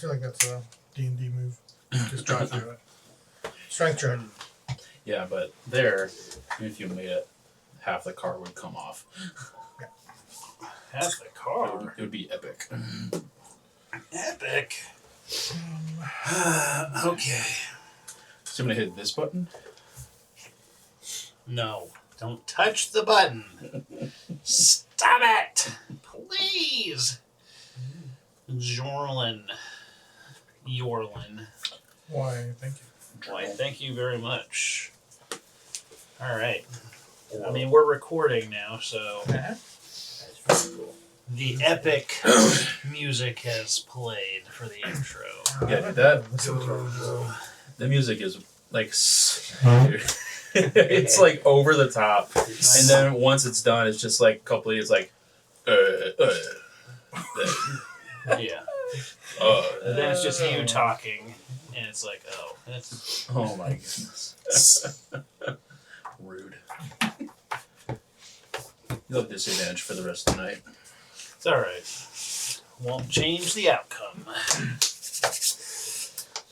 feel like that's a D&D move. Just drive through it. Strength check. Yeah, but there, even if you made it, half the car would come off. Half the car? It would be epic. Epic. Okay. So I'm going to hit this button. No. Don't touch the button. Stop it! Please! Yorlin. Why, thank you. Why, thank you very much. Alright. I mean, we're recording now, so the epic music has played for the intro. Yeah, dude, the music is like, it's like over the top, and then once it's done, it's just like a couple of, it's like, Yeah. And then it's just you talking, and it's like, oh, that's... Oh my goodness. Rude. You'll have disadvantage for the rest of the night. It's alright. Won't change the outcome.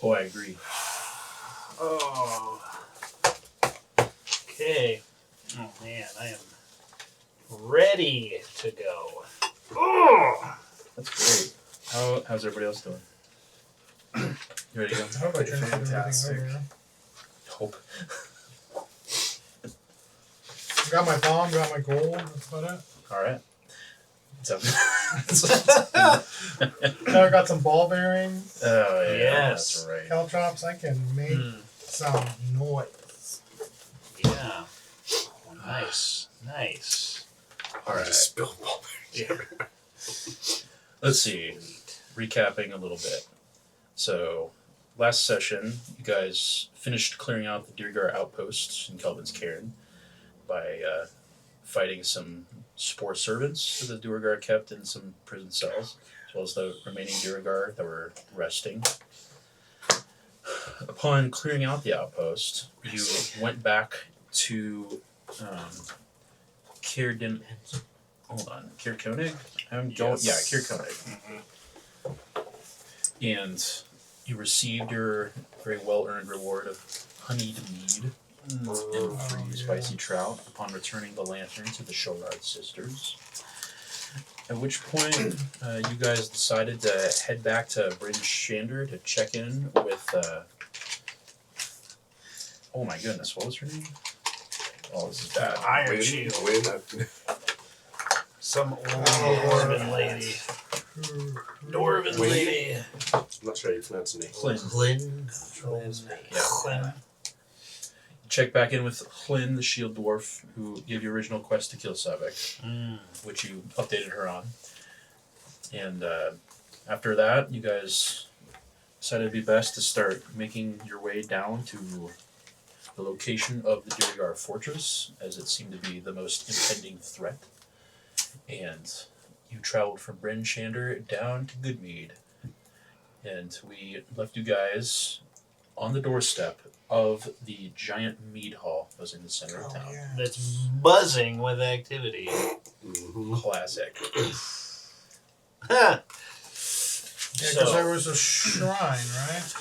Oh, I agree. Oh. Okay. Oh man, I am ready to go. Oh! That's great. How's everybody else doing? You ready to go? I hope I transferred Fantastic. everything over. Hope. Got my bomb, got my gold, that's about it. Alright. So, Now I got some ball bearings, oh, yeah. Yes. That's right. caltrops, I can make some noise. Yeah. Nice. Nice. Alright. Just spilled ball Yeah. Let's see. Recapping a little bit. So, last session, you guys finished clearing out the Duergar outposts in Kelvin's Cairn by fighting some spore servants that the Duergar kept in some prison cells, as well as the remaining Duergar that were resting. Upon clearing out the outpost, you went back to Kirden. Hold on, Kirkonig? Kirkonig. And you received your very well-earned reward of honeyed mead and 3 spicy trout upon returning the lantern to the Shorard sisters. At which point, you guys decided to head back to Bryn Shander to check in with, oh my goodness, what was her name? Oh, this is bad. Iron Shield. Some old dwarven lady. Dwarven lady. I'm not sure how you pronounce the name. Hlyn. Hlyn. Check back in with Hlyn, the shield dwarf, who gave you original quest to kill Savik, which you updated her on. And after that, you guys decided it'd be best to start making your way down to the location of the Duergar fortress, as it seemed to be the most impending threat. And you traveled from Bryn Shander down to Goodmead. And we left you guys on the doorstep of the giant mead hall that was in the center of town. Yeah. That's buzzing with activity. Classic. Huh. Yeah, because there was a shrine, right?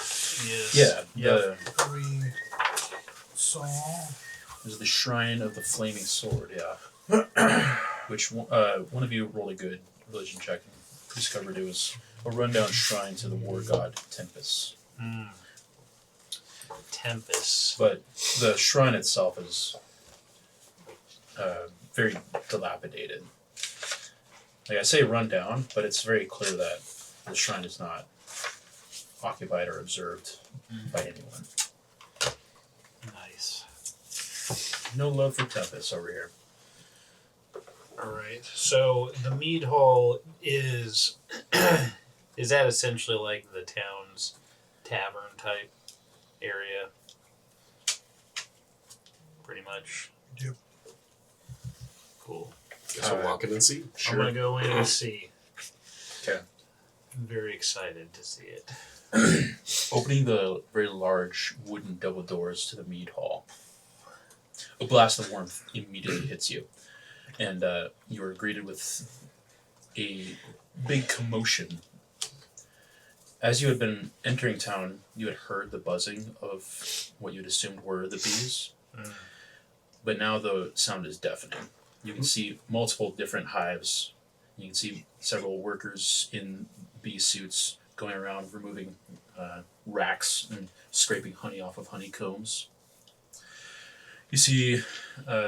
Yes. Yeah, That we saw. there's the Shrine of the Flaming Sword, yeah. Which one of you rolled a good religion check and discovered it was a rundown shrine to the war god Tempest. Tempest. But the shrine itself is very dilapidated. Like I say rundown, but it's very clear that the shrine is not occupied or observed by anyone. Nice. No love for Tempest over here. Alright. So the mead hall is is that essentially like the town's tavern type area? Pretty much. Yep. Cool. Guess we'll walk in and see. I'm gonna go in and see. Okay. I'm very excited to see it. Opening the very large wooden double doors to the mead hall, a blast of warmth immediately hits you, and you are greeted with a big commotion as you had been entering town, you had heard the buzzing of what you'd assumed were the bees. But now the sound is deafening. You can see multiple different hives. You can see several workers in bee suits going around removing racks and scraping honey off of honeycombs. You see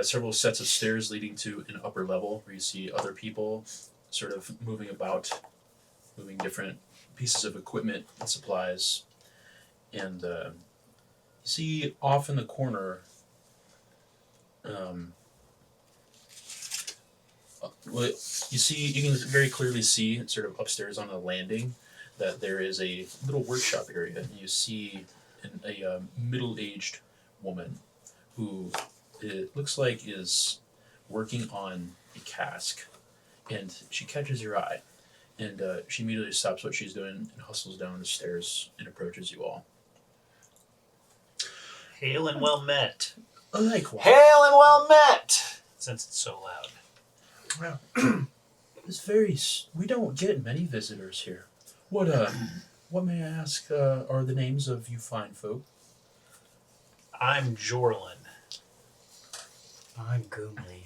several sets of stairs leading to an upper level where you see other people sort of moving about, moving different pieces of equipment and supplies. And you see off in the corner, you can very clearly see sort of upstairs on the landing that there is a little workshop area. And you see a middle-aged woman who it looks like is working on a cask, and she catches your eye, and she immediately stops what she's doing and hustles down the stairs and approaches you all. Hail and well met. Likewise. Hail and well met! Since it's so loud. Yeah. It's we don't get many visitors here. What may I ask are the names of you fine folk? I'm Jorlin. I'm Goomley.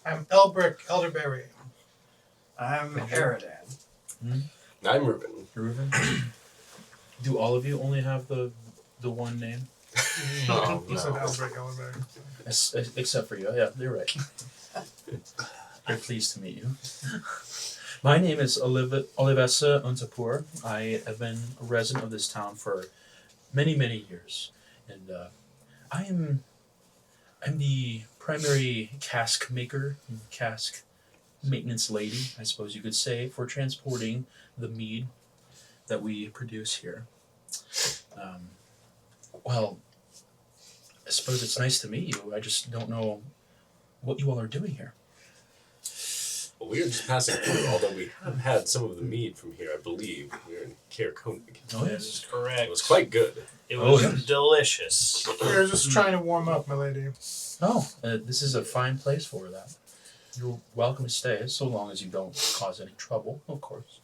I'm Elbrick Elderberry. I'm Eridan. I'm Ruben. Reuven? Do all of you only have the one name? Oh, He said no. Elbrick Elderberry. Except for you. Yeah, you're right. Very pleased to meet you. My name is Olivessa Untapur. I have been a resident of this town for many, many years. And I'm the primary cask maker, cask maintenance lady, I suppose you could say, for transporting the mead that we produce here. Well, I suppose it's nice to meet you. I just don't know what you all are doing here. Well, we were just passing through, although we have had some of the mead from here, I believe. We were in Caer Konig. Oh, That is correct. It was quite good. It was yes. delicious. We're just trying to warm up, my lady. Oh, this is a fine place for that. You're welcome to stay, so long as you don't cause any trouble, of course.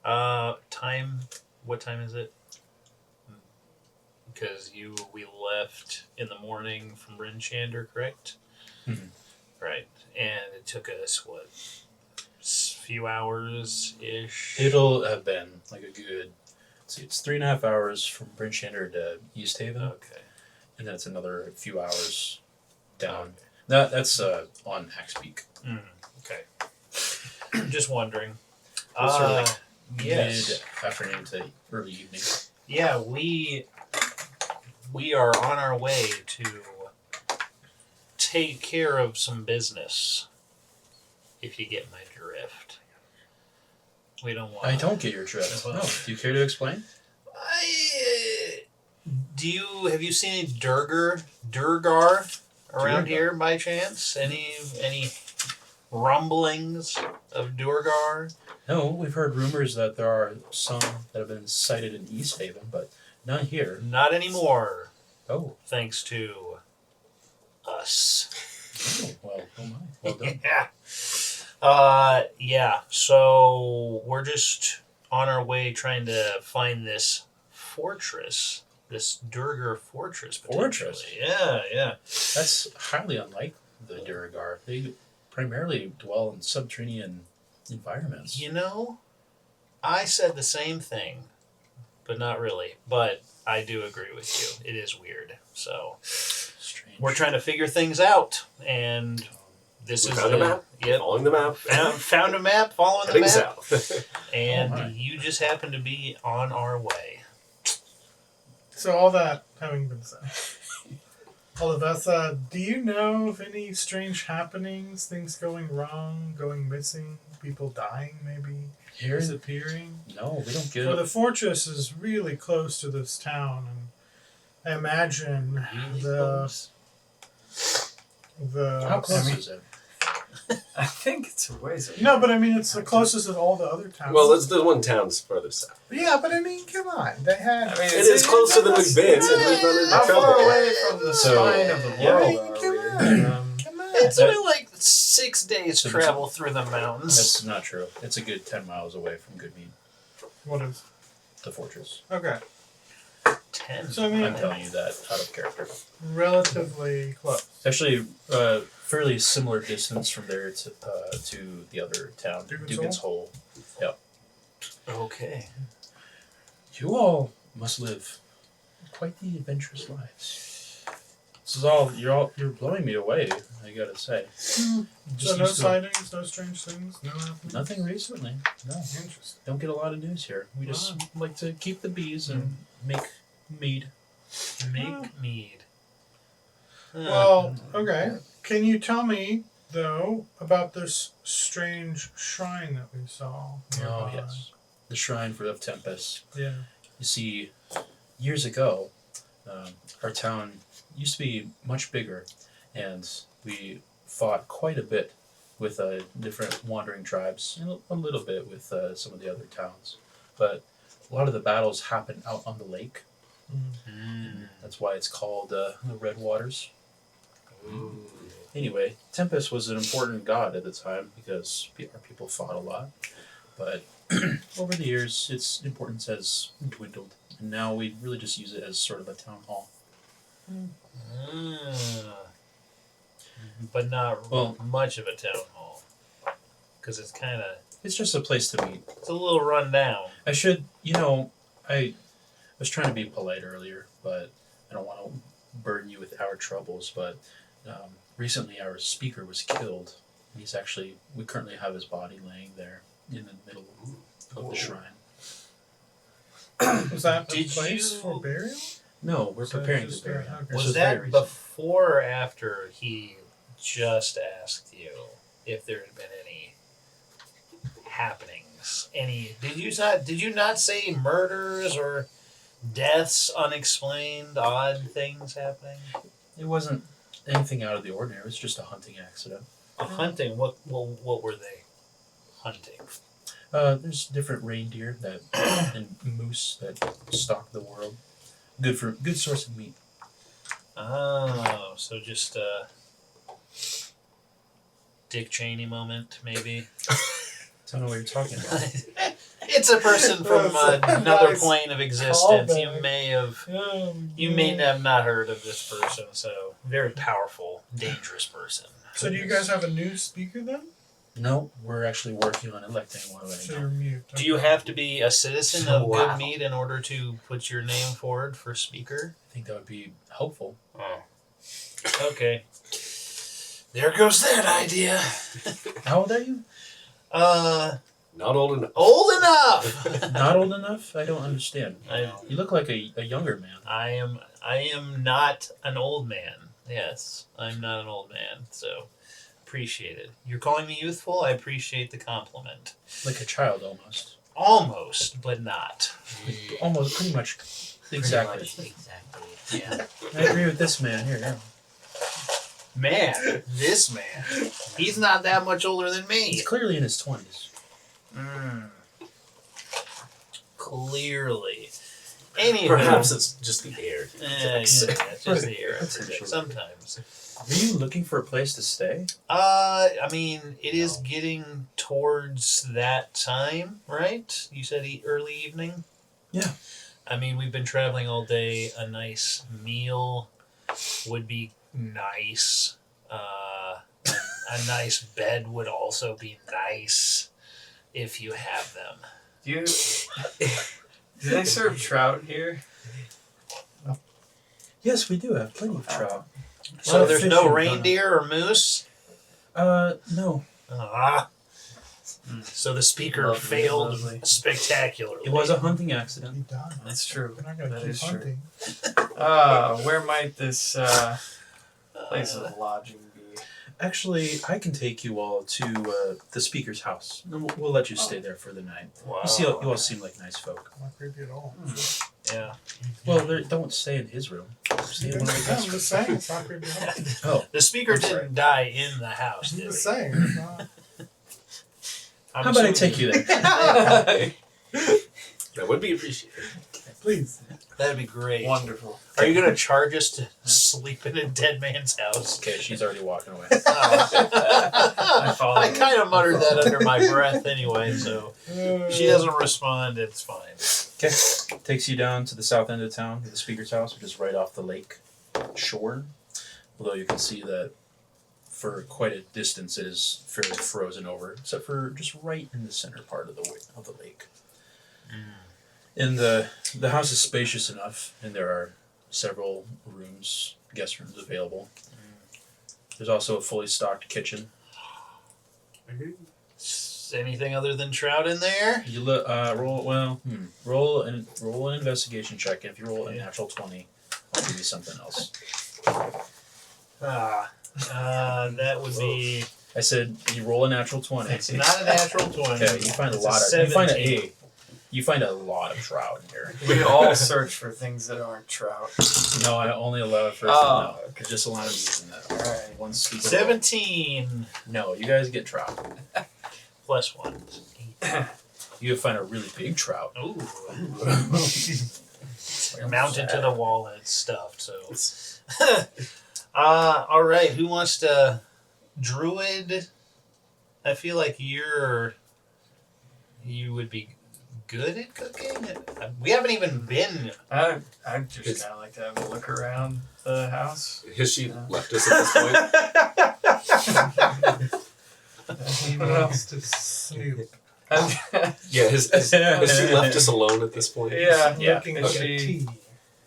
Time. What time is it? Because we left in the morning from Rinchander, correct? Mhm. Right, and it took us few hours ish. It'll have been like a good. Let's see, it's 3.5 hours from Brinchander to East Haven, Okay. and then it's another few hours down. Okay. That's on Axe Peak. Okay. Just wondering. It's sort of like Yes. mid-afternoon to early evening. Yeah, we are on our way to take care of some business. If you get my drift, we don't want. I don't get your drift. No. Do you care to explain? Have you seen any Duergar around Duergar? here by chance? Any rumblings of Duergar? No, we've heard rumors that there are some that have been sighted in East Haven, but none here. Not anymore, Oh, thanks to us. well, oh my. Well done. Yeah. So we're just on our way trying to find this fortress, this Duergar fortress. Potentially. Fortress? Yeah. That's highly unlike the Duergar. They primarily dwell in subterranean environments. You know, I said the same thing, but not really. But I do agree with you. It is weird. So Strange. we're trying to figure things out, and this We is found a map. Yep. Following the map. Found a map, following the Heading map, south. and Oh, my. you just happen to be on our way. So all that having been said, Olivessa, do you know of any strange happenings, things going wrong, going missing, people dying maybe, Here? disappearing? No, we don't get For the fortress is really close to this town, and I imagine How close is it? I think it's a ways away. No, but I mean it's the closest of all the other towns. Well, there's one town that's further south. Yeah, but I mean, come on, they had. I mean, It is closer than we've been, and we've run into How trouble. far away from the So- spine of the Yeah. world Come are on. we? Come on. It's That- only like 6 days So- travel through the mountains. That's not true. It's a good 10 miles away from Goodmead. What is? the fortress. Okay. 10. So I mean, I'm telling you that out of character. relatively close. It's actually fairly similar distance from there to the other town, Dugan's Hole. Yep. Okay. You all must live quite the adventurous lives. This is all you're blowing me away, I gotta say. So no sightings, no strange things, no happenings? Nothing recently. No. Interesting. Don't get a lot of news here. We just like to keep the bees and make mead. Make mead. Well, okay. Can you tell me, though, about this strange shrine that we saw? Oh nearby? yes. The Shrine of Tempest. Yeah. You see, years ago, our town used to be much bigger, and we fought quite a bit with different wandering tribes, and a little bit with some of the other towns. But a lot of the battles happened out on the lake. That's why it's called the Red Waters. Anyway, Tempest was an important god at the time because our people fought a lot. But over the years, its importance has dwindled, and now we really just use it as sort of a town hall. But not Well- much of a town hall. Because it's kind of... It's just a place to meet. It's a little run down. I should, I was trying to be polite earlier, but I don't want to burden you with our troubles, but recently our speaker was killed. We currently have his body laying there in the middle of the shrine. Was that the Did place you- for burial? No, we're So preparing just, to bury him. okay. This Was very that recent. before or after he just asked you if there had been any happenings? Did you not say murders or deaths, unexplained, odd things happening? It wasn't anything out of the ordinary. It was just a hunting accident. Hunting, what were they hunting? There's different reindeer and moose that stalk the world. Good source of meat. Oh, so just a Dick Cheney moment, maybe? I don't know what you're talking about. It's a person from another Nice plane of existence. callback. You may have not heard of this person, so very powerful, dangerous person. So do you guys have a new speaker then? No, we're actually working on electing one right So now. you're mute. Do you have to be a citizen So of wow. Good Mead in order to put your name forward for speaker? I think that would be helpful. Oh. Okay. There goes that idea. How old are you? Not old enough. Old enough. Not old enough? I don't understand. I You look like a younger man. am not an old man. Yes, I'm not an old man. So appreciate it. You're calling me youthful? I appreciate the compliment. Like a child almost. Almost, but not. Almost, pretty much. Exactly. Exactly. Yeah. I agree with this man here. Yeah. Man, this man. He's not that much older than me. He's clearly in his 20s. Clearly. Anyway. Perhaps it's just the air. he Yeah, detects. it's just the air. Potentially. Sometimes. Are you looking for a place to stay? I mean, it is getting towards that time, right? You said early evening? Yeah. I mean, we've been traveling all day. A nice meal would be nice. A nice bed would also be nice if you have them. Do they serve trout here? Yes, we do have plenty of trout. So of there's fish no in reindeer or moose? No. Ah. So the speaker Lovely, failed lovely. spectacularly. It was a hunting accident. You die. That's true. We're not going to That keep is true. hunting. Where might this place of lodging be? Actually, I can take you all to the speaker's house. And we'll let you stay there for the night. Wow. You all seem like nice folk. Not creepy at all. Yeah. Well, don't stay in his room. Stay in one of the I'm guest just rooms. saying, it's not creepy at all. Oh, The speaker I'm sorry. didn't die in the house, I'm did just he? saying. It's not. I'm how about I assuming- take you there? That would be appreciated. Please. That'd be great. Wonderful. Are you gonna charge us to sleep in a dead man's house? Okay, she's already walking away. Oh. follow I you. kind of muttered that under my breath anyway, so she doesn't respond. It's fine. Okay. Takes you down to the south end of town, to the speaker's house, which is right off the lake shore. Although you can see that for quite a distance it is fairly frozen over, except for just right in the center part of the lake. And the house is spacious enough, and there are several rooms, guest rooms available. There's also a fully stocked kitchen. Anything other than trout in there? You roll an investigation check, and if you roll a natural 20, I'll give you something else. That would be. I said you roll a natural 20. It's not a natural 20. Okay, you find It's a lot of 17. you find a lot of trout in here. We all search for things that aren't trout. No, I only allow it for Oh, okay. Just a lot of these in that. Alright. One speaker. 17 No, you guys get trout. plus 1. You find a really big trout. Ooh. Mounted to the wall and it's stuffed, so. Alright, who wants to. Druid? I feel like you would be good at cooking. We haven't even been. I just kind of like to have a look around the house. Has she left us at this point? What else to snoop? Yeah, has she left us alone at this point? Yeah. Looking at Okay. your tea.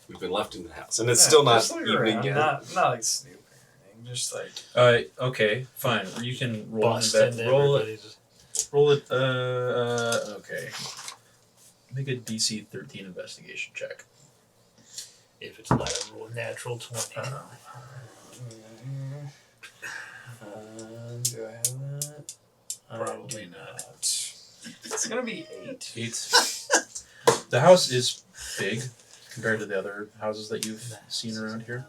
We've been left in the house, and it's still not just look evening around. yet. Not like Snoop or anything. Just like Okay, fine. You can roll Bust an into roll it. everybody's. Roll it. Okay. Make a DC 13 investigation check. If it's not a natural 20. do I have that? Probably I do not. It's gonna be 8. 8. The house is big compared to the other houses that you've seen around here,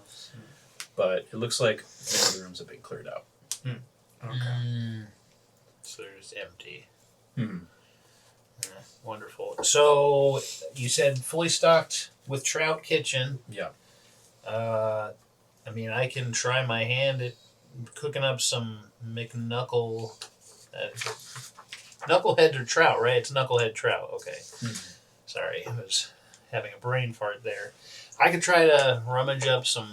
but it looks like many of the rooms have been cleared out. Okay. So there's empty. Hmm. Wonderful. So you said fully stocked with trout kitchen. Yeah. I mean, I can try my hand at cooking up some McKnuckle. Knucklehead or trout, right? It's knucklehead trout. Okay. Sorry, I was having a brain fart there. I could try to rummage up some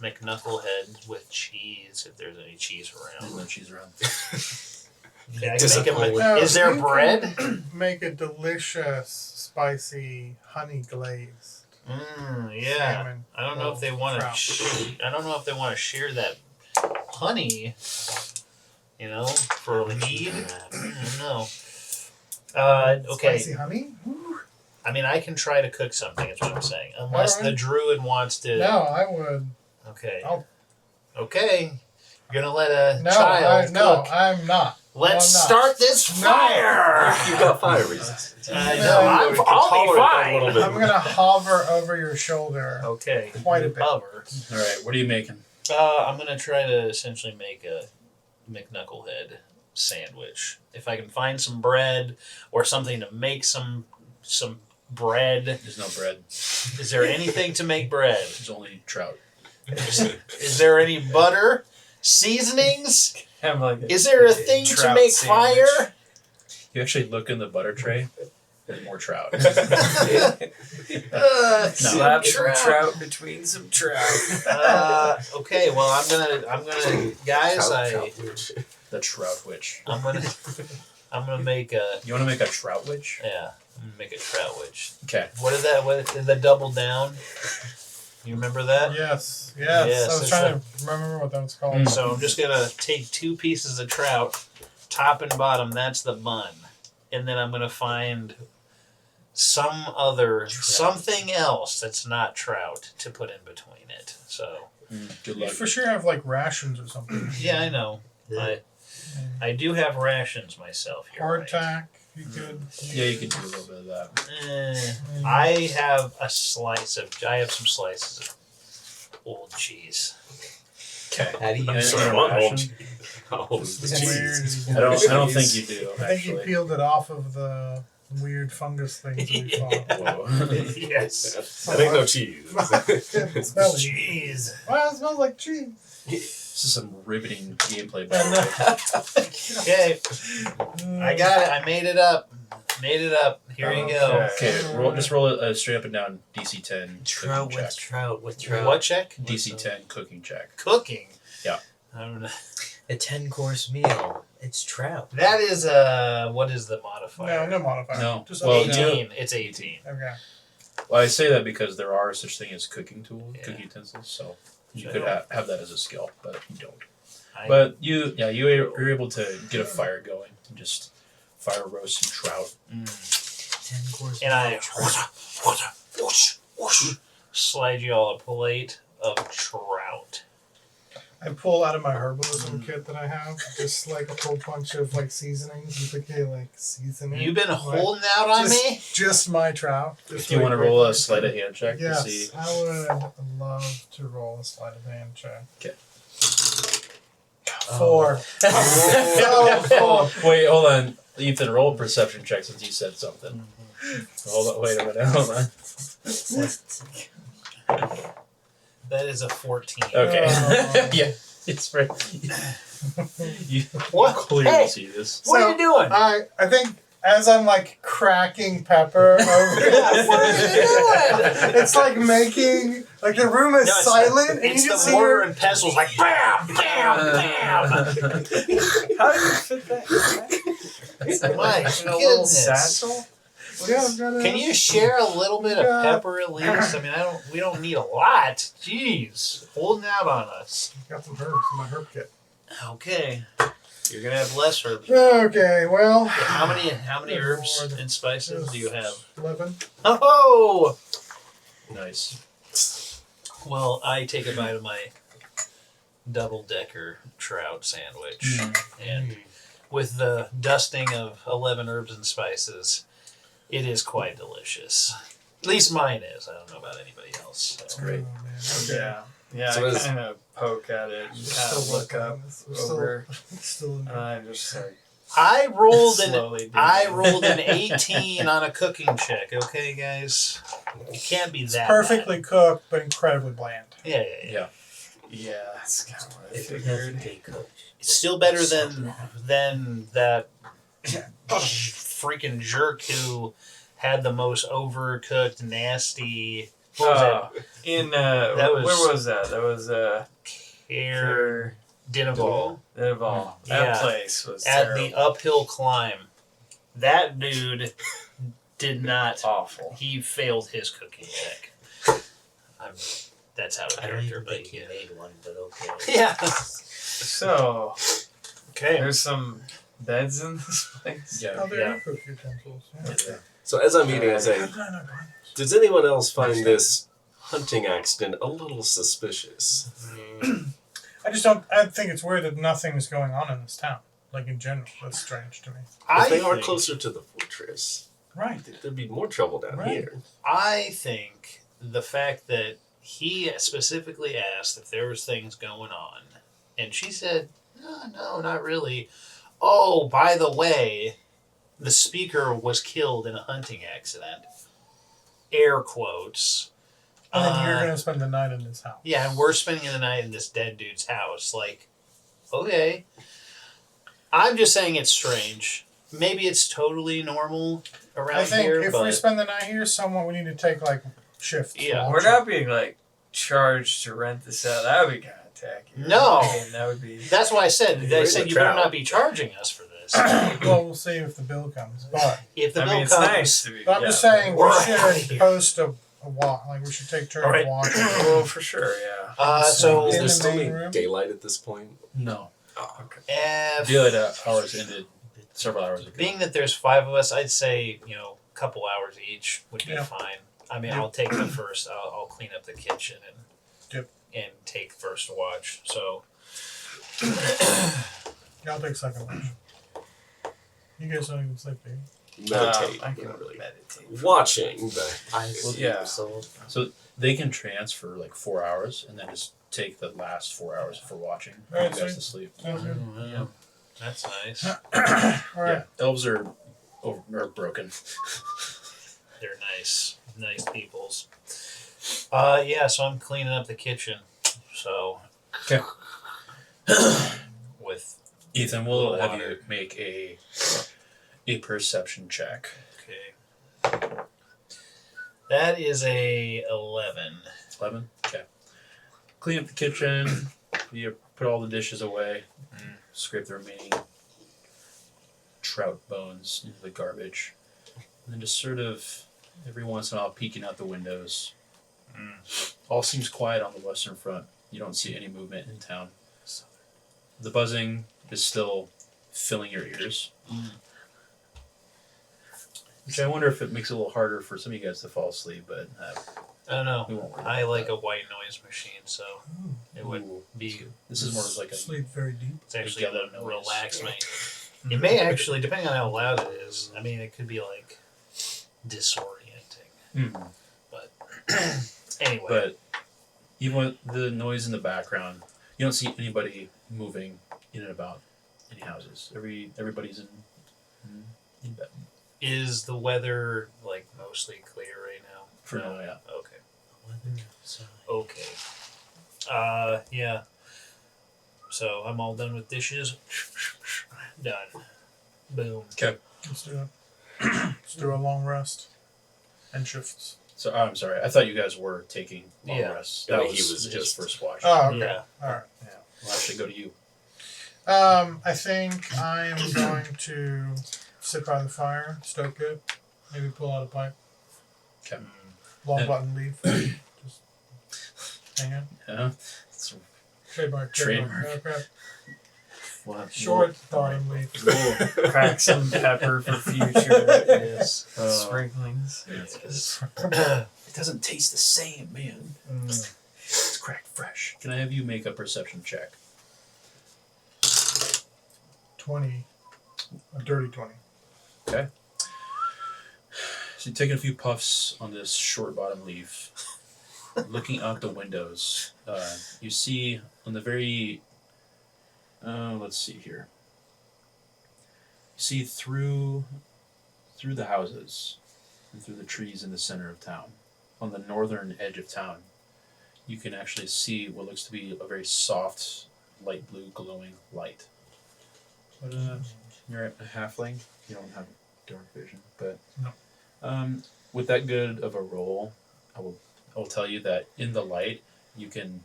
McKnucklehead with cheese if there's any cheese There's around. no cheese around. Okay, I can make it. Disappointed. Is there you bread? can make a delicious, spicy, honey glazed Yeah. salmon. I don't know if they want trout. to. I don't know if they want to share that honey. You know, for a lead. No. Okay. Spicy honey? Ooh. I mean, I can try to cook something. Is what I'm saying. Unless the Alright. druid wants to. No, I would. Okay. I'll- Okay. You're gonna let a No, child no, cook. I'm not. Let's No, I'm not. start this fire. You've got fire resistance. I No, know. we I'm can I'll be tolerate that a fine. little bit. I'm gonna hover over your shoulder Okay. quite a bit. Cover. All right. What are you making? I'm gonna try to essentially make a McKnucklehead sandwich. If I can find some bread or something to make some bread. There's no bread. Is there anything to make bread? There's only trout. Is there any butter? Seasonings? Have like a Is there a thing to trout make sandwich. fire? You actually look in the butter tray. There's more trout. Slap some trout. trout between some trout. Okay, well I'm gonna guys, The trout witch. I'm gonna make a You want to make a trout witch? I'm gonna make a trout witch. Okay. What is that? What is the double down? You remember that? Yes. Yes, I was it's trying to remember what that was called. Mm. So I'm just gonna take 2 pieces of trout, top and bottom. That's the bun, and then I'm gonna find something else that's not trout to put in between it. So Good You luck. for sure have like rations or something. yeah, I know. I do have rations myself here. Hardtack, you could. Yeah, you could do a little bit of that. I have some slices of old cheese. Okay. How do you And- sort and of want rations? old This is weird. I don't think you do. I think you Actually. peeled it off of the weird fungus things we fought. Whoa. Yes. That ain't no cheese. It smells Jeez. Wow, it smells like cheese. This is some riveting gameplay. Okay. I got it. I made it up. Here you go. Okay, just roll a straight up and down DC 10 Trout cooking with check. trout with trout. What check? DC 10 cooking check. Cooking. Yeah. I don't know. A 10-course meal. It's trout. That is what is the modifier? No modifier. No. Just Well, 18. It's 18. Okay. Well, I say that because there are such thing as cooking tools, Yeah. cooking utensils, so you Sure. could have that as a skill, but you don't. I- But you're able to get a fire going and just fire roast some trout. 10-course And I meal. slide you all a plate of trout. I pull out of my herbalism kit that I have just like a whole bunch of like seasonings and think, hey, like seasoning. You've been Like, holding out on me? Just my trout. If you want to roll a sleight of hand check Yes, to see. I would love to roll a sleight of hand check. Okay. 4. Oh, wait, hold on. Ethan, roll a perception check since you said something. Hold on, wait a minute, hold on. That is a 14. Okay. Oh. Yeah, it's right. You What? clearly Hey! see this. What are you doing? I think as I'm like cracking pepper over What are you doing? it's like making like the room is No, it's silent and It's you just the see mortar her. and pestles like bam, bam, bam. How do you fit that? My In a little goodness. satchel? Yeah, I've got Can you share a little bit of Yeah. pepper at least? I mean, we don't need a lot. Jeez, holding out on us. got some herbs in my herb kit. Okay, you're gonna have less herbs. Okay, well, How many Good herbs Lord. and spices do you have? 11. Oh, Nice. well, I take a bite of my double-decker trout sandwich, and with the dusting of 11 herbs and spices, it is quite delicious. At least mine is. I don't know about anybody else. That's great. Oh, man. Okay. Yeah, So I it's- kind of poke at it and We're kind still of look working up on this. We're still- over, still in and I just like I rolled slowly. an 18 on a cooking check. Okay, guys, it can't be that perfectly cooked, but incredibly bland. bad. Yeah. Yeah. Yeah, that's kind of what I If it figured. doesn't get cooked. It's still better than that freaking jerk who had the most overcooked, nasty. What was that? In That was- where was that? That was Care Dinaval Nival. Yeah. That place was at terrible. the uphill climb. That dude did not. Awful. He failed his cooking check. That's out of I don't character, even but think he yeah. made one, but okay. Yeah. So Okay. there's some beds in this place. Yeah. Oh, there Yeah. are cooked utensils. Yeah. So as I'm eating, I say, How did I not buy this? does anyone else find this hunting accident a little suspicious? I just don't. I think it's weird that nothing's going on in this town. Like in general, that's strange to me. If they are closer to the fortress, Right. there'd be more trouble down Right. here. I think the fact that he specifically asked if there was things going on, and she said, no, not really. Oh, by the way, the speaker was killed in a hunting accident. Air quotes. And then you're gonna spend the night in this house. Yeah, and we're spending the night in this dead dude's house. Like, okay. I'm just saying it's strange. Maybe it's totally normal around I think here, if but we spend the night here, we need to take like shifts. Yeah. We're not being like charged to rent this out. That would be kind of tacky. No. I mean, that would be. that's why I said. You're They in said the you better trout. not be charging us for this. Well, we'll see if the bill comes. But If the I bill mean, it's comes, nice to be. I'm yeah, just saying we We're outta should here. post a walk. Like we should take turns Alright. walking. Well, for sure, yeah. so Is In there the still main any room? daylight at this point? No. Oh, okay. if, Daylight hours ended several hours ago. being that there's 5 of us, I'd say a couple hours each would be Yeah. fine. I mean, I'll take the first. I'll clean up the kitchen and take first watch. So I'll take second watch. You guys don't even sleep, do you? Meditate. I can not really. meditate. Watching, but Yeah. So they can transfer like 4 hours and then just take the last 4 hours for watching. For Alright, you guys so- to sleep. Sounds good. yeah, that's nice. All right. Yeah, elves are or broken. They're nice peoples. Yeah, so I'm cleaning up the kitchen. So, Okay. with Ethan, we'll Little have water. you make a perception check. okay, that is a 11. 11? Okay. Clean up the kitchen. You put all the dishes away. Scrape the remaining trout bones into the garbage. And then just sort of every once in a while peeking out the windows. All seems quiet on the western front. You don't see any movement in town. The buzzing is still filling your ears. Which I wonder if it makes it a little harder for some of you guys to fall asleep, but I don't know. we won't worry I about like that. a white noise machine, so it would Ooh, be. this is more like a Sleep very deep. It's actually yellow to noise. relax me. It may actually, depending on how loud it is. I mean, it could be like disorienting. But anyway, But even with the noise in the background, you don't see anybody moving in and about any houses. Everybody's in bed. is the weather like mostly clear right now? For now, yeah. Okay. Yeah. So I'm all done with dishes. Done. Boom. Let's do it. Let's do a long rest and shifts. So I'm sorry. I thought you guys were taking long Yeah. rests. Yeah, That he was was his just- first watch. Oh, okay. Yeah. All right. Yeah. We'll actually go to you. I think I am going to sit by the fire, stoke it, maybe pull out a pipe. Okay. Long And- button leaf. Just hang it. Yeah. It's Trademark. Trademark. Oh, crap. We'll have Short bottom leaf. We'll crack some pepper for future yes, sprinklings. it doesn't taste the same, man. It's cracked fresh. Can I have you make a perception check? 20. A dirty 20. Okay. So you're taking a few puffs on this short bottom leaf, looking out the windows. You see on the very, let's see here. You see through the houses and through the trees in the center of town, on the northern edge of town, you can actually see what looks to be a very soft, light blue glowing light. But you're a halfling. You don't have dark vision, but No. With that good of a roll, I will tell you that in the light you can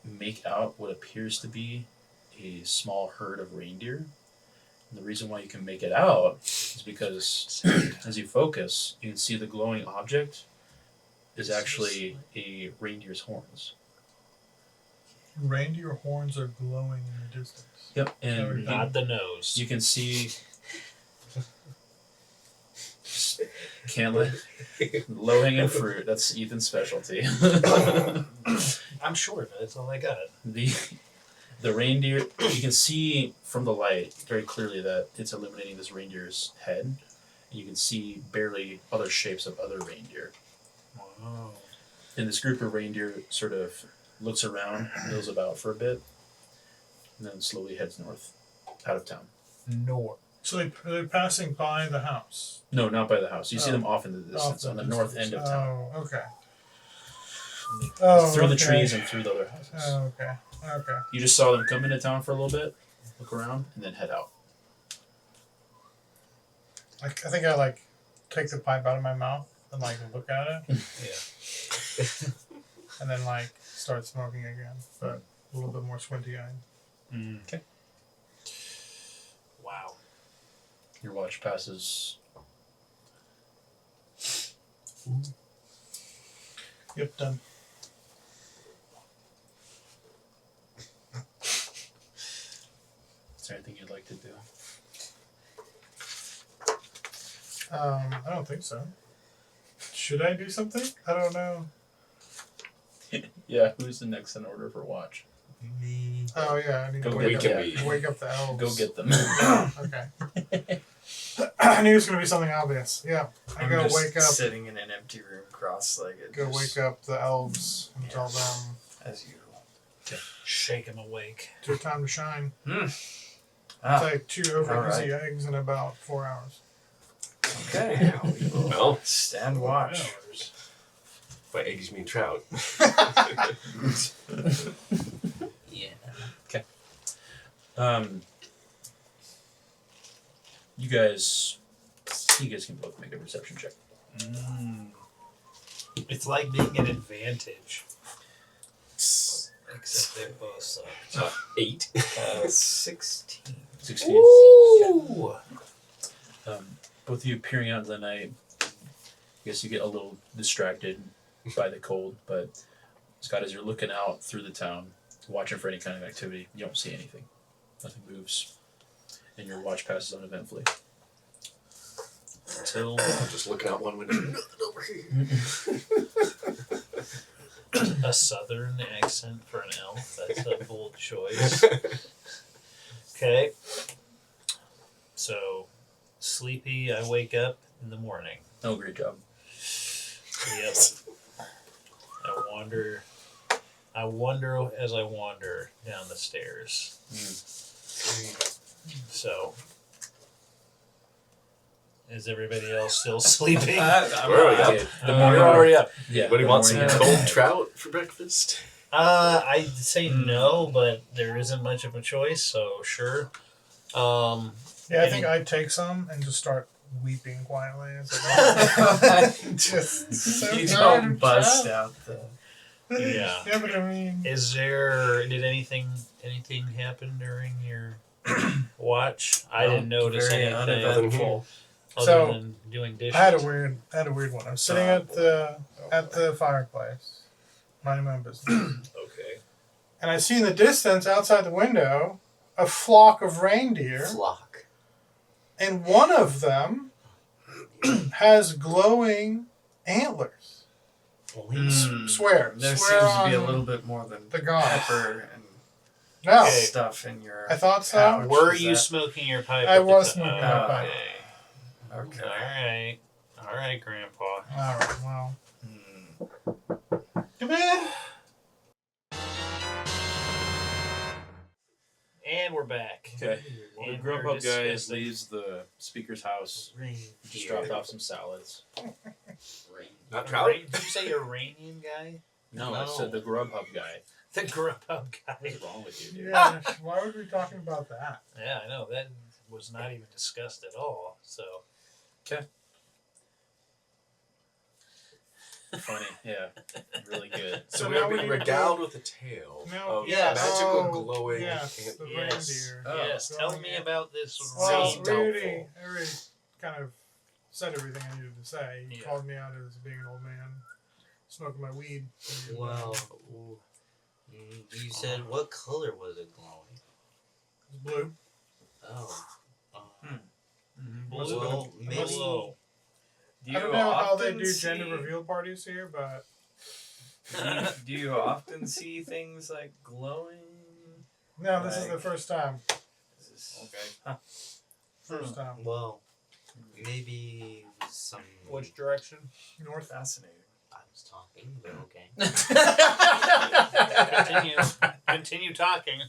make out what appears to be a small herd of reindeer. And the reason why you can make it out is because as you focus, you can see the glowing object is actually a reindeer's horns. Reindeer horns are glowing in the distance. Yep, and Not the nose. you can see. Can't let low hanging fruit. That's Ethan's specialty. I'm sure of it. That's all I got. The reindeer. You can see from the light very clearly that it's illuminating this reindeer's head, and you can see barely other shapes of other reindeer. Wow. And this group of reindeer sort of looks around, mills about for a bit, and then slowly heads north, out of town. North. So they're passing by the house. No, not by the house. You see Oh. them off in the distance, Off on the distance. north end of town. Oh, okay. Oh, Through the okay. trees and through the other houses. Oh, okay. Okay. You just saw them come into town for a little bit, look around, and then head out. I think I like take the pipe out of my mouth and like look at it Yeah. and then like start smoking again, but a little bit more squinty eyed. Okay. Wow. Your watch passes. Yep, done. Is there anything you'd like to do? I don't think so. Should I do something? I don't know. Yeah, who's the next in order for watch? Me. Oh yeah, I need Go to get wake them. up, We can be. wake up the elves. Go get them. Okay. I knew it was gonna be something obvious. Yeah, I I'm go just wake up. sitting in an empty room, cross-legged. Go just wake up the elves and tell them as usual. Shake him awake. it's your time to shine. Ah, It's like 2 over All easy eggs in about 4 hours. Okay. Well, Stand watch. Hours. by eggs you mean trout. Yeah. You guys can both make a perception check. It's like being an advantage. Except they both suck. 8. 16. 16. Ooh! Both of you peering out into the night. I guess you get a little distracted by the cold, but Scott, as you're looking out through the town, watching for any kind of activity, you don't see anything. Nothing moves. And your watch passes uneventfully. Until I'm just looking out one window. Nothing over here. a southern accent for an elf. That's a bold choice. Okay. So, sleepy, I wake up in the morning. Oh, great job. Yep. I wonder as I wander down the stairs. So, is everybody else still sleeping? Where are we Okay, up? the morning You're already up. Yeah. Anybody want some morning- cold trout for breakfast? I'd say no, but there isn't much of a choice, so sure. Yeah, I think I'd take some and just start weeping quietly. Just so You tired don't of bust chat. out the. Yeah. Yeah, but I mean, Did anything happen during your watch? I didn't notice very anything uneventful. other So, than doing dishes. I had a weird one. I'm sitting at the fireplace, minding my own business, Okay. and I see in the distance outside the window a flock of reindeer, Flock. and one of them has glowing antlers. Swear There swear seems to be a on little bit more than the gods. pepper and No, Okay. stuff in your. I thought so. pouch. Were Is you that- smoking your pipe? I at the was ti- smoking my pipe. Okay. All right, Grandpa. All right, well, Hmm. come in. And we're back. Okay. The And grub we're hub guy discussing leaves the speaker's house. Just dropped off some salads. Not trout? Did you say Iranian guy? No, I said the Grubhub guy. The Grubhub guy. What's wrong with you, dude? Yeah, why would we be talking about that? Yeah, I know. That was not even discussed at all. So, Funny, yeah, really good. So So we now are we being need to regaled with a tale No, of yes. magical glowing Yes, ant- the yes. reindeer. Oh, yes, tell me about this Well, rain. Doubtful. Rudy already kind of said everything I needed to say. He Yeah. called me out as being an old man, smoking my weed. Well, you said what color was it glowing? It's blue. Oh. Must have Well, been- maybe. Hello. I don't know how they often do see- gender reveal parties here, but Do you often see things like glowing? no, this is Like- the first time. Is this- Okay. First time. Well, maybe some. Which direction? North. Fascinating. I was talking, but okay. Continue talking.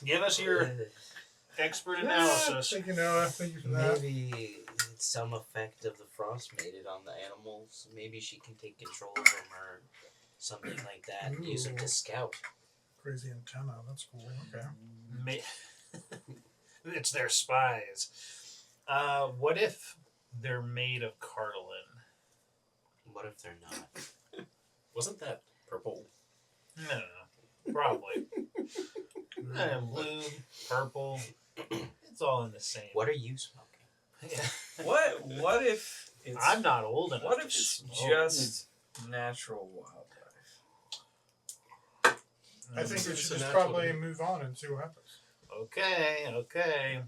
Give us your expert analysis. Thank you, Noah. Thank you for that. Maybe it's some effect of the Frostmaiden on the animals. Maybe she can take control of them or something like that. And use them Ooh. to scout. Crazy antenna. That's cool. Okay. It's their spies. What if they're made of cartilage? What if they're not? Wasn't that purple? No. Probably. Blue, purple. It's all in the same. What are you smoking? Yeah. What if it's? I'm not old enough. What to if it's smoke. just natural wildlife? I think we It's should a just natural probably thing. move on and see what happens. Okay.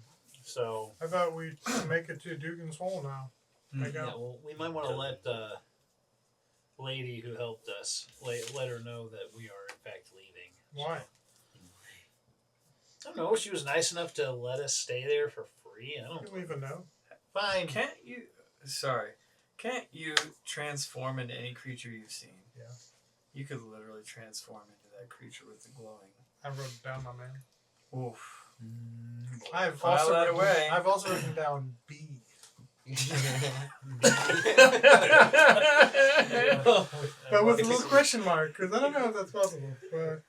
So, How about we make it to Dugan's Hole now? I yeah, go. well, we might want to let the lady who helped us let her know that we are in fact leaving. Why? I don't know. She was nice enough to let us stay there for free. I You don't. can leave a note. Fine. Can't you? Sorry. Can't you transform into any creature you've seen? Yeah. You could literally transform into that creature with the glowing. I wrote it down, my man. Oof. I've File also that written, away. I've also written down B. But with a little question mark, because I don't know if that's possible. But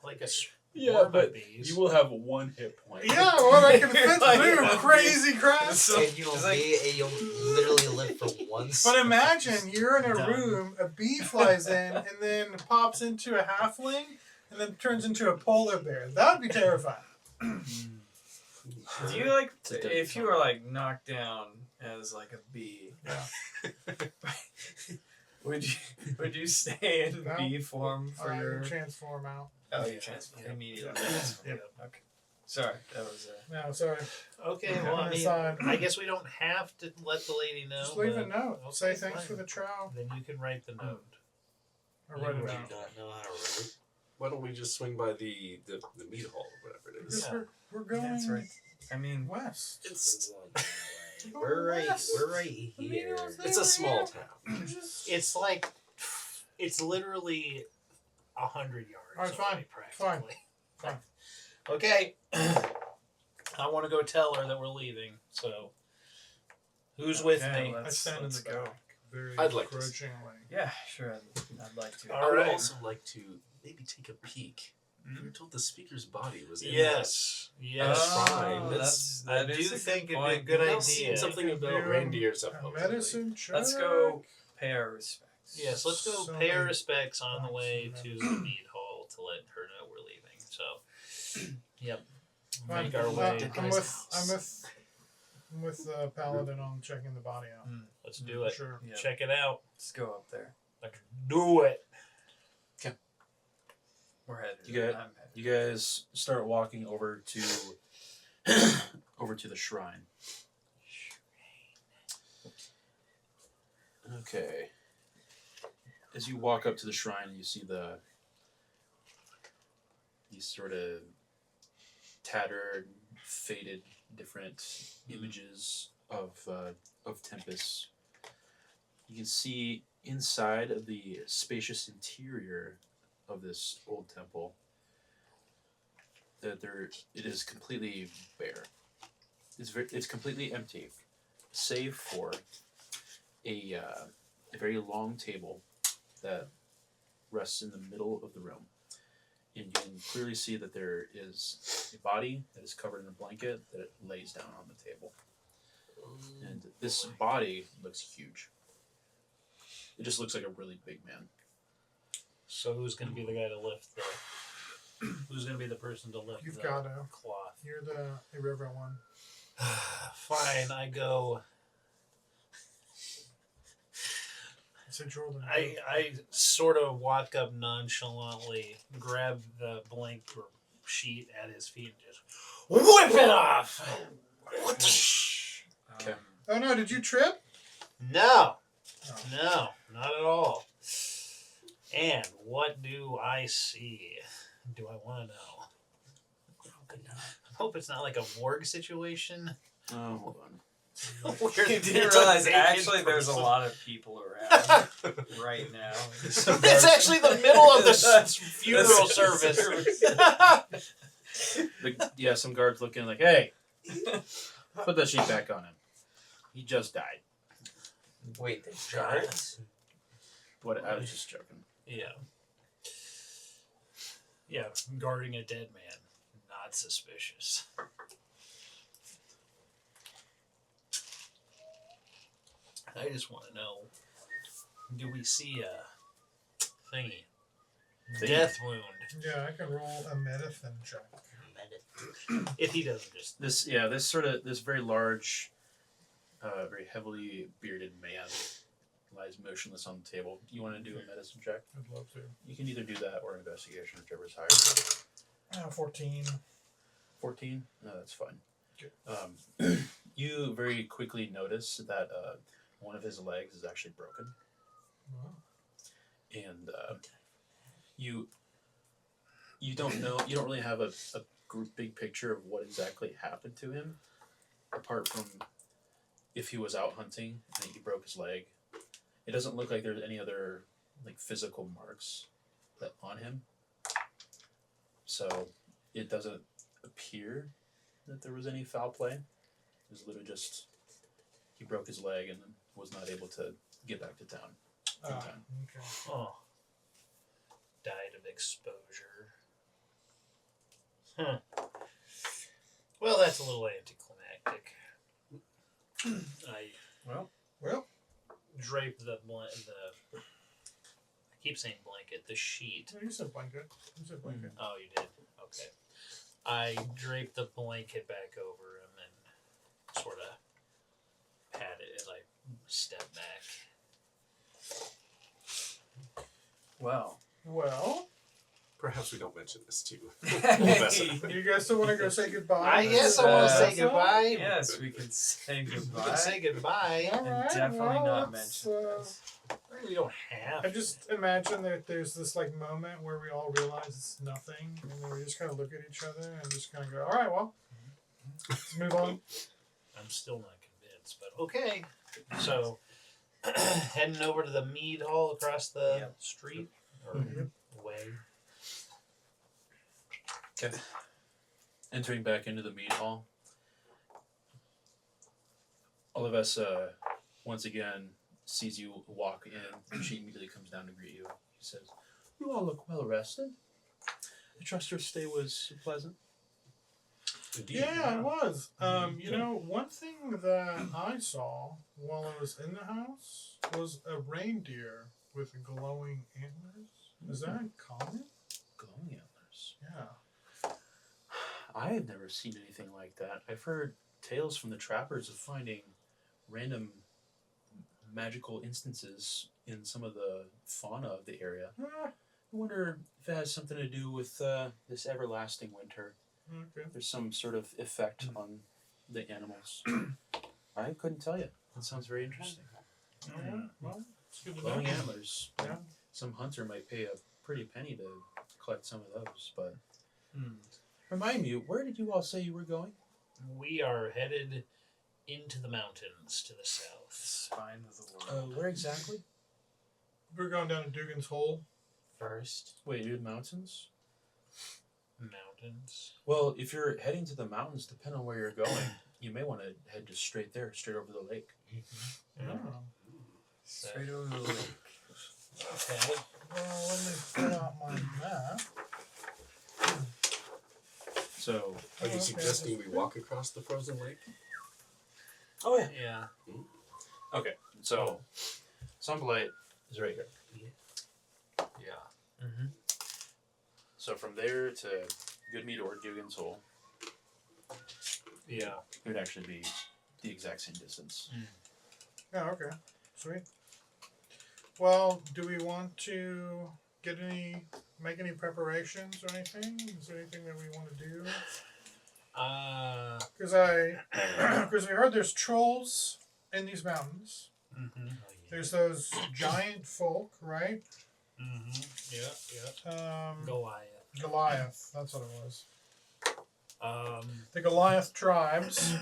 Like a Yeah, swarm but of bees. you will have 1 hit point. yeah, well, I can fit Like, through yeah. crazy crap. And you'll It's like- you'll literally live for once. But imagine you're in a Done. room, a bee flies in, and then pops into a halfling, and then turns into a polar bear. That would be terrifying. Do you like It's a good if you song. were like knocked down as like a bee? Yeah. Would you stay in No. bee form for I your? transform out. Oh, you transfer immediately. Yep. Okay. Sorry, that was. No, sorry. Okay, well, I mean, Aside. I guess we don't have to let the lady know. Just leave a but- note. Okay, Say thanks fine. for the trowel. Then you can write the note. Or write Do it you down. not know how to write? Why don't we just swing by the meat hall or whatever it is? Because Yeah. we're going That's right. I mean, west. It's We're right. West. We're right here. it's a small town. It's like, it's literally 100 yards. Alright, away, fine, practically. fine. Okay. I want to go tell her that we're leaving. So, who's with okay, me? I let's stand in let's the go. back very I'd like to. grudgingly. Yeah, sure. I'd like to. All I would right. also like to maybe take a peek. We were told the speaker's body was in Yes. Yes. Shrine. Oh, That's- that I do is a think good it'd be a point. good I've idea. seen something Do about reindeers up a supposedly. medicine check. Let's go pay our respects. Yes, let's go So pay our many respects on the way boxes to of the meat hall to let her know we're leaving. So, yep. Fine. Make our way. I'm with Paladin on checking the body out. Let's do it. Sure. Yeah. Check it out. Let's go up there. Let's do it. We're headed. You got- I'm headed. You guys start walking over to the shrine. Okay. As you walk up to the shrine, you see these sort of tattered, faded, different images of Tempest. You can see inside of the spacious interior of this old temple that it is completely bare. It's completely empty, save for a very long table that rests in the middle of the room, and you can clearly see that there is a body that is covered in a blanket that it lays down on the table, and this body looks huge. It just looks like a really big man. So who's going to be the guy to lift the? Who's going to be the person to lift You've the got to. cloth? You're the irreverent one. Fine, I go. St. Jordan. I sort of walk up nonchalantly, grab the blank sheet at his feet, and just whip it off. Okay. Oh no! Did you trip? No, Oh. no, not at all. And what do I see? Do I want to know? I hope it's not like a morgue situation. Oh, hold on. Where You there's didn't a realize naked actually there's a person. lot of people around right now. It's actually the middle of the funeral service. Some guards looking like, hey, put that sheet back on him. He just died. Wait, there's guards? What? I was just joking. Yeah. Yeah, guarding a dead man. Not suspicious. I just want to know, do we see a thingy? Thingy. Death wound. Yeah, I can roll a medicine check. If he doesn't just... This very large, very heavily bearded man lies motionless on the table. You want to do a medicine check? I'd love to. You can either do that or investigation, whichever is higher. 14. 14? No, that's fine. Okay. You very quickly notice that one of his legs is actually broken, Wow. and you don't know. You don't really have a big picture of what exactly happened to him, apart from if he was out hunting and he broke his leg. It doesn't look like there's any other like physical marks on him, so it doesn't appear that there was any foul play. It was literally just he broke his leg and was not able to get back to town in time. Okay. Oh. Died of exposure. Huh. Well, that's a little anticlimactic. I Well, drape the I keep saying blanket, the sheet. you said blanket. You said blanket. Oh, you did? Okay. I drape the blanket back over him and sort of pat it as I step back. Wow. Well, Perhaps we don't mention this to you guys still want to go say goodbye? I guess I want to say So- goodbye. Yes, we can say We goodbye. can say goodbye. All right, definitely well, not let's, mention this. We don't have I just imagine that there's this like moment where we all realize it's nothing, and then we just kind of look at each other and just kind of go, "All right, well, let's move on." I'm still not convinced, but okay. So, heading over to the mead hall across the street or way. Okay. Entering back into the mead hall, Olivessa once again sees you walk in, and she immediately comes down to greet you. She says, "You all look well rested. I trust your stay was pleasant." Indeed. Yeah, it was. You know, one thing that I saw while I was in the house was a reindeer with glowing antlers. Is that common? Glowing antlers. Yeah. I have never seen anything like that. I've heard tales from the trappers of finding random magical instances in some of the fauna of the area. Ah, I wonder if it has something to do with this everlasting winter. okay. There's some sort of effect on the animals. I couldn't tell you. That sounds very interesting. All right. Well, it's good to know. Glowing antlers. Yeah. Some hunter might pay a pretty penny to collect some of those, but Hmm. remind me, where did you all say you were going? We are headed into the mountains to the south. Spine of the world. Where exactly? We're going down to Dugan's Hole. First. Wait, you're in the mountains? Mountains. Well, if you're heading to the mountains, depending on where you're going, you may want to head just straight there, straight over the lake. Yeah. Oh. Straight over the lake. Okay. Well, let me pull out my map. So, Are you Okay. suggesting we walk across the frozen lake? oh yeah. Yeah. Okay, so Sunblight is right here. Yeah. Mm-hmm. So from there to Goodmead or Dugan's Hole, Yeah. it would actually be the exact same distance. Yeah, okay. Sweet. Well, do we want to make any preparations or anything? Is there anything that we want to do? Because we heard there's trolls in these mountains. Mm-hmm. There's those giant folk, right? Mm-hmm. Yeah. Goliath. Goliath, that's what it was. Um. The Goliath tribes.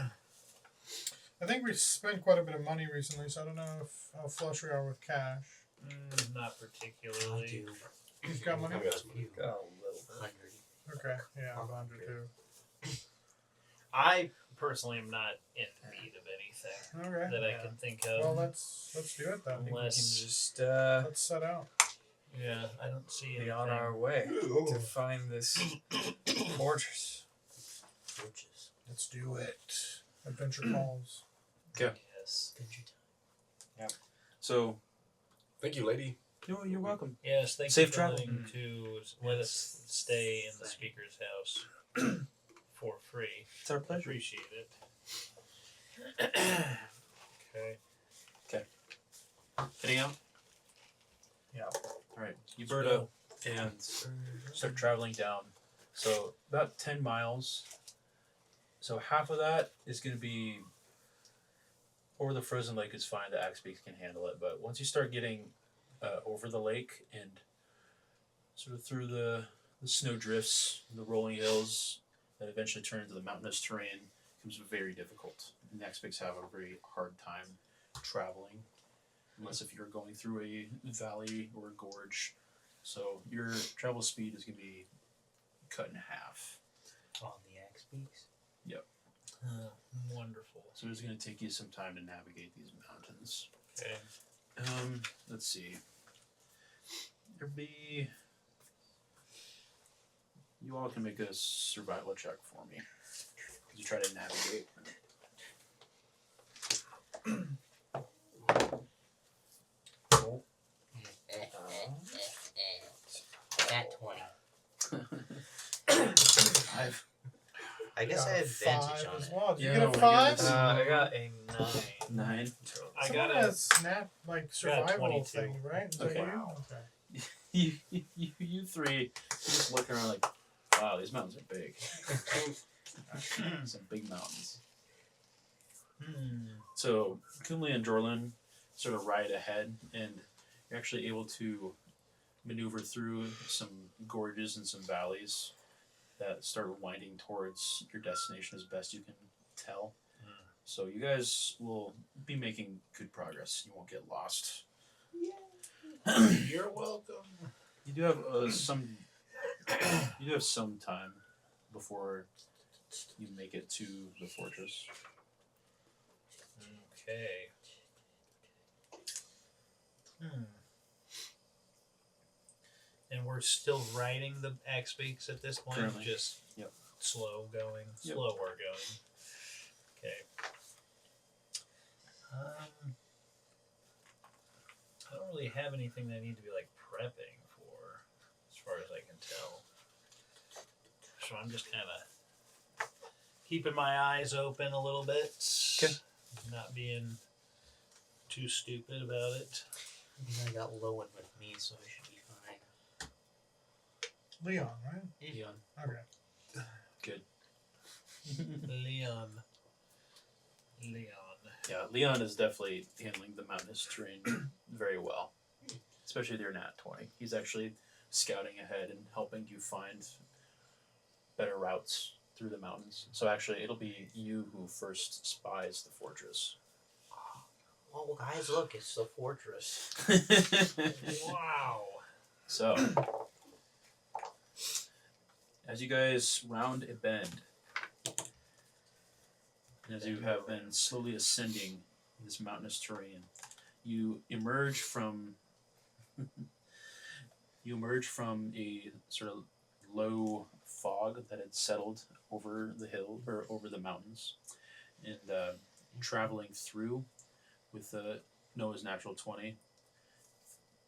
I think we spent quite a bit of money recently, so I don't know how flush we are with cash. Not I particularly. do. You've got money? I've got some money. You. Got a little bit. 100. Okay, yeah, I'm 100 too. I personally am not in need of anything Okay. that I Yeah. can think Well, of. let's do it then. We can Unless, just Let's set out. yeah, I don't see be anything. on our way to find this fortress. Torches. Let's do it. Adventure calls. Yes. Adventure time. So, Thank you, lady. you're welcome. Yes, thank Safe you for travel. letting to let us stay in the speaker's house for free. It's our I pleasure. appreciate it. Okay. Heading out? Yeah. Alright, you bird up and start traveling down. So, about 10 miles. So, half of that is going to be over the frozen lake is fine. The axe beaks can handle it. But once you start getting over the lake and sort of through the snow drifts, the rolling hills that eventually turn into the mountainous terrain, it becomes very difficult. And the axe beaks have a very hard time traveling, unless if you're going through a valley or a gorge. So your travel speed is going to be cut in half. On the axe peaks? Wonderful. So it's going to take you some time to navigate these mountains. Okay. Let's see. There'd be. You all can make a survival check for me. As you try to navigate. At 20. I guess Got I a have advantage 5 on as it. well. Did you Yeah, get a oh my 5? goodness. I got a 9. 9. I Someone got has snap like survival 22. thing, right? Is that Okay. you? Okay. You three, you just look around like, wow, these mountains are big. Some big mountains. So Kunle and Jorlin sort of ride ahead, and you're actually able to maneuver through some gorges and some valleys that start winding towards your destination as best you can tell. So you guys will be making good progress. You won't get lost. You're welcome. You do have some. You do have some time before you make it to the fortress. Okay. And we're still riding the axe beaks at this point? Currently. Just Yep. slower going. Yep. Okay. I don't really have anything that I need to be like prepping for, as far as I can tell. So I'm just kind of keeping my eyes open a little bit. Okay. Not being too stupid about it. I got Lowen with me, so I should be fine. Leon, right? Leon. Okay. Good. Leon. Yeah, Leon is definitely handling the mountainous terrain very well, especially their nat 20. He's actually scouting ahead and helping you find better routes through the mountains. So actually, it'll be you who first spies the fortress. Oh, guys, look, it's the fortress. Wow. So, as you guys round a bend, and as you have been slowly ascending this mountainous terrain, you emerge from a sort of low fog that had settled over the hill or over the mountains, and traveling through with Noah's natural 20,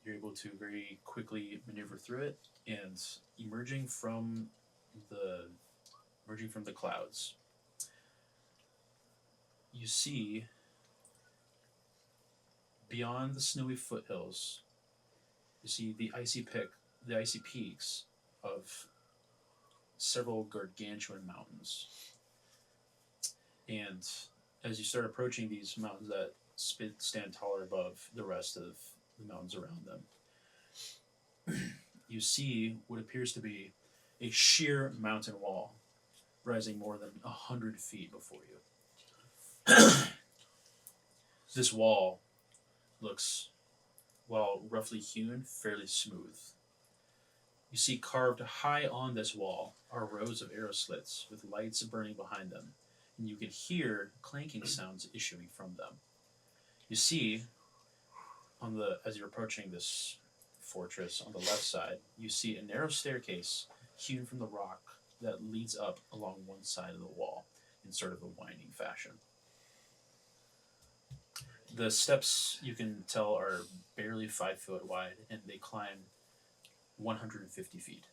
you're able to very quickly maneuver through it, and emerging from the clouds, you see beyond the snowy foothills, you see the icy peaks of several gargantuan mountains. And as you start approaching these mountains that stand taller above the rest of the mountains around them, you see what appears to be a sheer mountain wall rising more than 100 feet before you. This wall looks, while roughly hewn, fairly smooth. You see carved high on this wall are rows of arrow slits with lights burning behind them, and you can hear clanking sounds issuing from them. You see, as you're approaching this fortress on the left side, you see a narrow staircase hewn from the rock that leads up along one side of the wall in sort of a winding fashion. The steps, you can tell, are barely 5 foot wide, and they climb 150 feet.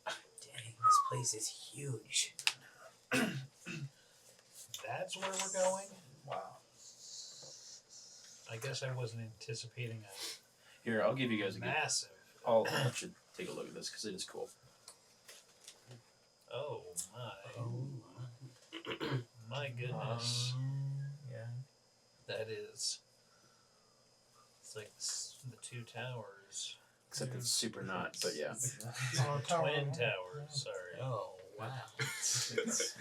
Dang, this place is huge. That's where we're going? Wow. I guess I wasn't anticipating Here, I'll give you guys a a good... massive. I'll let you take a look at this, because it is cool. Oh my. My goodness. Yeah. That is. It's like the two towers. Except it's super not, but yeah. Oh, tower. Twin towers, sorry. Oh, wow. It's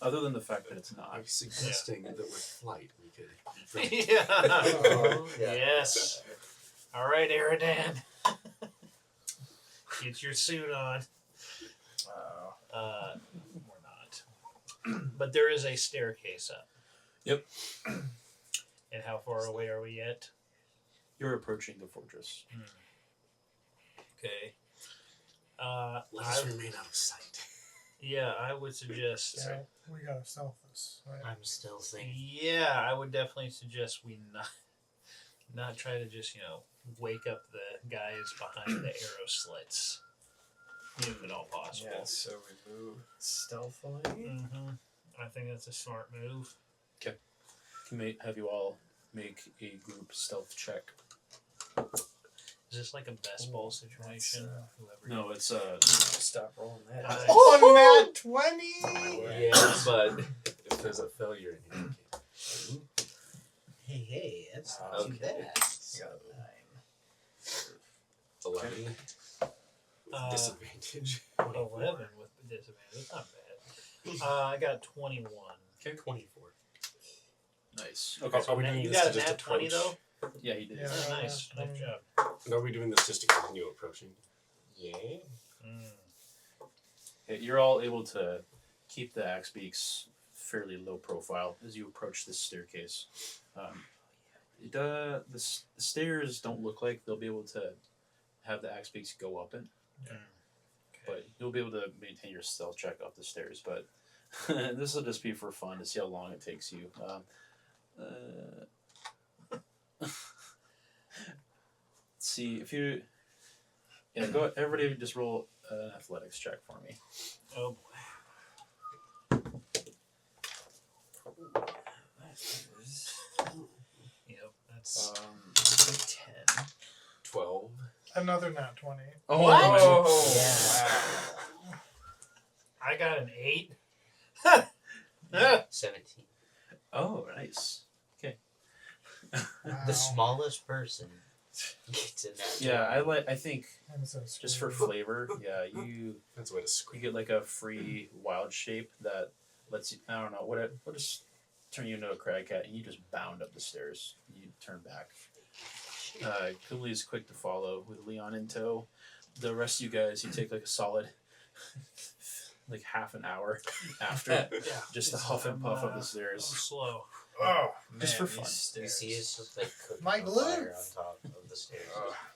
Other than the fact that it's not. I'm suggesting that with flight we could. Yeah. Oh, yeah. Yes. All right, Eridan. Get your suit on. We're not. But there is a staircase up. Yep. And how far away are we yet? You're approaching the fortress. Okay. Let us remain out of sight. Yeah, I would suggest. Yeah, we gotta stealth this. Right? I'm still thinking. Yeah, I would definitely suggest we not try to just wake up the guys behind the arrow slits, if at all possible. Yeah, so we move stealthily. Mm-hmm. I think that's a smart move. Have you all make a group stealth check? Is this like a best ball situation? Whoever. No, it's Stop rolling that. Oh, nat 20! Yeah, but if there's a failure in here. Hey, that's not too Okay. bad. Yeah. 11 with disadvantage. 11 with disadvantage. That's not bad. I got 21. okay. 24. Nice. Okay. Are we Man, doing you this got to a just nat 20 approach? though? Yeah, he did. Yeah. Oh, nice job. And are we doing this just to continue approaching? Yeah. Okay, you're all able to keep the axe beaks fairly low profile as you approach this staircase. The stairs don't look like they'll be able to have the axe beaks go up it, but you'll be able to maintain your stealth check up the stairs. But this will just be for fun to see how long it takes you. Let's see if you. Yeah, go. Everybody, just roll an athletics check for me. Oh Yep, that's 10. 12. Another nat 20. Oh, wow. I got an 8. 17. Oh, nice. Wow. The smallest person gets in that. Yeah, I think I'm so just for screwed. flavor, yeah, you That's a way to scream. get like a free wild shape that lets you. I don't know what it. We'll just turn you into a crag cat, and you just bound up the stairs. You turn back. Cooley is quick to follow with Leon in tow. The rest of you guys, you take like a solid, like half an hour after, Yeah. just to huff and puff up the stairs. Slow. Oh, Just for fun. You see us just like cooking My on fire glutes. on top of the stairs.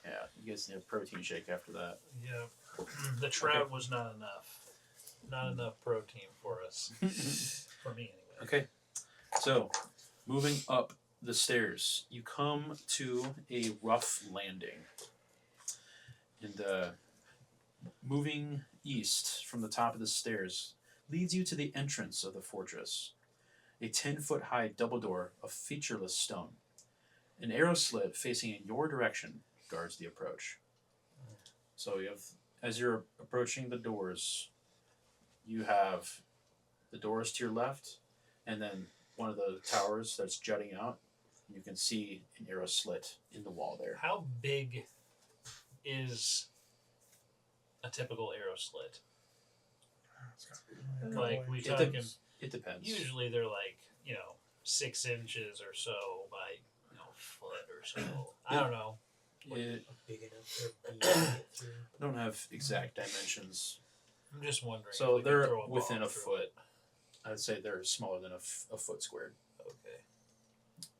Yeah, you guys need a protein shake after that. Yeah. The trout was not enough. Not enough protein for us. For me, anyway. Okay, so moving up the stairs, you come to a rough landing. And moving east from the top of the stairs leads you to the entrance of the fortress. A 10-foot high double door of featureless stone. An arrow slit facing in your direction guards the approach. So you have, as you're approaching the doors, you have the doors to your left, and then one of the towers that's jutting out. You can see an arrow slit in the wall there. How big is a typical arrow slit? It's gotta be Like, we It talking... depends. It depends. Usually they're like, 6 inches or so by, foot or so. I don't know. It, Big enough for a bee to get through. I don't have exact dimensions. I'm just wondering. So if we could they're throw a within ball a through foot. it. I'd say they're smaller than a foot squared. Okay.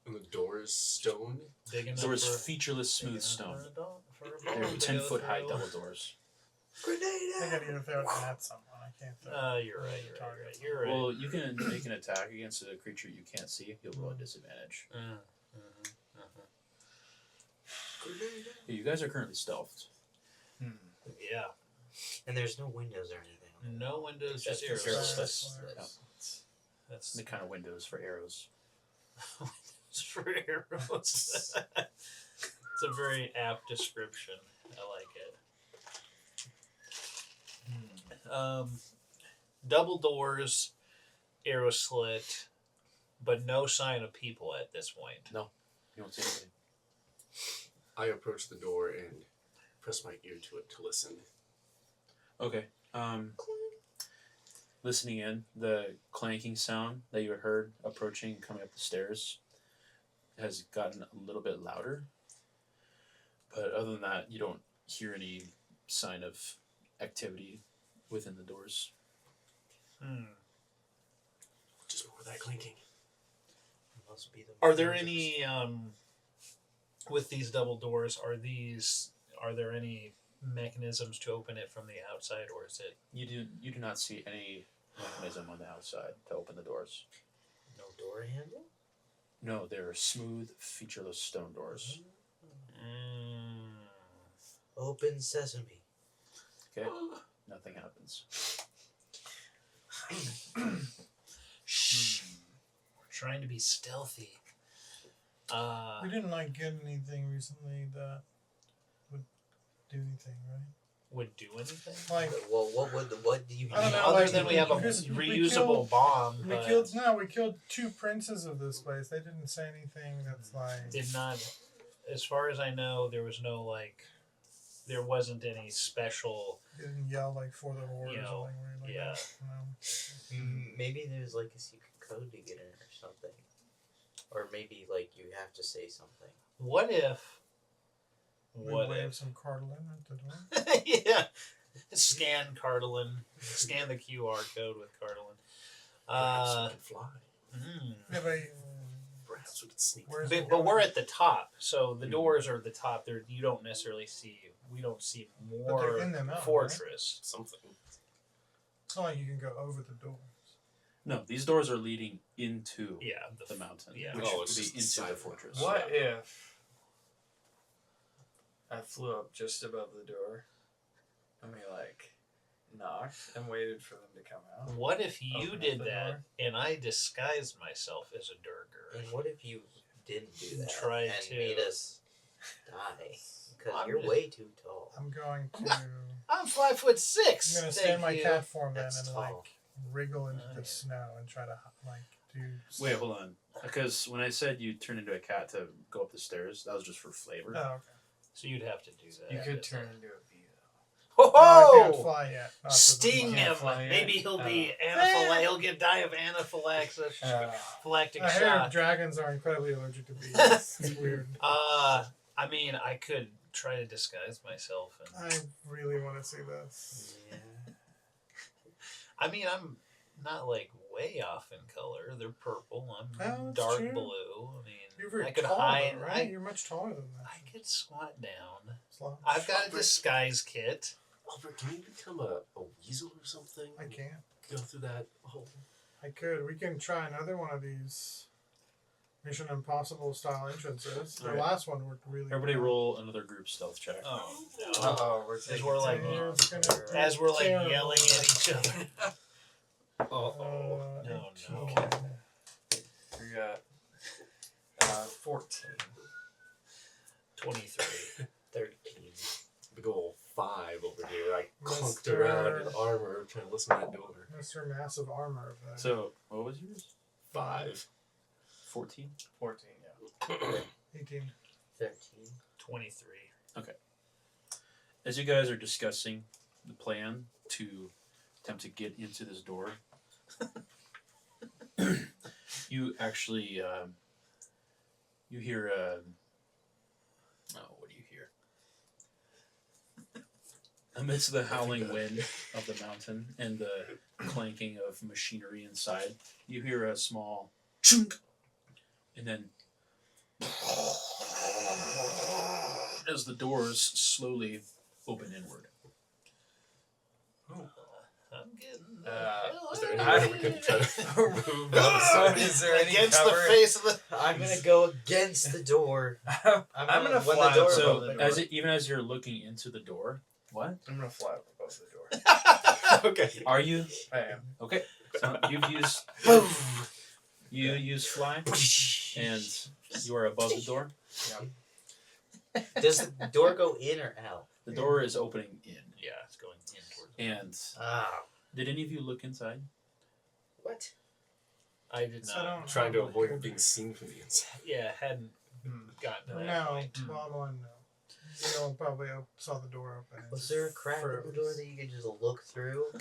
And the doors stone. Big enough There was for... featureless big smooth enough stone. for a dog- for a They're ball to 10-foot go high through. double doors. I gotta either throw it at someone. I can't throw it. You're right. Target. You're right. Well, you can make an attack against a creature you can't see. You'll roll a disadvantage. Yeah, you guys are currently stealthed. Yeah. And there's no windows or anything. No windows, just That's arrows. arrows. That's, Yeah. that's The kind of windows for arrows. for arrows. It's a very apt description. I like it. Double doors, arrow slit, but no sign of people at this point. You don't see anything. I approach the door and press my ear to it to listen. Okay. Listening in, the clanking sound that you had heard approaching, coming up the stairs, has gotten a little bit louder. But other than that, you don't hear any sign of activity within the doors. Just more of that clinking. Must be the Are there magic. any with these double doors? Are there any mechanisms to open it from the outside, or is it You do not see any mechanism on the outside to open the doors. No door handle? No, they're smooth, featureless stone doors. Open sesame. Okay, nothing happens. Shh. We're trying to be stealthy. We didn't get anything recently that would do anything, right? Would do anything? Like Well, what do you I don't know, Other like, than we have a because we reusable bomb, we but killed 2 princes of this place. They didn't say anything that's like did not. As far as I know, there was no there wasn't any special. didn't yell like for the horde You or know, something weird like yeah. that. No. maybe there's like a secret code to get in or something, or maybe you have to say something. What if? We What wave if? some cartilage at the door. Yeah. Scan Cartilin. Scan the QR code with Cartilin. Perhaps we could fly. Yeah, but Perhaps we could sneak. where's the But we're door? at the top, so the doors are at the top. There, you don't necessarily see. We don't see But they're more in the mountain, fortress. Something. It's not like you can go over the doors. No, these doors are leading into Yeah, the mountain, yeah. which Oh, would it's be just into side the of it. fortress. What if I flew up just above the door and we knocked and waited for them to come out? What if you Open up did the that door. and I disguised myself as a Duergar? And what if you didn't do that Tried and to. made us die? Because I'm you're just- way too tall. I'm going to I'm 5'6". I'm gonna Thank stay in my you. cat form then That's and tall. wriggle into Oh, the yeah. snow and try to do Wait, hold on. Because when I said you turn into a cat to go up the stairs, that was just for flavor. Oh, okay. So you'd have to do that. You could That's turn it. into a bee Ho No, I can't ho! fly yet. Not to the Sting fly. him. fly yet? Maybe he'll be He'll die of anaphylaxis. though. Phylactic I hear shock. dragons are incredibly allergic to bees. It's weird. I mean, I could try to disguise myself, and I really want to see this. Yeah. I mean, I'm not way off in color. They're purple. I'm Oh, that's dark true. blue. I mean, You're very I could tall, hide. though, right? You're much taller than that. I could squat down. Slow. I've got a disguise kit. Albert, can you become a weasel or something? I can't. Go through that hole. I could. We can try another one of these Mission Impossible style entrances. The Alright. last one worked really Everybody well. roll another group stealth check. Oh no! Oh, we're As taking we're like, time. It's gonna as we're terrible. yelling at each other. Uh, No, 18. We got 14. 23. 13. Big ol' 5 over here. I clunked Mr. around in armor trying to listen to that door. Mr. Massive Armor over there. So, what was yours? 5. 14? 14, yeah. 18. 13. 23. As you guys are discussing the plan to attempt to get into this door, you actually you hear what do you hear? Amidst the howling wind of the mountain and the clanking of machinery inside, you hear a small chunk, and then as the doors slowly open inward. I'm getting the Uh, hell is there out any of way we here. can try to Remove so is there any Against cover? the face of the. I'm gonna go against the door. I'm gonna when fly the door above So, the door. as even as you're looking into the door, what I'm gonna fly up above the door. Okay. are you? I am. Okay, so you've used you use fly, and you are above the door. Does the door go in or out? The door is opening in. Yeah, it's going in towards. And Ah. did any of you look inside? What? I did So not. don't- Trying to avoid being seen from the inside. Yeah, hadn't gotten to that No, point. well, one, no. You know, probably saw the door open. and Was there a crack in the froze. door that you could just look through?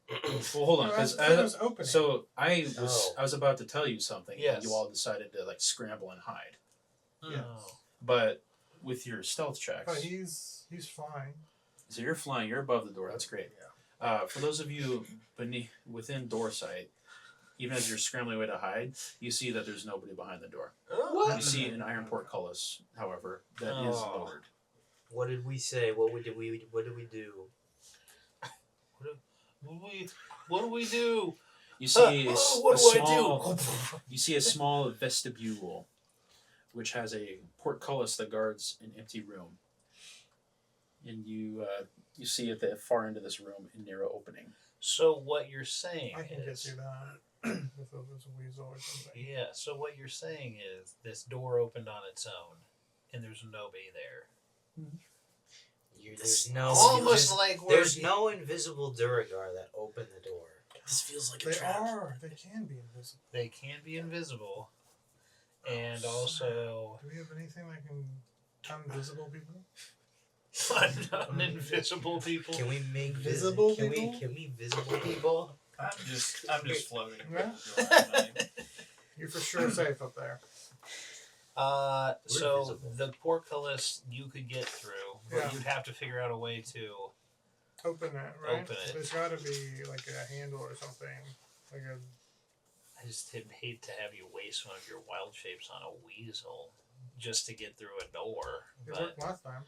Well, hold on, No, because it was opening. so I Oh. was about to tell you something, Yes. and you all decided to scramble and hide. Yeah. Oh. But with your stealth checks, But he's fine. so you're flying, you're above the door. That's great. Yeah. For those of you within door sight, even as you're scrambling away to hide, you see that there's nobody behind the door. You see an iron portcullis, however, that is lowered. What did we say? What did we do? What do we do? You see What do I do? You see a small vestibule, which has a portcullis that guards an empty room. And you see at the far end of this room a narrow opening. So what you're saying I can is... get you that. If it was a weasel or something. Yeah, so what you're saying is this door opened on its own, and there's nobody there. There's no Almost like we're... there's no invisible Duergar that opened the door. This feels like They are. They can be invisible. They can be invisible, and also... Do we have anything that can unvisible people? Uninvisible people. Can we make Visible Can people? we visible people? I'm just floating. Yeah. You're for sure safe up there. So visible. the portcullis you could get through, but Yeah. you'd have to figure out a way to... Open it, right? Open it. There's got to be like a handle or something. Like a. I just hate to have you waste one of your wild shapes on a weasel just to get through a door. It But worked last time.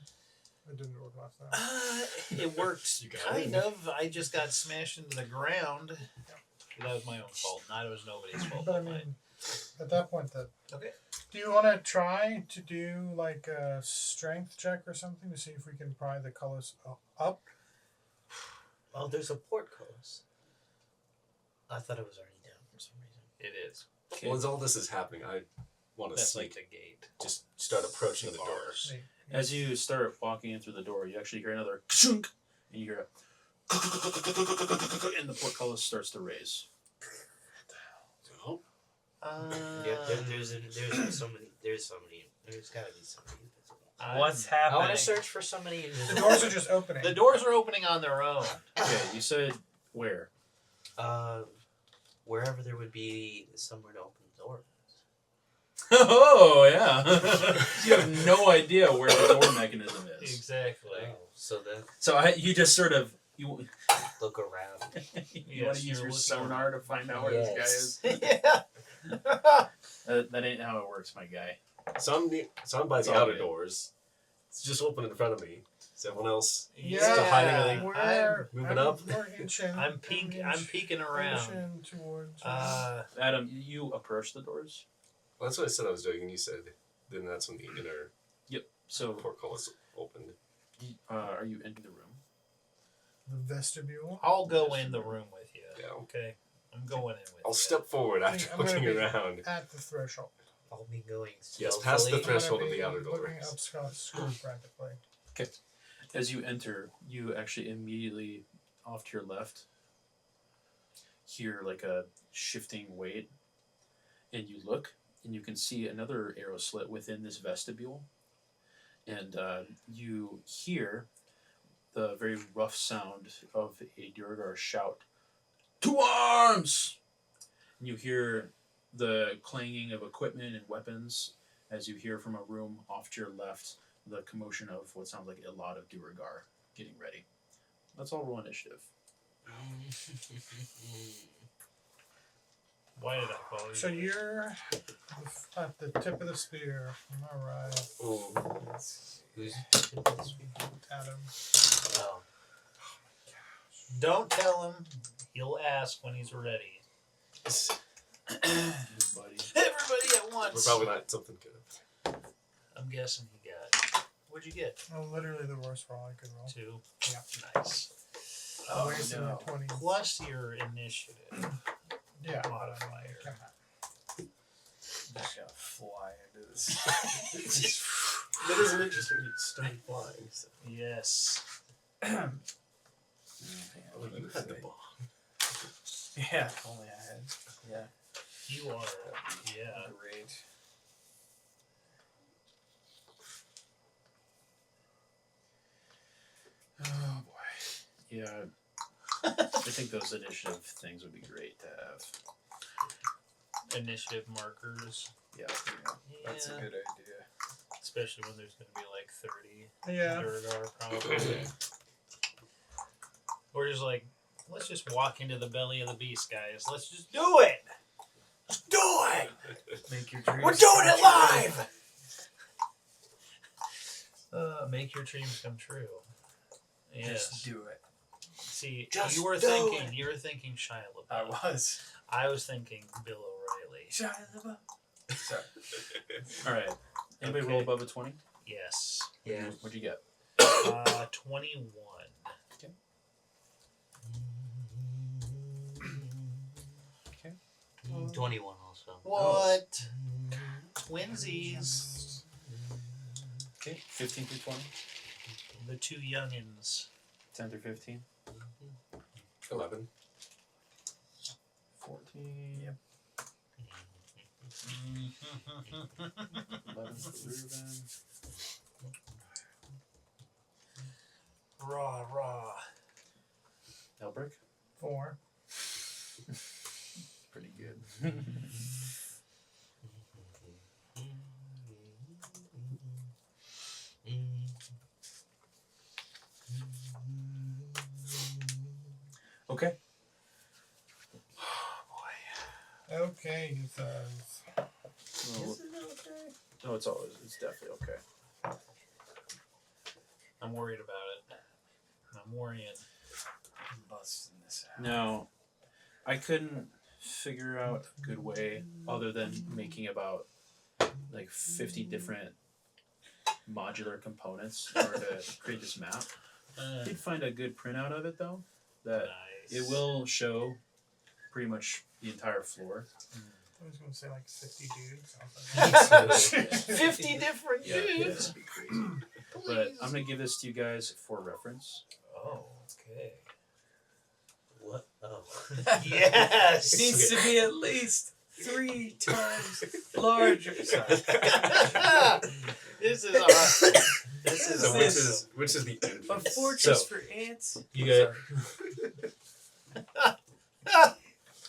It didn't work last time. it worked You got kind it. of. I just got smashed into the ground. That was my own fault. Not it was nobody's fault. But I but mine. mean, at that point, Okay. do you want to try to do like a strength check or something to see if we can pry the colors up? Oh, there's a portcullis. I thought it was already down for some reason. It is. Well, as all this is happening, I want to That's see. like the gate. Just start approaching the door. Bars. Hey, As you start walking in through the door, you actually hear another chunk, and you hear a and the portcullis starts to raise. Oh, Yeah, there's somebody. There's got to be somebody invisible. What's I happening? want to search for somebody The invisible. doors are just opening. The doors are opening on their own. Okay, you said where? Wherever there would be somewhere to open the door. Oh yeah, you have no idea where the door mechanism is. Exactly. Oh, so then So you just sort of you look around. you want to use you're your looking sonar to find out where this guy is. yeah. That ain't how it works, my guy. so I'm by It's the all outer good. doors. It's just open in front of me. Is everyone else? Yeah, Still hiding we're moving up? We're inching. I'm peeking around. Inching towards. Adam, you approach the doors. Well, that's what I said I was doing, and you said then that's when the inner Yep. So, portcullis opened. are you entering the room? the vestibule. I'll go in the room with you. Yeah. Okay. I'm going in with I'll you. step forward I'm after gonna looking be- around. At the threshold. I'll be going. Yes, past the stealthily. threshold I'm of gonna the outer be looking doors. up Scott's school practically. As you enter, you actually immediately off to your left hear like a shifting weight, and you look, and you can see another arrow slit within this vestibule, and you hear the very rough sound of a Duergar shout, "To arms!" And you hear the clanging of equipment and weapons as you hear from a room off to your left the commotion of what sounds like a lot of Duergar getting ready. Let's all roll initiative. Why did I follow you? So you're at the tip of the spear. Am I right, Oh, Who's Adam? Oh, Don't tell him. He'll ask when he's ready. Buddy. Everybody at we're once. probably not something good. I'm guessing he got. What'd you get? Oh, literally the worst roll I could roll. 2. Yeah. Nice. Oh, Wasting no. my 20. Plus your initiative. Yeah. Modifier. Come on. I'm just gonna fly into this. That isn't interesting. You start flying. So. Yes. Oh, you had the bomb. Yeah, if only I had. Yeah, You are. Yeah. great. Oh boy. Yeah. I think those initiative things would be great to have. Initiative markers. Yeah. Yeah. That's a good idea. Especially when there's going to be like 30 Yeah. Duergar probably. Or just like Let's just walk into the belly of the beast, guys. Let's just do it. Let's do it. Make your dreams We're doing come it true. live. Make your dreams come true. Yes. Just do it. See, Just you were do thinking. it. You were thinking Shia I LaBeouf. was. I was thinking Bill O'Reilly. Shia LaBeouf. Sorry. All right. Anybody roll above a 20? Yes. Yeah. What'd you get? 21. Okay. Okay. 21 also. What? Twinsies. Okay. 15 through 20. The two youngins. 10 through 15. 11. 14. Yep. 11 for Reuben. Raw, raw. Elbrick. 4. Pretty good. Okay. Okay, he says. Well, no, it's definitely okay. I'm worried about it. I'm worrying. I'm busting this out. Now, I couldn't figure out a good way other than making about like 50 different modular components in order to create this map. I did find a good printout of it though, that Nice. it will show pretty much the entire floor. I was going to say like 50 dudes. I was like, 50 different Yeah, dudes. that'd be crazy. But I'm gonna give this to you guys for reference. Oh, okay. What? Oh. Yes. It needs to be at least 3 times larger. Sorry. This is awesome. This is So awesome. which is the A entrance? fortress So, for ants. you get.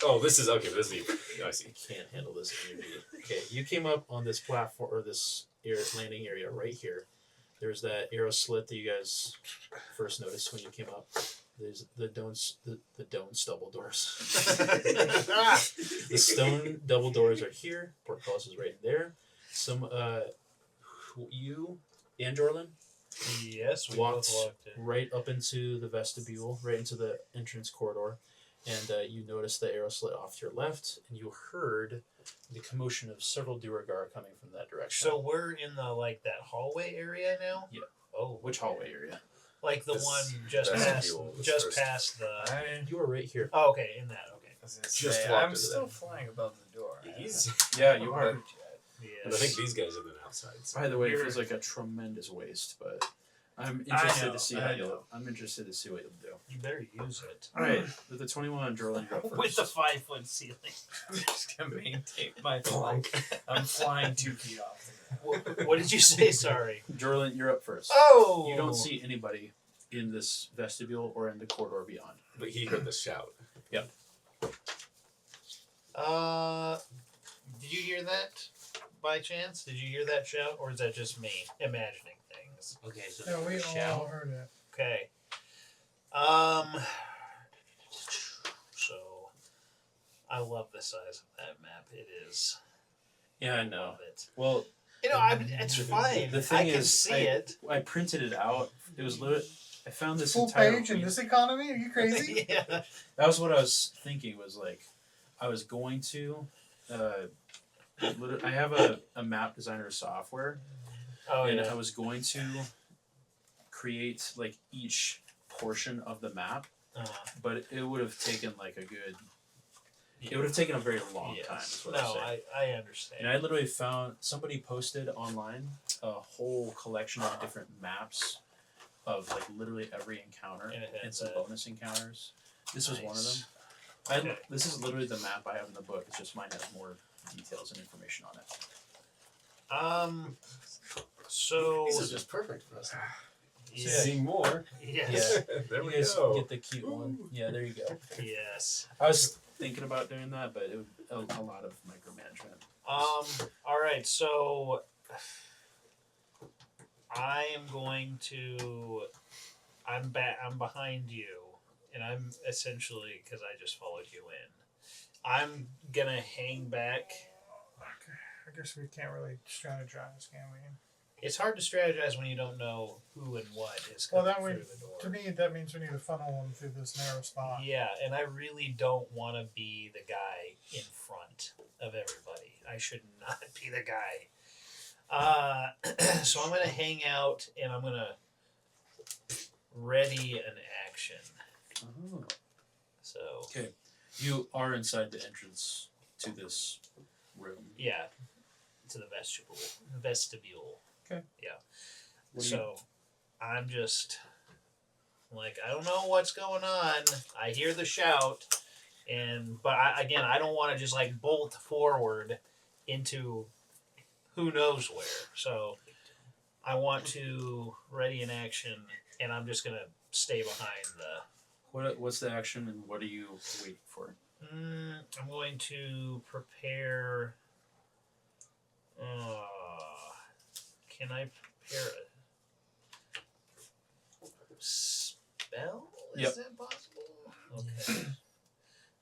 Oh, this is okay. This is the. I see. Can't handle this energy. Okay, you came up on this platform or this landing area right here. There's that arrow slit that you guys first noticed when you came up. There's the double doors. The stone double doors are here. Portcullis is right there. Some you and Jorlin Yes, we walked both walked in. right up into the vestibule, right into the entrance corridor, and you noticed the arrow slit off to your left, and you heard the commotion of several Duergar coming from that direction. So we're in the that hallway area now. Yeah. Oh, which hallway area? like the This one just vestibule was just first. past the. You were right here. Oh, okay, in that. Okay. I was gonna Just say, walked I'm into still that. flying above the door. He's. Yeah, you are. And I think these guys have been outside. So. By the way, it You're- feels like a tremendous waste, but I'm I interested know, to see I how know. you'll. I'm interested to see what you'll do. You better use it. All right, with the 21, Jorlin, you're up first. With the 5-foot ceiling. I'm just gonna maintain my flight. I'm flying 2 feet off the ground. What did you say? Sorry. Jorlin, you're up first. Oh. You don't see anybody in this vestibule or in the corridor beyond. But he heard the shout. Did you hear that by chance? Did you hear that shout, or is that just me imagining things? Okay, so yeah, we all shout. heard it. Okay. So, I love the size of that map. It is. Yeah, I I know. love it. Well, It's fine. the thing I can is, see it. I printed it out. It was literally. I found this Full entire page in week. this economy? Are you crazy? Yeah. That was what I was thinking. Was like, I was going to. I have a map designer software, Oh and yeah. I was going to create like each portion of the map, but it would have taken like a good. It would have taken a very long time. Is what I'm No, saying. I understand. And I literally found somebody posted online a whole collection of different maps of like literally every encounter And it and had some that. bonus encounters. This was one of them. Nice. Okay. This is literally the map I have in the book. It's just mine has more details and information on it. So This is just perfect for us. yeah. See more. Yes. There You we guys go. get the cute one. Yeah, there you go. Yes. I was thinking about doing that, but it would a lot of micromanagement. All right. So I am going to. I'm behind you and I'm essentially, because I just followed you in, I'm gonna hang back. Okay. I guess we can't really strategize, can we? It's hard to strategize when you don't know who and what is Well, coming that way, through the door. to me, that means we need to funnel them through this narrow spot. Yeah, and I really don't want to be the guy in front of everybody. I should not be the guy. So I'm going to hang out and I'm going to ready an action. Oh. So, Okay. You are inside the entrance to this room. yeah, to the vestibule. Okay. Yeah. What do you- So I'm just like, I don't know what's going on. I hear the shout, but I don't want to just like bolt forward into who knows where. So I want to ready an action, and I'm just gonna stay behind the. What's the action, and what are you waiting for? I'm going to prepare. Can I prepare a spell? Is Yep. that possible? Okay.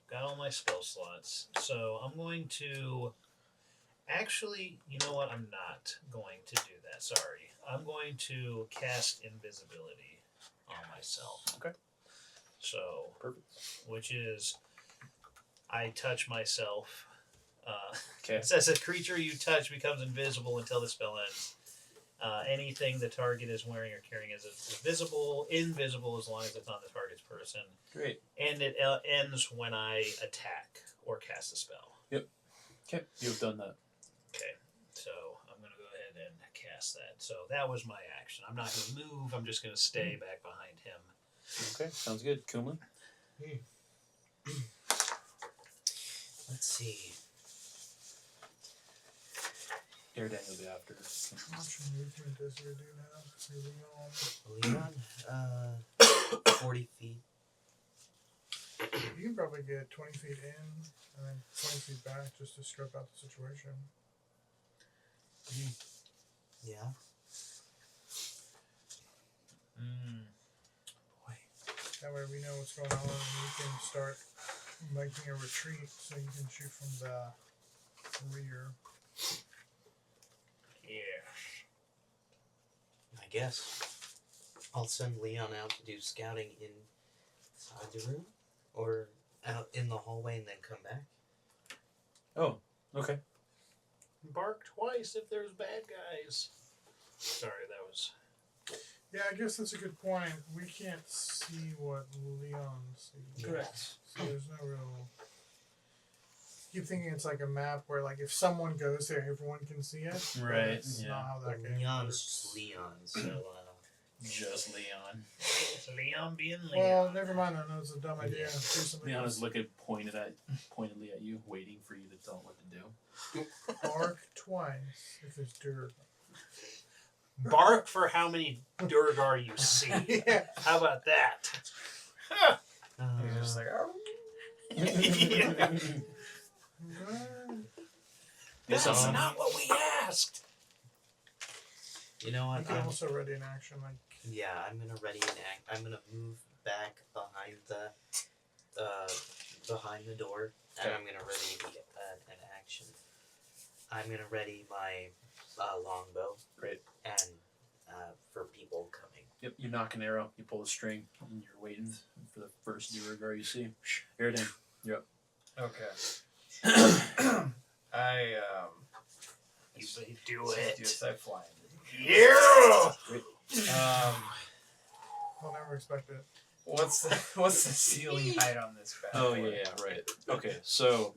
Got all my spell slots. So I'm going to. Actually, you know what? I'm not going to do that. Sorry. I'm going to cast invisibility on myself. Okay. So, Perfect. which is, I touch myself. Okay. It says a creature you touch becomes invisible until the spell ends. Anything the target is wearing or carrying is invisible as long as it's on the target's person. Great. And it ends when I attack or cast a spell. Okay. You've done that. Okay, so I'm going to go ahead and cast that. So that was my action. I'm not going to move. I'm just going to stay back behind him. Okay. Sounds good. Kumlin? Let's see. Airdan will be after. How much movement does he do now? Leon, 40 feet. You can probably get 20 feet in and then 20 feet back just to scope out the situation. Yeah. Boy. That way we know what's going on and we can start making a retreat so you can shoot from the rear. Yeah. I guess. I'll send Leon out to do scouting inside the room or out in the hallway and then come back. Oh, okay. Bark twice if there's bad guys. Sorry, that was... Yeah, I guess that's a good point. We can't see what Leon sees. Correct. So there's no real... I keep thinking it's like a map where, like, if someone goes there, everyone can see it. but Right, It's yeah. not how that game Leon's works. just Leon, so Just Leon. It's Leon being Leon. Well, never mind. I know it's a dumb idea. Yeah. Do something Leon else. is looking pointedly at you, waiting for you to tell him what to do. Bark twice if it's Duergar. Bark for how many Duergar you see. Yeah. How about that? He's just like, oh. This is Um, not what we asked. you know You what? can also ready an action like Yeah, I'm gonna ready an act. I'm gonna move back behind the door, and Okay. I'm gonna ready an action. I'm gonna ready my longbow. Great. And for people coming. Yep, you knock an arrow, you pull the string, and you're waiting for the first Duergar you see. Airdan, you're up. Okay. I You say do let's it. do this. I fly. Yeah. I'll never expect it. What's the ceiling height on this bad Oh, boy? yeah, right. Okay, so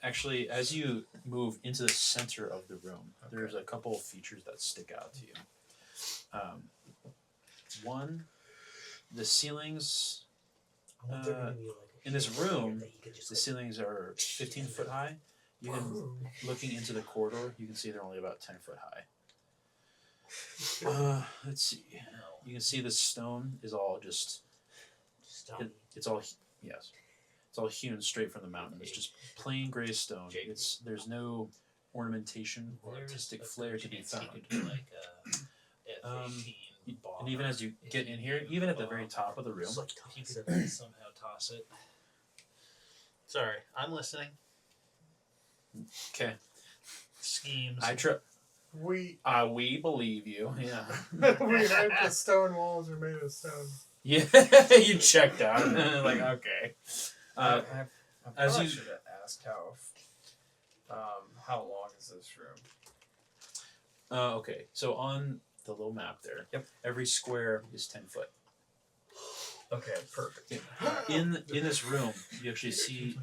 actually, as you move into the center of the room, there's a couple of features that stick out to you. One, the ceilings, I want there to be like a in this chandelier room, that you could just, the like, ceilings are 15 foot high. You can, Ooh. looking into the corridor, you can see they're only about 10 foot high. Let's see. You can see the stone is all just stone. it's all it's all hewn straight from the mountain. It's just plain gray stone. There's no ornamentation or artistic flair to be found. Like F-18 And even as you get in here, even at the very top of the room, If you could somehow toss it. Sorry, I'm listening. okay, Schemes. We we believe you. Yeah. we heard the stone walls are made of stone. Yeah, you checked out. Like, okay. I as probably you- should have asked how long is this room? Okay, so on the little map there, Yep. every square is 10 foot. Okay, perfect. In this room, you actually see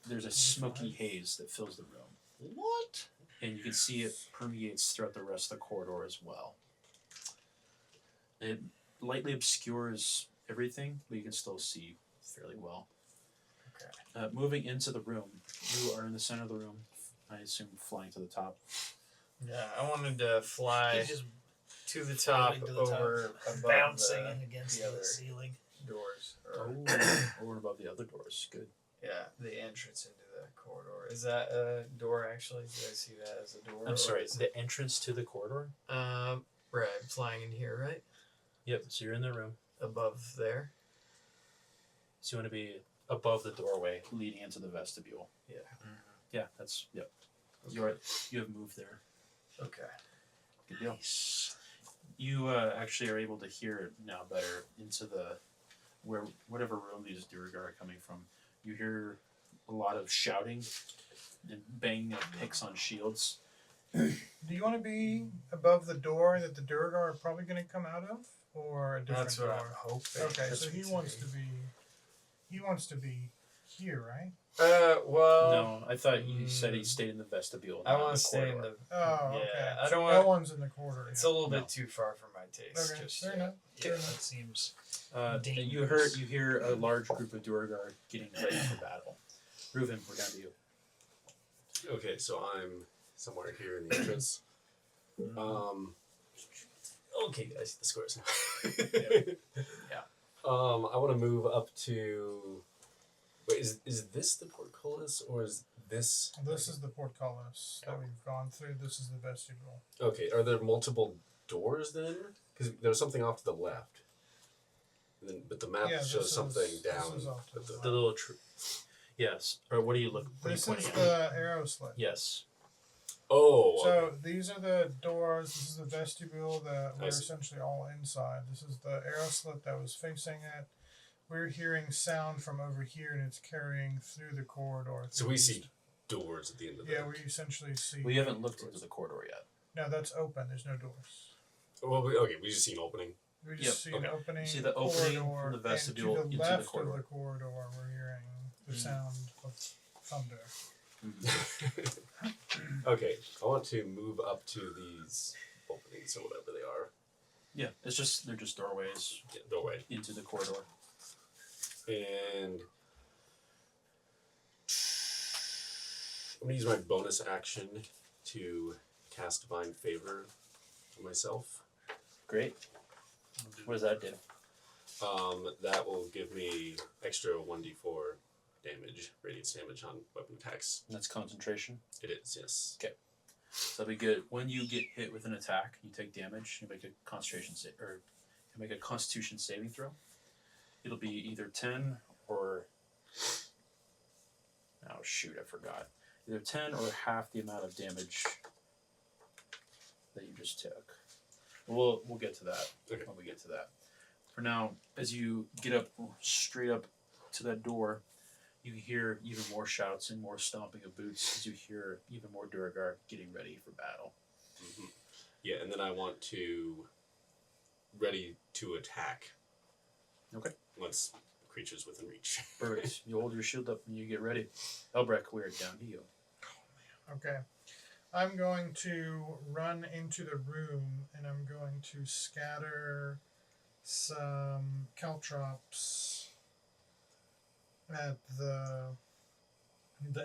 there's a smoky haze that fills the room. What? And you can see it permeates throughout the rest of the corridor as well. It lightly obscures everything, but you can still see fairly well. Okay. Moving into the room, you are in the center of the room. I assume flying to the top. Yeah, I wanted to fly He's just to the top floating to the top, over above bouncing the against the the other ceiling. doors. Or, Over and above the other doors. Good. yeah, the entrance into the corridor. Is that a door actually? Did I see that as a door? I'm or sorry, is it- the entrance to the corridor? right, I'm flying in here, right? Yep, so you're in the room. Above there. So you want to be above the doorway leading into the vestibule. Yeah. Yeah, that's, yep. Okay. You have moved there. Okay. Good deal. You actually are able to hear it now better into the whatever room these Duergar are coming from. You hear a lot of shouting and banging of picks on shields. Do you want to be above the door that the Duergar are probably going to come out of, or a different That's what door? I'm hoping. Okay, That's so he what wants to be. He wants to be here, right? Well. No, I thought you said he stayed in the vestibule. I not want the to stay in corridor. the. Oh, Yeah, okay. I So don't no want- one's in the corridor. It's yet. a little No. bit too far for my taste. Okay, Just fair yet. enough. Fair enough. That seems. And you hear a large group of Duergar getting ready for battle. Reuven, we're down to you. Okay, so I'm somewhere here in the entrance. Okay, guys, the scores now. Yeah. I want to move up to. Wait, is this the portcullis or is this? This is the portcullis that we've gone through. This is the vestibule. Okay, are there multiple doors then? Because there's something off to the left. And then, but the map Yeah, shows this something is- down. this is off to at the The little yes. Or what do you look? What are you This is pointing at? the arrow slit. Yes. Oh. So these are the doors. This is the vestibule that I we're see. essentially all inside. This is the arrow slit that was facing it. We're hearing sound from over here, and it's carrying through the corridor. So we see doors at the end of Yeah, that. we essentially see. We haven't looked into the corridor yet. No, that's open. There's no doors. Well, we just see an opening. We just see an okay. opening. You see the opening corridor, from the vestibule and to into the the left corridor. of the corridor, we're hearing the sound of thunder. Okay, I want to move up to these openings or whatever they are. Yeah, they're just doorways Yeah, doorway. into the corridor. And I'm gonna use my bonus action to cast Divine Favor on myself. Great. What does that do? That will give me extra 1d4 damage, radiance damage on weapon attacks. That's concentration. It is, yes. So that'll be good. When you get hit with an attack, you take damage. You make a concentration you make a Constitution saving throw. It'll be either 10 or oh shoot, I forgot. Either 10 or half the amount of damage that you just took. We'll get to that Okay. when we get to that. For now, as you get up straight up to that door, you hear even more shouts and more stomping of boots as you hear even more Duergar getting ready for battle. Mm-hmm. Yeah, and then I want to ready to attack. Okay. Once the creature's within reach. Perfect. You hold your shield up and you get ready. Elbrek, we're down to you. Okay. I'm going to run into the room and I'm going to scatter some caltrops at the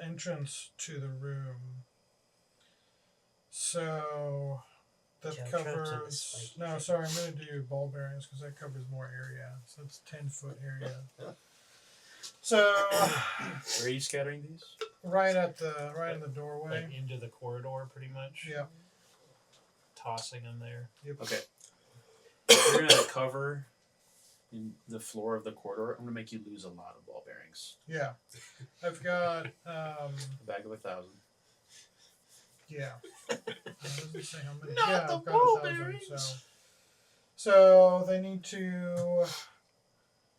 entrance to the room. So that Caltrops and the covers. spiky No, things. sorry, I'm going to do ball bearings because that covers more area. So it's 10-foot area. So Where are you scattering these? right in the doorway. Like into the corridor, pretty much. Yeah. Tossing them there. Yep. Okay. You're gonna cover in the floor of the corridor. I'm gonna make you lose a lot of ball bearings. Yeah. I've got A bag of 1,000. yeah. Doesn't say how many. Not yeah, the I've got ball 1,000. bearings. So they need to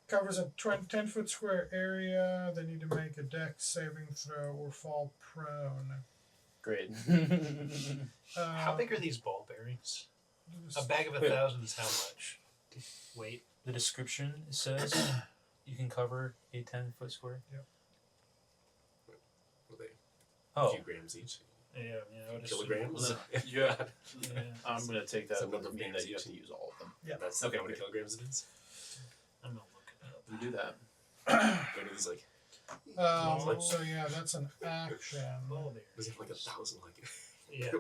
covers a 10-foot square area. They need to make a dex saving throw or fall prone. Great. How big are these ball bearings? A bag of Wait. 1,000 is how much? Weight? The description says you can cover a 10-foot square. Were they a Oh, few grams each? Yeah, I would assume. Kilograms? yeah. Yeah. I'm gonna take that Some would number of mean grams that you have each. to use all of them. That's Okay, how many okay. kilograms it is? I'm gonna look it up. You do that. What are these like? So yeah, that's an action. Ball Was bearings. it like 1,000? Like Yeah.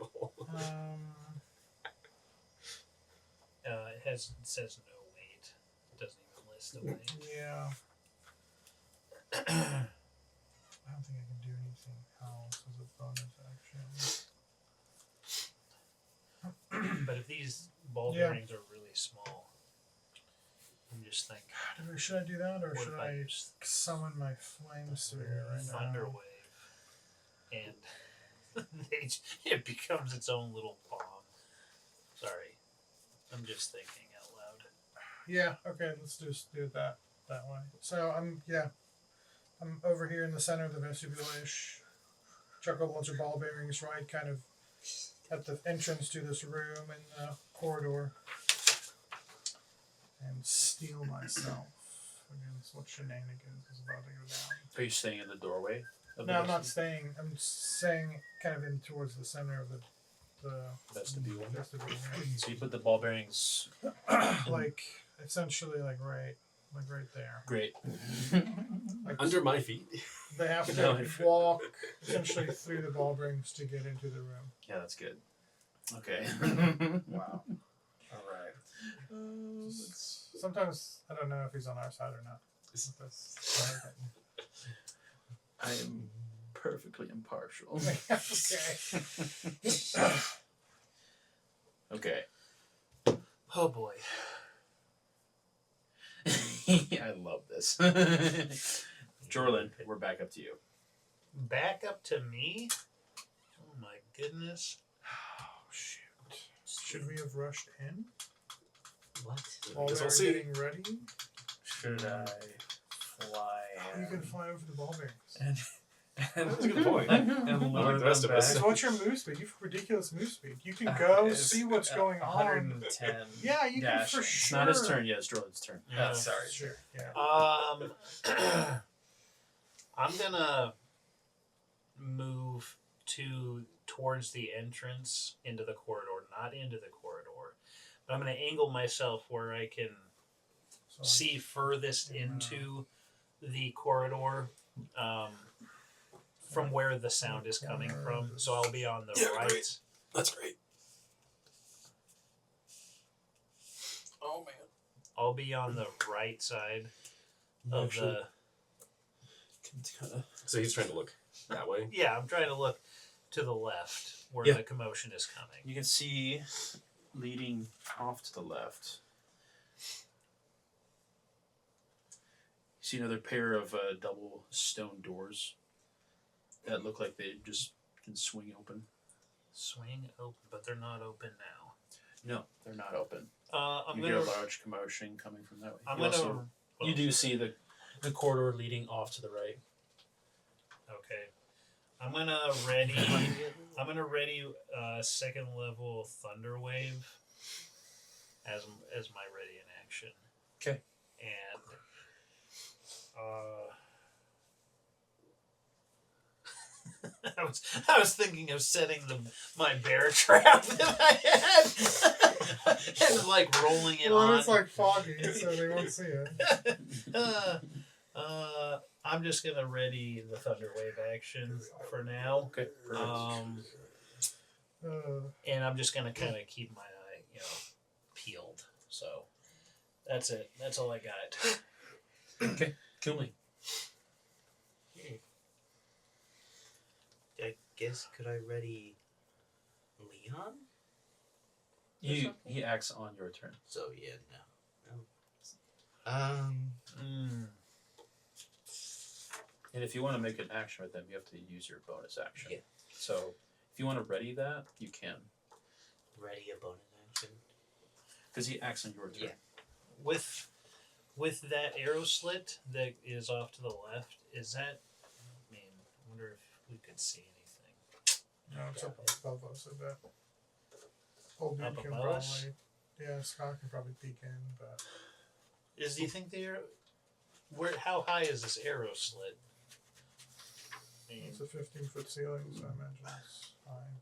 It says no weight. It doesn't even list the weight. Yeah. I don't think I can do anything else as a bonus action. But if these ball Yeah. bearings are really small, I'm just thinking, Should I do that, or what should if I just summon my flame sphere right thunder now? wave, and it becomes its own little bomb. Sorry, I'm just thinking out loud. Yeah. Okay. Let's just do it that way. So I'm over here in the center of the vestibule-ish. Chuck a bunch of ball bearings right, kind of at the entrance to this room in the corridor, and steel myself against what shenanigans is about to go down. Are you staying in the doorway? Of No, the I'm not staying. I'm staying kind of in towards the center of the vestibule? vestibule. So you put the ball bearings. Like essentially, like right there. Great. Like under my feet. they have to No, walk essentially through the ball bearings to get into the room. Yeah, that's good. Okay. Wow. All right. Sometimes I don't know if he's on our side or not. I am perfectly impartial. Okay. Okay. Oh boy. I love this. Jorlin, we're back up to you. Back up to me? Oh my goodness. Oh shoot! Should we have rushed in What? while Guess they I'll were see. getting ready? Should I fly? You can fly over the ball bearings. That's a good point. And Like the rest of us. So what's your move speed? You have ridiculous move speed. You can go see what's going on. 110. Yeah, you can dash. for It's sure. not his turn yet, it's Jorlin's turn. Yeah. Sorry. Sure. Yeah. I'm gonna move towards the entrance into the corridor, not into the corridor. But I'm gonna angle myself where I can So see furthest into the corridor, from where the sound is coming from. So I'll be on the Yeah, right. great. That's great. Oh man. I'll be on the right side of the. So he's trying to look that way. Yeah, I'm trying to look to the left where Yeah. the commotion is coming. You can see leading off to the left. You see another pair of double stone doors that look like they just can swing open. Swing open, but they're not open now. No, they're not open. I'm You gonna. hear a large commotion coming from that way. I'm You gonna. also- you do see the corridor leading off to the right. Okay. I'm gonna ready. I'm gonna ready second level thunder wave as my ready in action. Okay. And I was thinking of setting my bear trap that I had and like rolling it well, on. it's like foggy, so they won't see it. I'm just gonna ready the thunder wave action for now. Okay. And I'm just gonna kind of keep my eye, peeled. So that's it. That's all I got. Okay. Kill me. I guess could I ready Leon? He acts on your turn. So yeah, no. And if you want to make an action with them, you have to use your bonus action. Yeah. So if you want to ready that, you can. Ready a bonus action. Because he acts on your turn. Yeah. With that arrow slit that is off to the left, is that? I mean, I wonder if we could see anything. No, it's up above us a bit. Old dude Up can above probably. us? Yeah, Scott can probably peek in, but. Do you think the arrow? How high is this arrow slit? I mean, It's a 15-foot ceiling, so I imagine it's fine,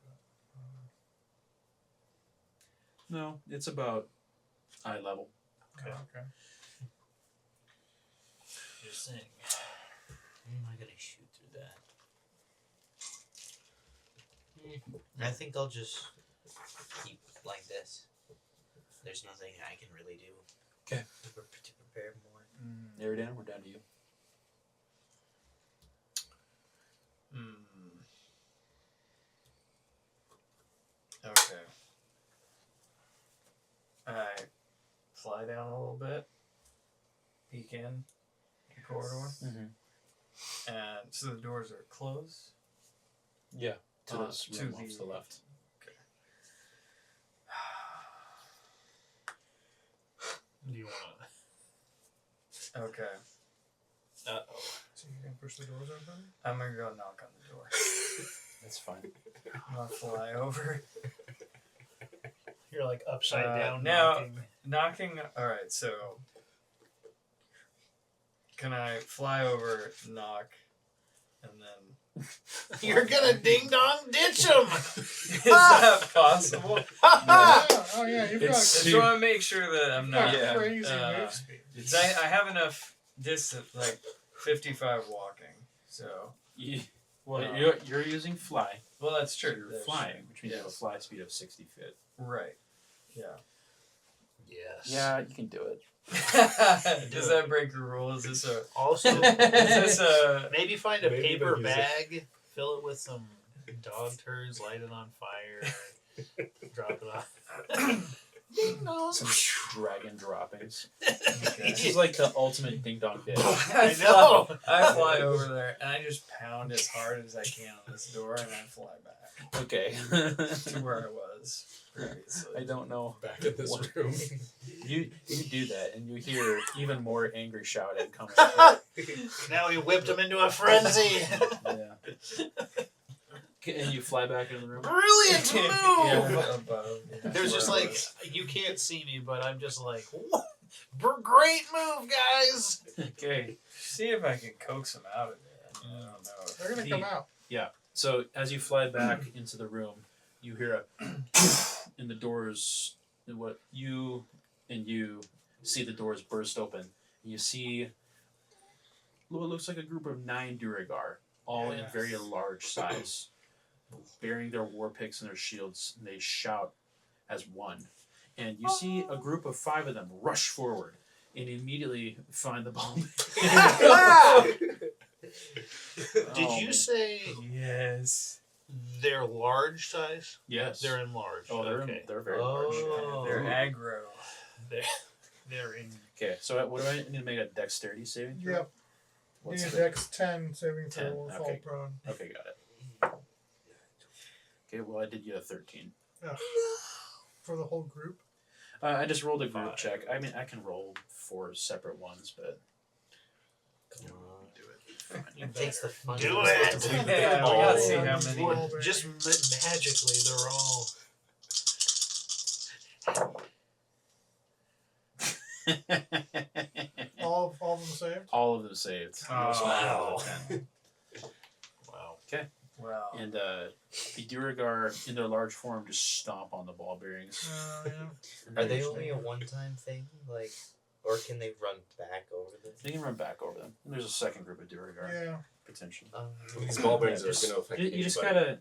but. No, it's about eye level. Okay. Okay. just saying. How am I gonna shoot through that? I think I'll just keep like this. There's nothing I can really do. Okay. To prepare more. Narrow down. We're down to you. Okay. I fly down a little bit, peek in the corridor, and so the doors are closed. Yeah. To this to room off to the left. Do you want Okay, to? Oh. So you can push the doors open? I'm gonna go knock on the door. That's fine. I'm gonna fly over. You're like upside down now- knocking. Knocking. All right, so can I fly over, knock, and then? You're gonna ding dong ditch him. Is that possible? Oh yeah, you've I got just want to make sure that I'm not. Yeah. crazy uh, move speed. 'Cause I have enough distance, like 55 walking. So You're using fly. well, that's So true. you're That's flying, which means you have a Yes. fly speed of 60 feet. true. Right. Yeah. Yes. Yeah, you can do it. Does that break the rule? Is this a? Also, Is this a? maybe find a Maybe paper they'll use bag, fill it with some dog turds, light it on fire, drop it off. Ding dong. Some dragon droppings. Okay. This is like the ultimate ding dong bit. I know. I fly over there and I just pound as hard as I can on this door and I fly back Okay. to where I was previously. I don't know. Back in this What? room. You do that, and you hear even more angry shouting coming. Now he whipped him into a frenzy. Yeah. Okay, and you fly back into the room. Brilliant move. Yeah, above. Yeah, There's just where I like, was. you can't see me, but I'm just like, what? Great move, guys. Okay. See if I can coax him out of it. I don't know. They're gonna come out. So as you fly back into the room, you hear a and the doors. And what you see the doors burst open. And you see what looks like a group of 9 Duergar, all in very large size, bearing their war picks and their shields. And they shout as one. And you see a group of 5 of them rush forward and immediately find the ball. Did you man. say Yes. they're large size? Yes. They're enlarged. Oh, okay. they're very large. Oh. They're aggro. They're in. Okay, so what do I need to make a dexterity saving throw? Yep. What's Need a the- dex 10 saving 10, throw or fall okay. prone. Okay, got it. Okay, well I did get a 13. Ugh. For the whole group. I just rolled a group 5. check. I mean, I can roll 4 separate ones, but Come on. do it. It takes the fun. Do out of it! Yeah, we gotta see how many. Roll Just magically, they're all. All of them saved? All of them saved. Oh, wow. 10. Wow. Wow. And the Duergar, in their large form, just stomp on the ball bearings. Yeah. And Are they just- only a one-time thing, like, or can they run back over this? They can run back over them. And there's a second group of Duergar, Yeah. potentially. These ball bearings Yeah, are going to affect You just anybody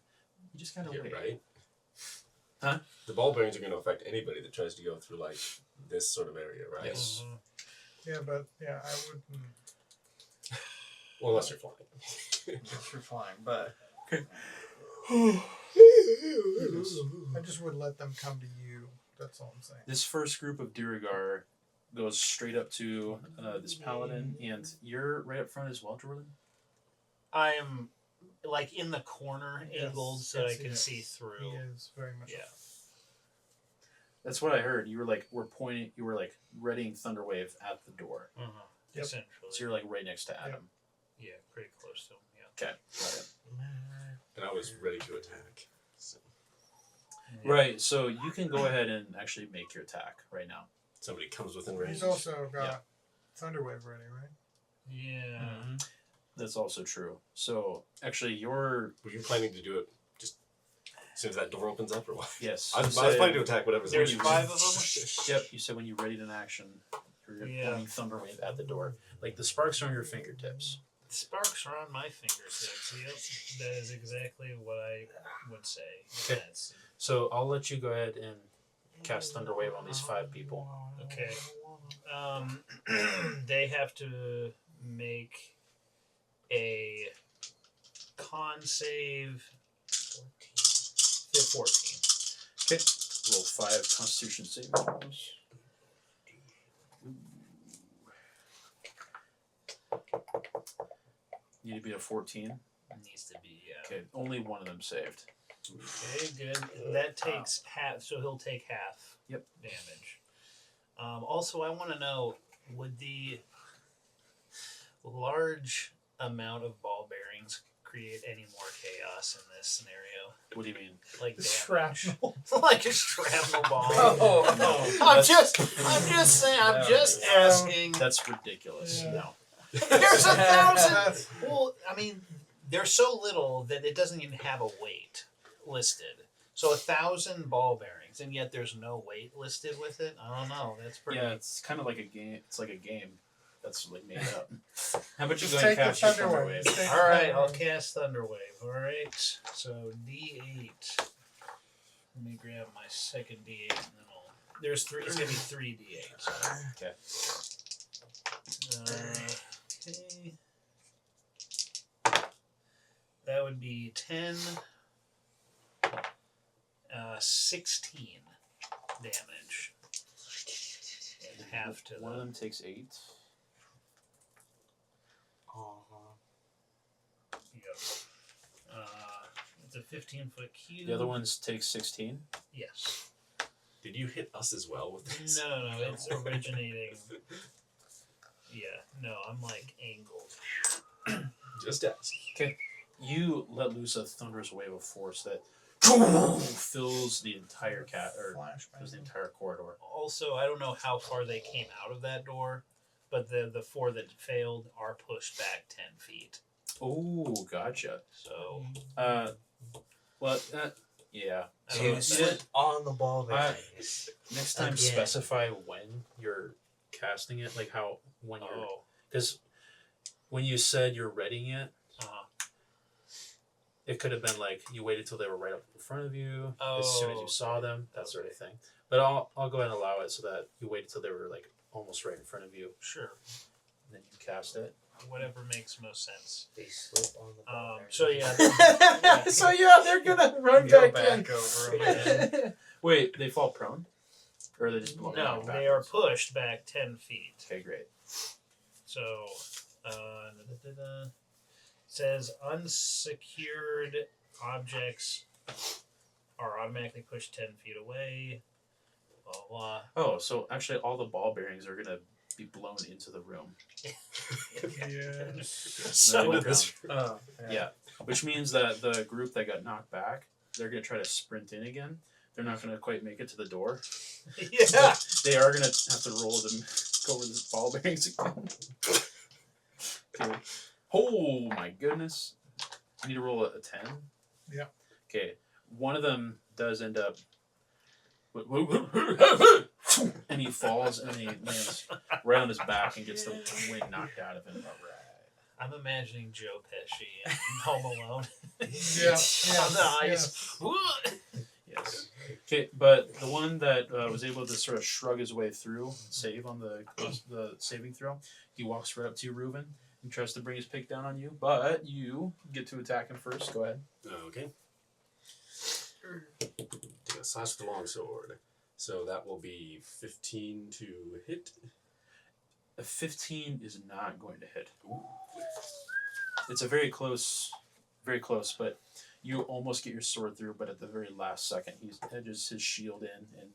gotta here, wait. right? Huh? The ball bearings are going to affect anybody that tries to go through like this sort of area, right? Yes. Yeah, but yeah, I wouldn't. Well, unless you're flying. Just for flying, but I just would let them come to you That's all I'm saying. This first group of Duergar goes straight up to this paladin, and you're right up front as well, Jordan. I am like in the corner, Yes, angled, so I yes, can yes. see through. He is very much. Yeah. That's what I heard. You were like, pointing. You were like readying Thunderwave at the door. Yep. Essentially. So you're like right next to Adam. Yeah, pretty close to him. Yeah. Okay. Got it. And I was ready to attack. So Right. So you can go ahead and actually make your attack right now. somebody comes within range. He's also got Thunderwave ready, right? Yeah. That's also true. So actually, you're Were you planning to do it just as soon as that door opens up, or what? yes. I was planning to attack whatever's There's in 5 of them. Yep. You said when you readied an action, you're Yeah. pointing Thunderwave at the door. Like the sparks are on your fingertips. Sparks are on my fingertips. Yep. That is exactly what I would say. Okay. That's So I'll let you go ahead and cast Thunderwave on these 5 people. okay. They have to make a con save. 14. Okay. Roll 5 Constitution saving throws. Need to be a 14. It needs to be. Okay, only one of them saved. Okay, good. That takes half, so he'll take half. Yep. Damage. Also, I want to know: would the large amount of ball bearings create any more chaos in this scenario? What do you mean? Like damage. Shrapnel. Like a shrapnel ball. Oh, no. I'm just saying. I'm No. just asking. That's ridiculous. Yeah. No. There's 1,000. That's- Well, I mean, they're so little that it doesn't even have a weight listed. So 1,000 ball bearings, and yet there's no weight listed with it. I don't know. That's pretty. Yeah, it's kind of like a game. It's like a game that's like made up. How about you Just go and take the cast your Thunderwave. Thunderwave? Just take All the right, I'll Thunderwave. cast Thunderwave. All right, so D8. Let me grab my second D8, and then I'll. There's 3. It's gonna be 3 D8. Okay. Okay. That would be 10, 16 damage. And half to One of the. them takes 8. Yep. It's a 15-foot cube. The other ones take 16. Yes. Did you hit us as well with this? No, it's originating. Yeah, no, I'm like angled. Just ask. You let loose a thunderous wave of force that fills the entire fills the entire corridor. Also, I don't know how far they came out of that door, but the 4 that failed are pushed back 10 feet. Oh, gotcha. So Yeah. I don't know. So slip on the ball bearings. Next time, Again. specify when you're casting it, like when you're, Oh, because when you said you're readying it, it could have been like you waited till they were right up in front of you, as soon as you saw them, that sort of thing. But I'll go ahead and allow it so that you waited till they were like almost right in front of you, sure. and then you cast it. Whatever makes most sense. They slip on the ball bearings. So yeah. So yeah, they're gonna run Go back in. back over them. Wait, they fall prone, or are they just blown No, out they are backwards? pushed back 10 feet. Okay, great. So, it says unsecured objects are automatically pushed 10 feet away. Blah, blah. Oh, so actually, all the ball bearings are gonna be blown into the room. Yeah. So, Into this Oh, Yeah, which means that the group that got knocked back, they're gonna try to sprint in again. They're not gonna quite make it to the door. yeah. But they are gonna have to roll them, go over the ball bearings again. Okay. Oh my goodness! I need to roll a 10. Yeah. Okay, one of them does end up, and he falls and he lands right on his back and gets the wind knocked out of him. I'm imagining Joe Pesci in Home Alone. Yeah. On the ice. Yes. Okay, but the one that was able to sort of shrug his way through, save on the saving throw, he walks right up to you, Reuben, and tries to bring his pick down on you, but you get to attack him first. Go ahead. Okay. Take a slash with the longsword. So that will be 15 to hit. A 15 is not going to hit. It's a very close, but you almost get your sword through, but at the very last second, he edges his shield in and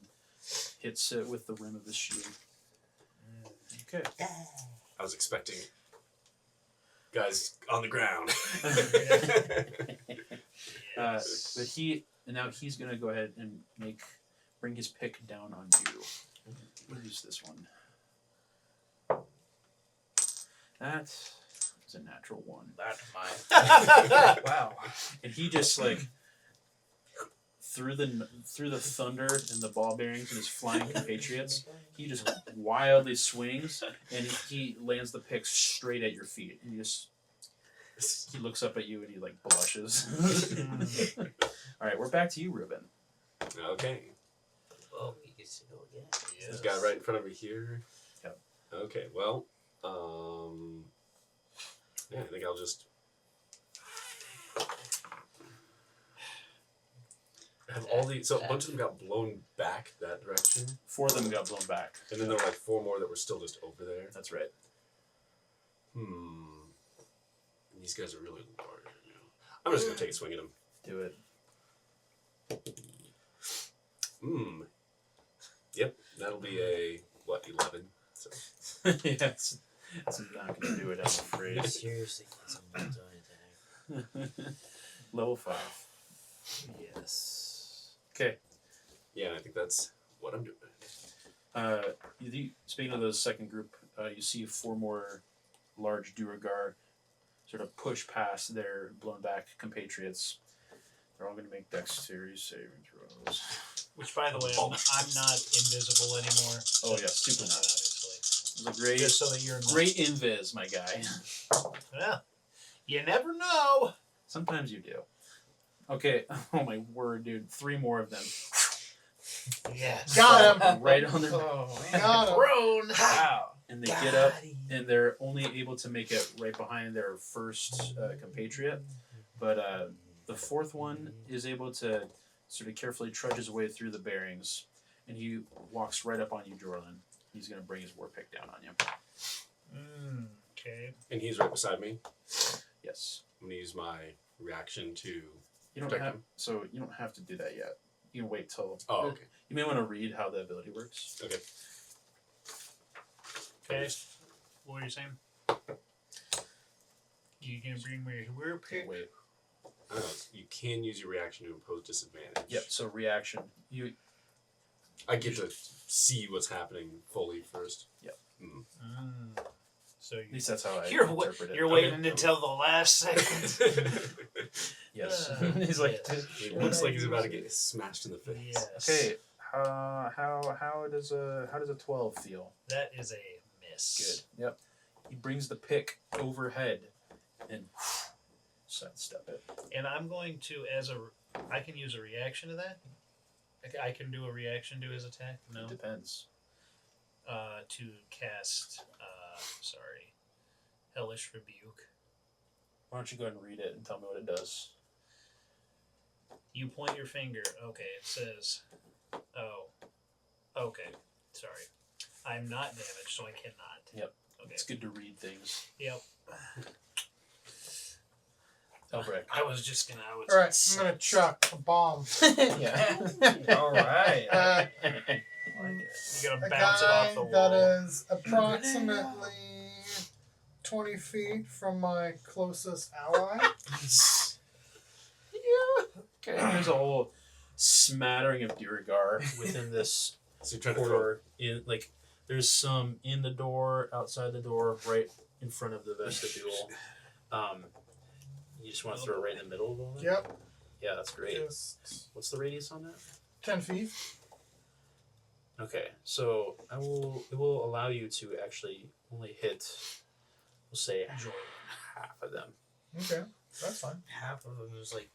hits it with the rim of his shield. Okay. I was expecting guys on the ground. But now he's gonna go ahead and bring his pick down on you. We'll use this one. That is a natural 1. That's mine. Wow. And he just like through the thunder and the ball bearings and his flying compatriots, he just wildly swings and he lands the pick straight at your feet. And he looks up at you and he like blushes. All right, we're back to you, Ruben. Okay. Well, we get to go again. This guy right in front of me here. Yep. Okay, well, yeah, I think I'll just have all these. So a bunch of them got blown back that direction, 4 of them got blown back. and then there were like 4 more that were still just over there. That's right. These guys are really large. You know. I'm just gonna take a swing at them. Do it. Yep, that'll be a 11. So Yeah, it's not going to do it, I'm afraid. Seriously, it's a multi-attack. Level 5. Yes. Okay. yeah, I think that's what I'm doing. Speaking of the second group, you see 4 more large Duergar sort of push past their blown back compatriots. They're all going to make dexterity saving throws. Which, by the way, I'm not invisible anymore. Oh yeah, super not. Obviously. It's a great, Just so that you're not. great invis, my guy. Well, you never know. Sometimes you do. Okay. Oh my word, dude! 3 more of them. Yes. Got him. Right on their. Oh man. Got him. Grown. Wow. And they get up, and they're only able to make it right behind their first compatriot. But the 4th one is able to sort of carefully trudge his way through the bearings, and he walks right up on you, Jorlin. He's going to bring his war pick down on you. Okay. And he's right beside me. Yes. I'm gonna use my reaction to. You don't Protect have him. so you don't have to do that yet. You can wait till. Oh, okay. You may want to read how the ability works. Okay. Okay. What were you saying? You can bring me your pick. Wait. I don't know. You can use your reaction to impose disadvantage. Yep. So reaction. You. I get to see what's happening fully first. So At least that's how I you're interpret it. you're waiting until the last second. Yes. He's like. It looks like he's about to get smashed in the face. Yes. Okay. How does a 12 feel? That is a miss. Good. Yep. He brings the pick overhead and sidestep it. And I'm going to, I can use a reaction to that. I can do a reaction to his attack. No. It depends. To cast, Hellish Rebuke. Why don't you go ahead and read it and tell me what it does? You point your finger. Okay, it says, oh, okay, sorry. I'm not damaged, so I cannot. Yep. Okay. It's good to read things. Yep. Albrecht. I was just gonna. Alright, I'm gonna chuck a bomb. Yeah. All right. You gotta A bounce it off guy the wall. that is approximately 20 feet from my closest ally. Okay. There's a whole smattering of Duergar within this So you're trying to throw. corridor. There's some in the door, outside the door, right in front of the vestibule. You just want to throw it right in the middle of all that? Yep. Yeah, that's great. Just What's the radius on that? 10 feet. Okay, so it will allow you to actually only hit, we'll say, half of them. Okay, that's fine. Half of them is like,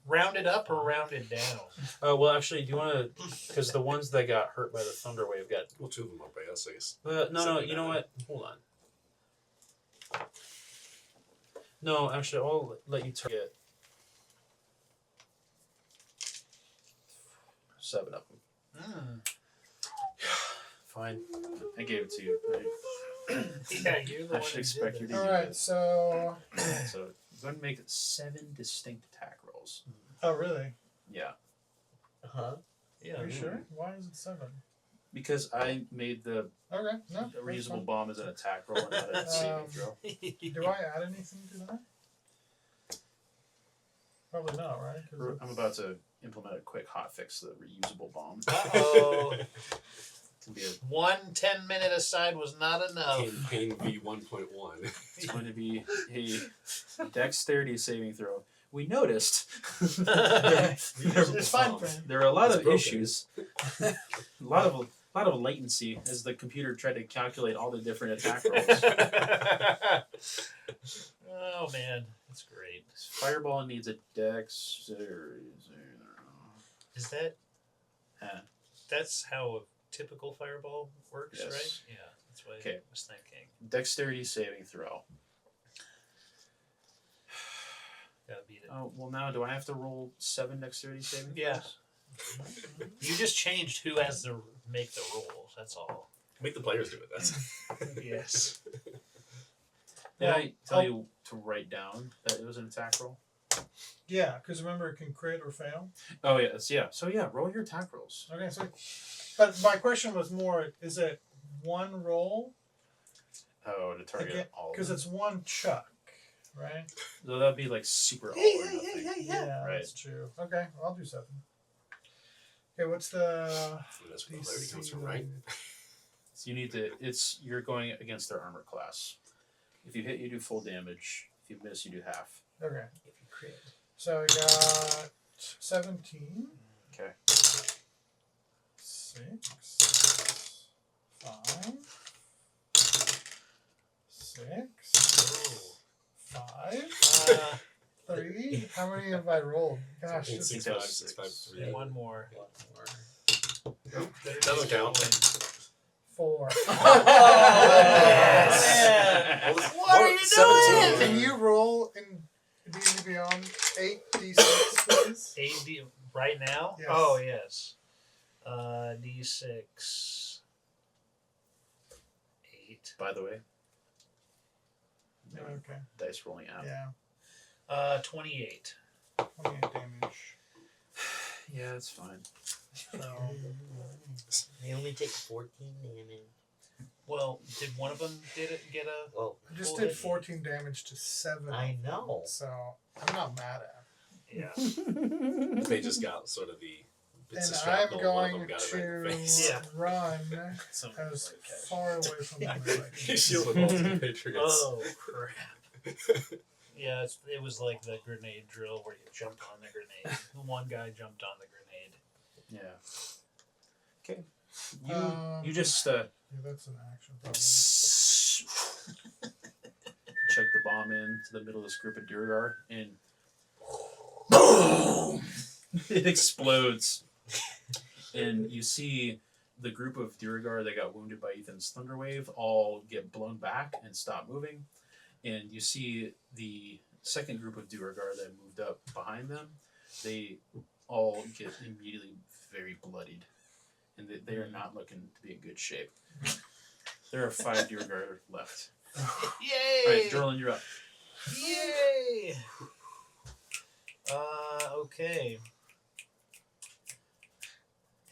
Rounded up or rounded down? Well, actually, do you want to? Because the ones that got hurt by the thunder wave got. Well, 2 of them are by us, I guess. No. You know what? Hold on. No, actually, I'll let you target 7 of them. fine. I gave it to you. Yeah, you're the I one should who expect did you to this. do Alright, it. so. So I'm going to make 7 distinct attack rolls. Oh, really? Yeah. Huh? Yeah. Are you sure? Why is it 7? Because I made the Okay, no. a reusable bomb as an attack roll and not a saving throw. Do I add anything to that? Probably not, right? 'Cause I'm about to implement a quick hotfix to the reusable bomb. Uh-oh. It's going to be a 1 10-minute aside was not enough. Campaign V 1.1. It's going to be a dexterity saving throw. We noticed It's fine, friend. there are a lot It's of broken. issues, a lot of latency as the computer tried to calculate all the different attack rolls. Oh man, that's great. Fireball needs a dex. Is that? Uh, That's how a typical fireball works, Yes. right? Yeah, that's what Okay. I was thinking. Dexterity saving throw. Gotta beat it. Oh well, now do I have to roll 7 dexterity saving throws? Yeah. You just changed who has to make the rolls. That's all. Make the players do it. That's Yes. Did Well, I tell you to write down that it was an attack roll? Yeah, because remember it can crit or fail. Oh yes, yeah. So yeah, roll your attack rolls. Okay, so. But my question was more: is it one roll? Oh, to target all. Because it's one chuck, right? So that'd be like super all or nothing. Yeah, Right. that's true. Okay, well, I'll do 7. Okay, what's the that's where the clarity comes from, right? So you need to. You're going against their armor class. If you hit, you do full damage. If you miss, you do half. Okay, If you crit. so I got 17. Okay. 6, 5, 6, 5, 3. How many have I rolled? Gosh, Campaign this 6, is 5, six. 6, 5, 3. One more. One more. Doesn't count. 4. Yes. What are you doing? Can you roll in D&D Beyond 8d6, please? 8D right now? Yes. Oh yes. D6. 8. By the way, Okay, dice rolling app. yeah, 28. 28 damage. Yeah, it's fine. So, They only take 14 damage. Well, did one of them get a? Well, I just Full did hit. 14 damage to 7. I know. So, I'm not mad at Yeah. They just got sort of the bits And of I'm shrapnel, and one of going them got it right in the face. to Yeah. run Some as far away from them as I He can. shielded all the Patriots. Oh crap. Yeah, it was like the grenade drill where you jumped on the grenade. One guy jumped on the grenade. Yeah. Okay. You Um, just Yeah, that's an action problem. chuck the bomb into the middle of this group of Duergar and boom! It explodes. And you see the group of Duergar that got wounded by Ethan's Thunderwave all get blown back and stop moving. And you see the second group of Duergar that moved up behind them. They all get immediately very bloodied. And they are not looking to be in good shape. There are 5 Duergar left. Yay! Alright, Jorlin, you're up. Yay! Okay.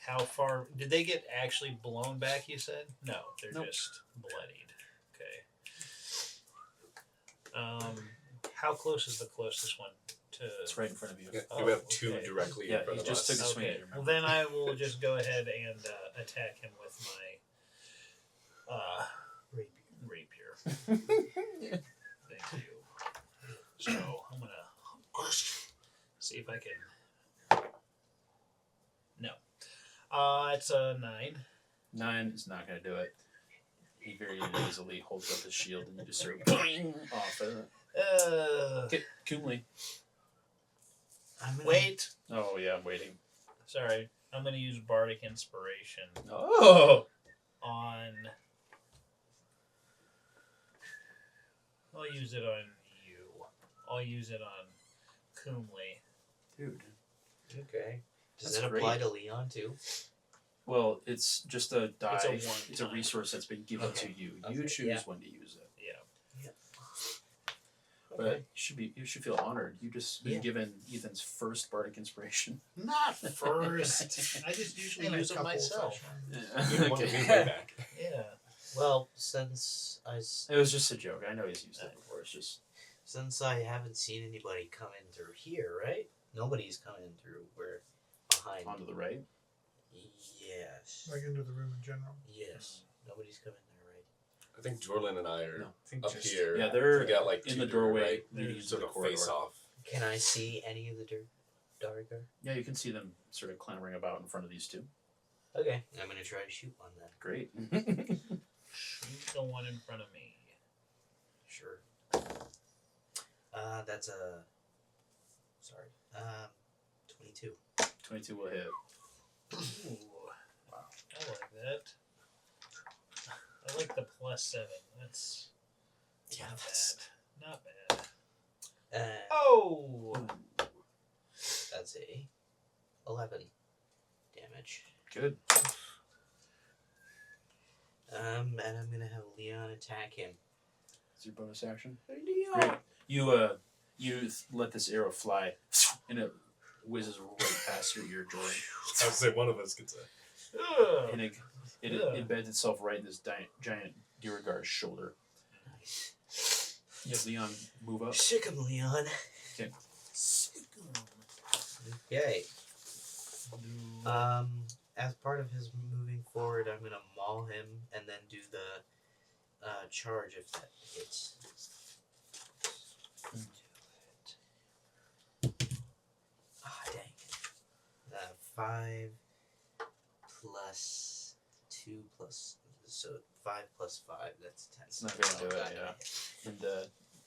How far did they get actually blown back? You said no. They're Nope. just bloodied. Okay. How close is the closest one to? It's right in front of you. Yeah, Oh, you have 2 okay. directly Yeah, in front he of just us. took a swing at Okay. you. Well, then I will just go ahead and attack him with my rapier. Thank you. So I'm gonna see if I can. No. It's a 9. 9 is not going to do it. He very easily holds up his shield and you just sort of boing off of it. Okay, Kumli. I'm gonna, Wait. Oh, yeah, I'm waiting. Sorry. I'm gonna use Bardic Inspiration Oh! on. I'll use it on you. I'll use it on Kumli. Dude. Okay. Does That's that apply to Leon too? Well, it's just a die. It's a It's a one-time. resource that's been given Okay. to you. Okay, You choose yeah. when to use it. Yeah. But you should feel honored. You just been Yeah. given Ethan's first bardic inspiration. Not first. I just usually In a use them couple myself. sessions. You want me way back. Yeah. Well, since It was just a joke. I know he's used it before. It's just I haven't seen anybody come in through here, right? Nobody's coming in through. We're behind. onto the right. Yes. Like into the room in general. Yes. Nobody's coming there, right? I think Jorlin and I are No. I think up just here. Yeah, they're we got like in two the to doorway right? leading into Sort the of corridor. face off. Can I see any of the Duergar? Yeah, you can see them sort of clambering about in front of these two. Okay. I'm gonna try to shoot one then. Great. Shoot the one in front of me. Sure. That's a. Sorry. 22. 22 will hit. Ooh. Wow. I like that. I like the +7. That's Yeah, not that's bad. Not bad. Uh, Oh! That's a 11 damage. Good. And I'm gonna have Leon attack him. It's your bonus action. Leon. Great. You let this arrow fly, and it whizzes right past your ear, Jordan. I would say one of us gets a. Ugh. And it embeds itself right in this giant Duergar's shoulder. Nice. You have Leon move up. Sick him, Leon. Okay. Sick him. Okay. As part of his moving forward, I'm gonna maul him and then do the charge if that hits. Ah, dang it. 5 plus 2 plus. So 5 plus 5, that's 10. It's not gonna do it, Not gonna yeah. hit. And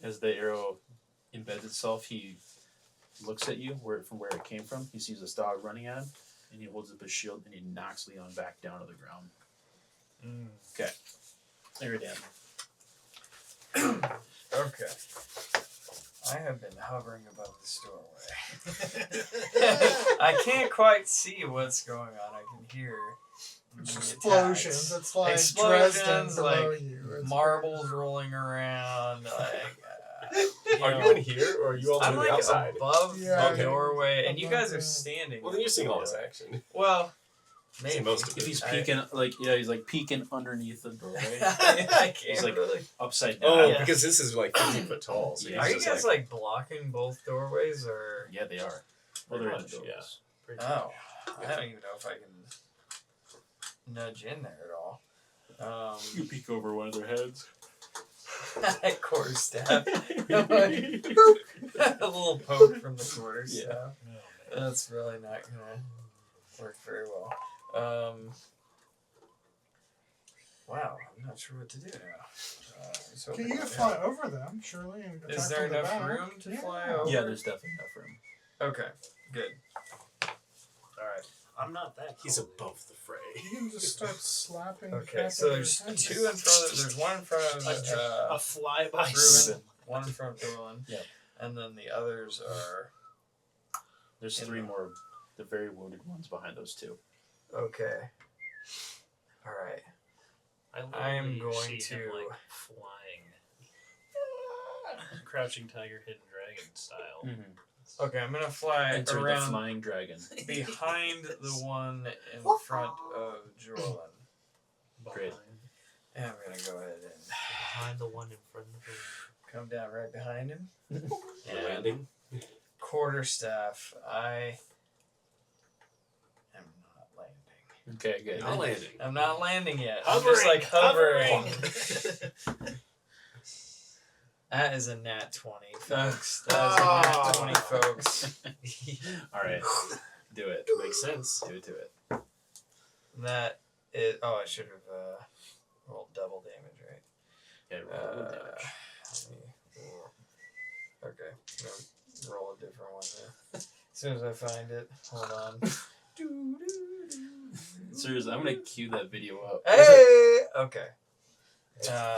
as the arrow embeds itself, he looks at you from where it came from. He sees this dog running at him, and he holds up his shield and he knocks Leon back down to the ground. Okay. There, Dan. Okay. I have been hovering above this doorway. I can't quite see what's going on. I can hear the Explosions. attacks. It's like Explosions, Dresden below like you. It's marbles rolling around. Like, Are you in here or are you all I'm on like the outside? above Yeah, the okay. doorway, and you Above guys are the- standing. Well, then you're seeing all this action. Well, See maybe. most of If it. he's I- peeking, he's like peeking underneath the doorway, I He's can't like- really. upside down. Oh, Yeah. because this is like 15 foot tall. So Yeah. Are he's you just guys like blocking both doorways, or? Yeah, they are. Well, they're in the Pretty much, doorways. Oh, I don't even know if I can nudge in there at all. You peek over one of their heads. Quarterstaff. A little poke from the quarterstaff. Yeah. Oh, man. That's really not gonna work very well. Wow, I'm not sure what to do now. So Can you fly over them, surely? And Is attack there from the enough back? room to Yeah. fly over? Yeah, there's definitely enough room. Okay, good. All right. I'm not that. He's tall. above the fray. You can just start slapping. Okay, crap so out of there's your head. 2 in front of. There's 1 in front of A flyby. Ruben, 1 in front of Dylan. Yep. And then the others are. There's In 3 the- more, the very wounded ones behind those 2. Okay. All right. I am literally going see him, to- like flying, crouching tiger, hidden dragon style. Okay, I'm gonna fly Enter the around flying dragon. behind the one in front of Jorlin. Great. Behind. And I'm gonna go ahead and Behind the one in front of him. come down right behind him. You're landing. Quarterstaff, I am not landing. Okay, good. Not landing. I'm not landing yet. I'm Hovering, just like hovering. hovering. That is a nat 20, folks. That is a nat 20, folks. All right, do it. Makes sense. Do it to it. That is. Oh, I should have rolled double damage, right? Yeah, roll damage. Let me roll. Okay, I'm gonna roll a different one there. As soon as I find it, hold on. Seriously, I'm gonna cue that video up. Hey! Okay.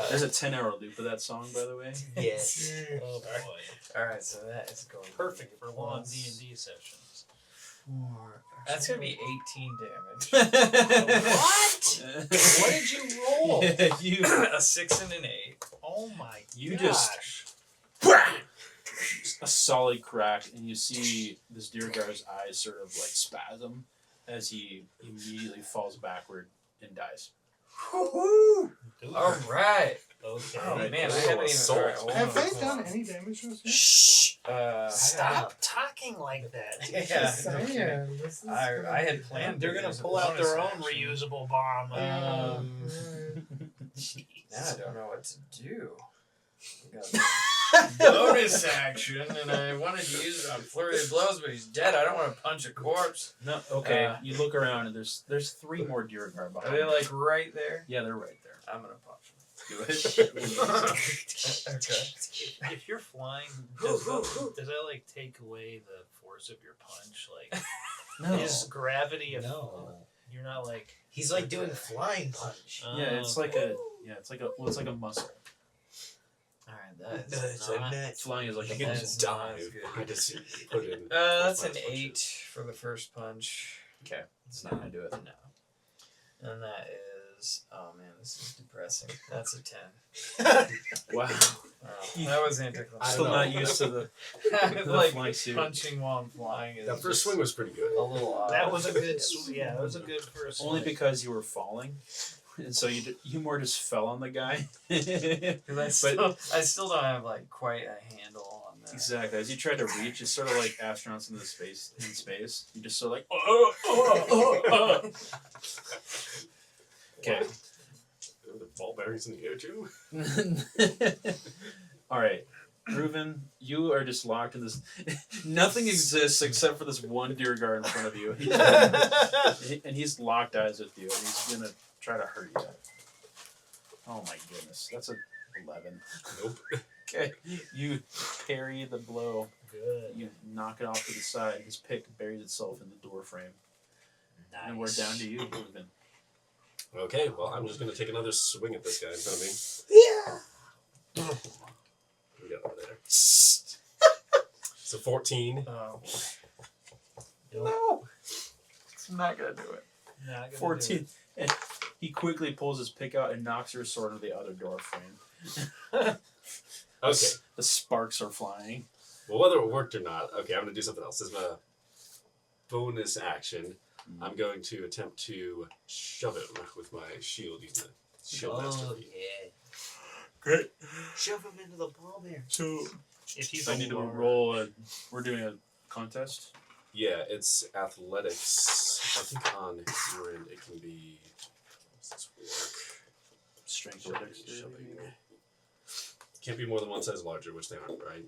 There's a 10-hour loop of that song, by the way. Yes. Oh boy. Alright, so that is going Perfect for long plus- D&D sessions. 4. That's gonna be 18 damage. What? What did you roll? you A 6 and an 8. Oh my You gosh. a solid crack, and you see this Duergar's eyes sort of like spasm as he immediately falls backward and dies. Woohoo! Dude. Alright. Okay. Oh Right. man, I Oh, haven't even. assault. Alright, hold Have on, they hold done on. any damage to us yet? Shh. I Stop talking like that. Yeah, Just no saying, kidding. this is I had planned. They're to gonna use a pull out bonus their own action. reusable bomb. Right. Jeez. Now I don't know what to do. We got bonus action, and I wanted to use it on flurry of blows, but he's dead. I don't want to punch a corpse. No, okay. You look around, and there's 3 more Duergar Are behind. they you. like right there? Yeah, they're right there. I'm gonna punch Do it. him. Okay. If you're flying, does that like take away the force of your punch? Like, No. is gravity a No. You're not like. He's like doing flying punch. Yeah, it's like a muscle. Alright, that It's is a not. net. Flying is like You a can That's muscle. just not dive. as good. I just put in. That's an punches. 8 for the first punch. Okay, it's not gonna do it. No. And that is. Oh man, this is depressing. That's a 10. Wow. Wow, that was anticlimactic. Still know. not used to the like flying suit. punching while I'm flying is That first just swing was pretty good. a little odd. That was a good. Yeah, that was a good first. Only swing. because you were falling, and so you more just fell on the guy. 'Cause I still don't have like quite a handle on that. Exactly. As you tried to reach, it's sort of like astronauts in space. You just sort of like. Okay. The ball bearings in the air too. All right, Reuven, you are just locked in this. Nothing exists except for this one Duergar in front of you, and he's locked eyes with you, and he's gonna try to hurt you. Oh my goodness, that's a 11. Nope. Okay, you parry the blow. Good. You knock it off to the side. His pick buries itself in the door frame, Nice. and we're down to you, Reuven. Okay, well, I'm just gonna take another swing at this guy in front of me. Yeah. We got over there. So 14. Oh, No. it's not gonna do it. Not gonna do 14. And he quickly pulls his pick out and knocks your sword into the other door frame. Okay. The sparks are flying. Well, whether it worked or not, okay, I'm gonna do something else. As my bonus action, I'm going to attempt to shove him with my shield using the shield master. Oh yeah. Great. Shove him into the ball bear. So If he's I need to alone. roll we're doing a contest. Yeah, it's athletics. I think on your end it can be. How does this work? Strength or Shoving. Can't be more than one size larger, which they aren't, right?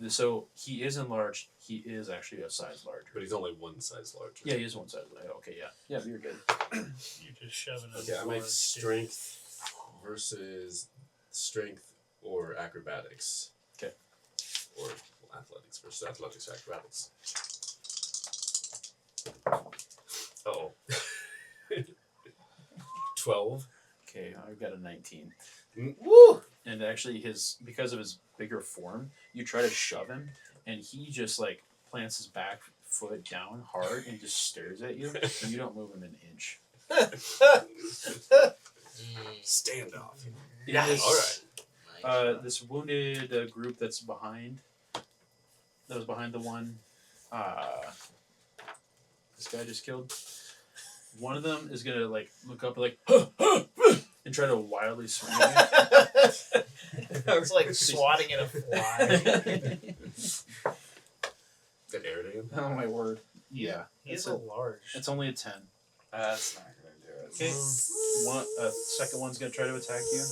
So he is enlarged. He is actually a size larger. But he's only one size larger. Yeah, he is one size. Okay, yeah. Yeah, you're good. You're just shoving him. Okay, I make forward. strength versus strength or acrobatics. Okay. Or athletics versus athletics or acrobatics. Uh-oh. 12. Okay, I've got a 19. Woo! And actually, because of his bigger form, you try to shove him, and he just like plants his back foot down hard and just stares at you, and you don't move him an inch. Standoff. Yes. All right. This wounded group that was behind the one this guy just killed. One of them is gonna like look up like and try to wildly swing at It's like swatting at a fly. you. That aired him. Oh my word! Yeah, He's it's a large. It's only a 10. That's not gonna do it. Okay, second one's gonna try to attack you.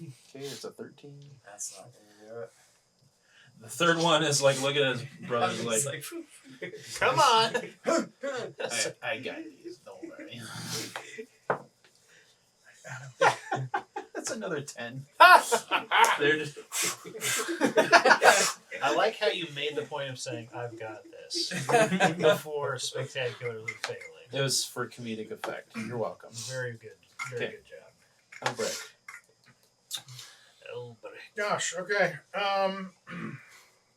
Okay, it's a 13. That's not gonna do it. The third one is like looking at his brother It's like, Come on. I got these, don't worry. That's another 10. They're just I like how you made the point of saying, I've got this, before spectacularly failing. it was for comedic effect. You're welcome. Very good. Very Okay. good job. Oh, Brett. Oh, buddy. Gosh, okay.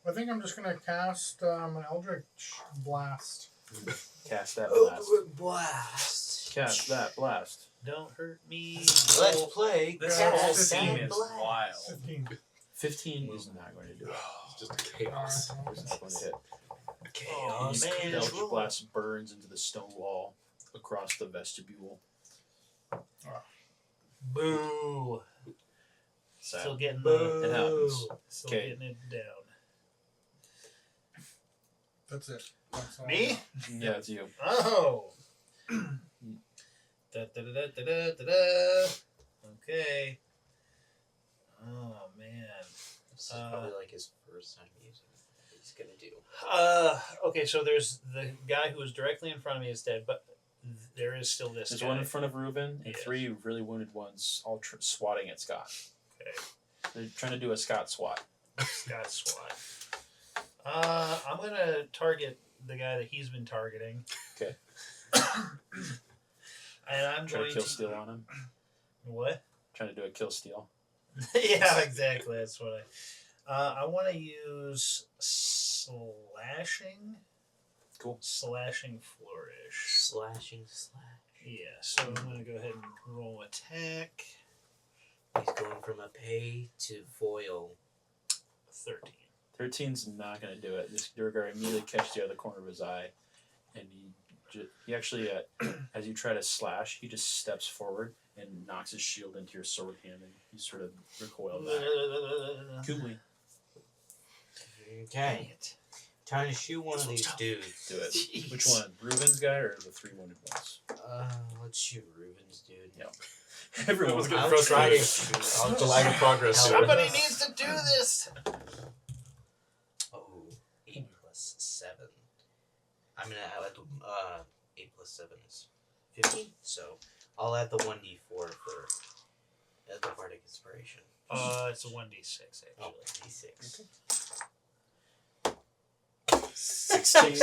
I think I'm just gonna cast an Eldritch Blast. Cast that blast. Blast. Cast that blast. Don't hurt me. Let's play. This Yeah, whole Cast team that is blast. wild. 15. 15 is not going to do it. It's just chaos. It's not going to hit. Chaos man. The Eldritch control. blast burns into the stone wall across the vestibule. Boo. Sad. Still getting It happens. Still Okay. getting it down. That's it. That's all I Me? got. Yeah, it's you. Oh. Da, da, da, da, da, da, da, da. Okay. Oh man. This is probably like his first time using it. He's gonna do. Okay, so there's the guy who was directly in front of me is dead, but there is still this There's guy. one in front of Reuben and Yes. 3 really wounded ones all swatting at Scott. Okay. They're trying to do a Scott swat. Scott SWAT. I'm gonna target the guy that he's been targeting. Okay. And I'm Trying going to kill steal on him. What? Trying to do a kill steal. Yeah, exactly. That's what I want to use slashing. Cool. Slashing flourish. Slashing slash. Yeah. So I'm gonna go ahead and roll attack. He's going from a pay to foil. 13. 13's not going to do it. This Duergar immediately catches you out of the corner of his eye, and he actually, as you try to slash, he just steps forward and knocks his shield into your sword hand, and you sort of recoil back. Coolly, Okay. Time to shoot one of these dudes. do it. Which one? Reuben's guy or the 3 wounded ones? Let's shoot Reuben's dude. Yeah. Everyone's I'll going try to frustrated. shoot. It's a lag in progress here. Somebody needs to do this. Oh, 8 plus 7. I'm gonna add 8 plus 7 is 15. So I'll add the 1d4 for the bardic inspiration. It's a 1d6 actually. Oh, d6. 16.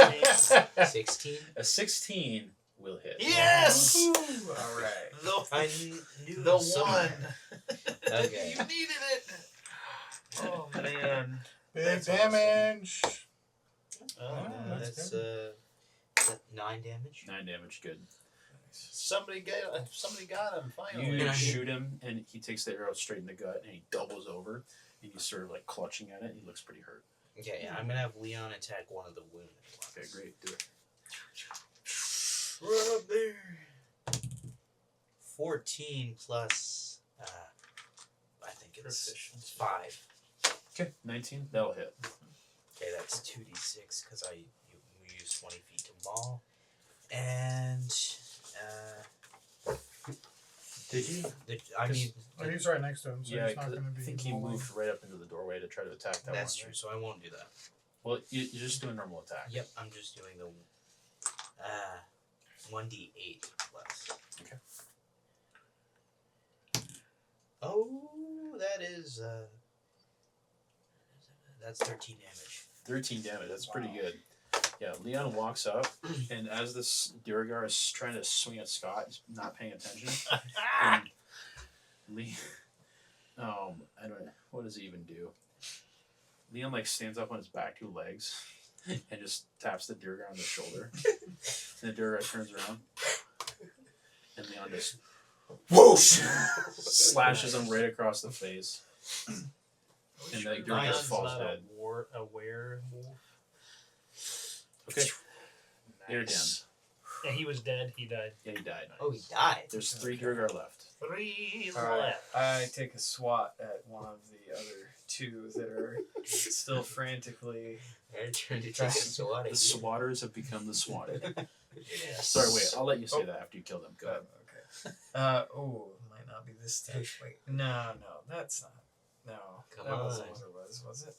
16. A 16 will hit. Yes. Alright. I knew The someone. one. Okay. You needed it. Oh man. Big That's damage. Oh, Yeah, that's That's 9 damage. 9 damage, good. somebody got him finally. You Yeah. shoot him, and he takes the arrow straight in the gut, and he doubles over, and he's sort of like clutching at it. He looks pretty hurt. Okay, yeah, I'm gonna have Leon attack one of the wounded ones. Okay, great, do it. Run up there. 14 plus, I think it's Proficiency. 5. Okay, 19, that'll hit. Okay, that's 2d6 because we use 20 feet to maul. And, Did you? I mean, Oh, he's right next to him, so Yeah, he's not 'cause going to be. I think he rolling. moved right up into the doorway to try to attack that that's one. true, so I won't do that. Well, you're just doing normal attack. Yep, I'm just doing the 1d8 plus. Okay. Oh, that is, that's 13 damage. 13 damage, that's pretty good. Yeah, Leon walks up, and as this Duergar is trying to swing at Scott, he's not paying attention. And I don't know, what does he even do? Leon like stands up on his back 2 legs and just taps the Duergar on the shoulder. And the Duergar turns around, and Leon just whoosh slashes him right across the face. And like Duergar Lion's falls not dead. a werewolf. Okay, you're Nice. And he was dead. He died. yeah, he died. Oh, he died. There's 3 Duergar left. 3 Alright, left. I take a swat at one of the other 2 that are still frantically. I turned to take a swat The at you. swatters have become the swatted. Yes. Sorry, wait, I'll let you say Oh. that after you kill them. Go ahead. Okay. Might not be this time. Wait, no, that's not. No, Come that wasn't on. what it was it?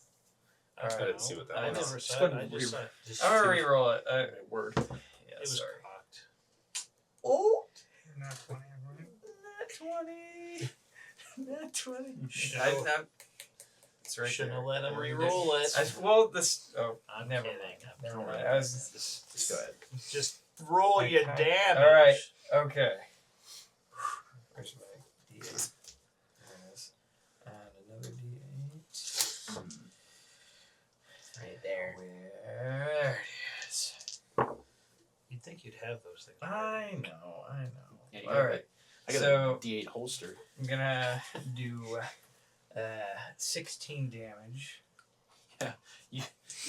I Alright. didn't see what that I was. never Just saw go it. ahead I and just saw it. Just I'm gonna two- reroll it. Okay, word. Yeah, It was sorry. cocked. Oh! Not 20, right? Not 20. Should've- It's right Shouldn't there. have let him re-roll it. I'm never kidding. mind. I'm Never kidding. mind. I was Just go ahead. Just roll your Okay. damage. Alright. Okay. Where's my D8? There it is. And another D8. first thing. I know. Yeah, you All got right. I got So- a D8 holster. I'm gonna do 16 damage. You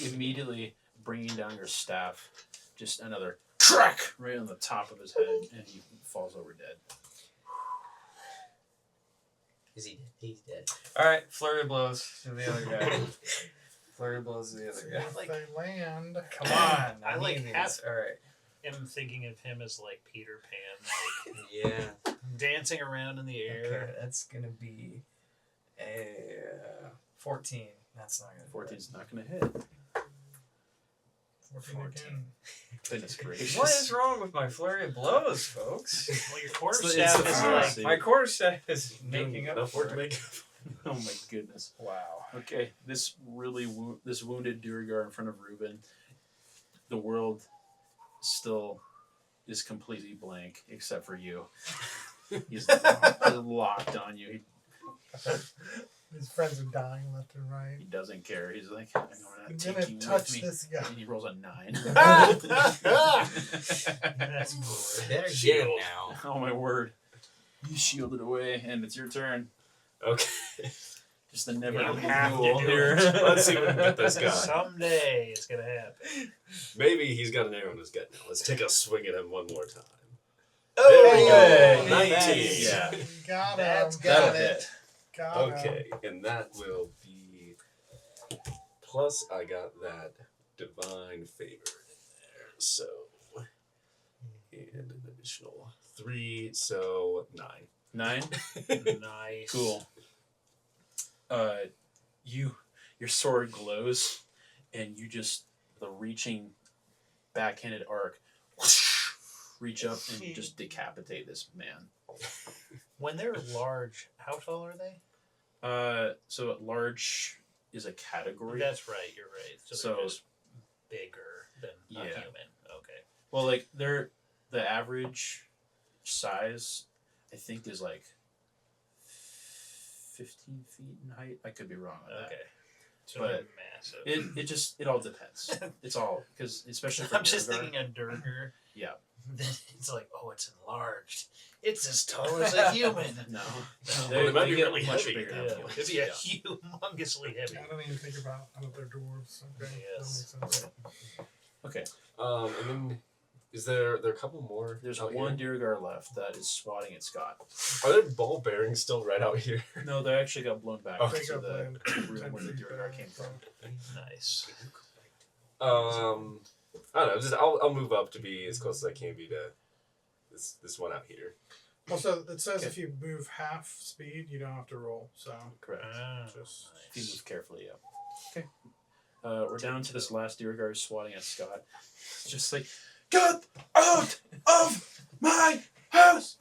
immediately bringing down your staff, just another crack right on the top of his head, and he falls over dead. Is he dead? He's dead. All right, flurry of blows to the other guy. Flurry of blows to the other guy. If they land. Come on, I like need half- these. All right. I'm thinking of him as like Peter Pan, like Yeah. dancing around in the Okay, air. that's gonna be a 14. That's not gonna. 14's not going to hit. 14 again. Goodness gracious. What is wrong with my flurry of blows, folks? Well, your It's quarterstaff the is fluency. like My quarterstaff is making up enough for work to it. make. Oh my goodness. Wow. Okay, this this wounded Duergar in front of Reuben, the world still is completely blank except for you. He's locked on you. His friends are dying left and right. He doesn't care. He's like, I'm I'm not gonna taking you touch with me. this guy. And he rolls a 9. that's great. Better get him Shield. now. Oh my word. You shielded away, and it's your turn. Okay. Just the never You ending have to duel do here. it. Let's see if we can get this guy. Someday it's gonna happen. Maybe he's got an arrow in his gut now. Let's take a swing at him one more time. Oh, There we go. nice. 19. Yeah. Got him. That's That'll got it. hit. Got him. Okay, and that will be plus I got that divine favor in there. So and an additional 3, so 9. 9. Nice. Cool. Your sword glows, and you just the reaching backhanded arc, reach up and just decapitate this man. When they're large, how tall are they? So at large is a category. That's right. You're right. So So- they're just bigger than a Yeah. human. Okay. Well, like they're the average size, I think, is like 15 feet in height. I could be wrong on that. Okay. So But they're massive. It all depends. It's all because especially for I'm just Duergar, thinking of Duergar. Yeah. Then it's like, oh, it's enlarged. It's as tall as a human. No, Well, they it might they be get really much heavy. bigger Yeah, than it'd be yeah. a humongously heavy. I don't even think about they're dwarves. Okay. Yes. That makes sense. Okay, And then is there are a couple more? there's out one here? Duergar left that is swatting at Scott. Are there ball bearings still right out here? No, they actually got blown back Okay. into the Land. room where the Duergar came from. Nice. I don't know. Just I'll move up to be as close as I can be to this one out here. Also, it says Okay. if you move half speed, you don't have to roll. So Correct. just If you move carefully, yeah. Okay. We're down to this last Duergar swatting at Scott. It's just like, get out of my house!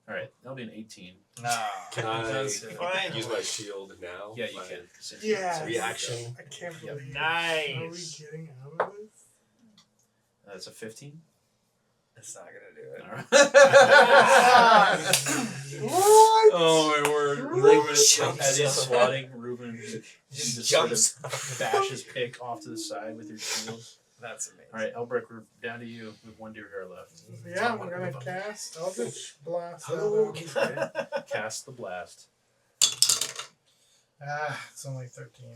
Alright, that'll be an 18. Nah. Can I That's it. Fine. use my shield now? Yeah, you My can. yeah. Reaction. I can't Yep. believe. Nice. Are we getting out of this? That's a 15. That's not gonna do it. Alright. What? Oh my word. Reuben, as he's swatting, Reuben just jumps. sort of bash his pick off to the side with your shield. That's amazing. Alright, Elbrick, we're down to you with one Duergar left. Yeah, we're gonna cast Eldritch Blast. Hello. Cast the blast. It's only 13.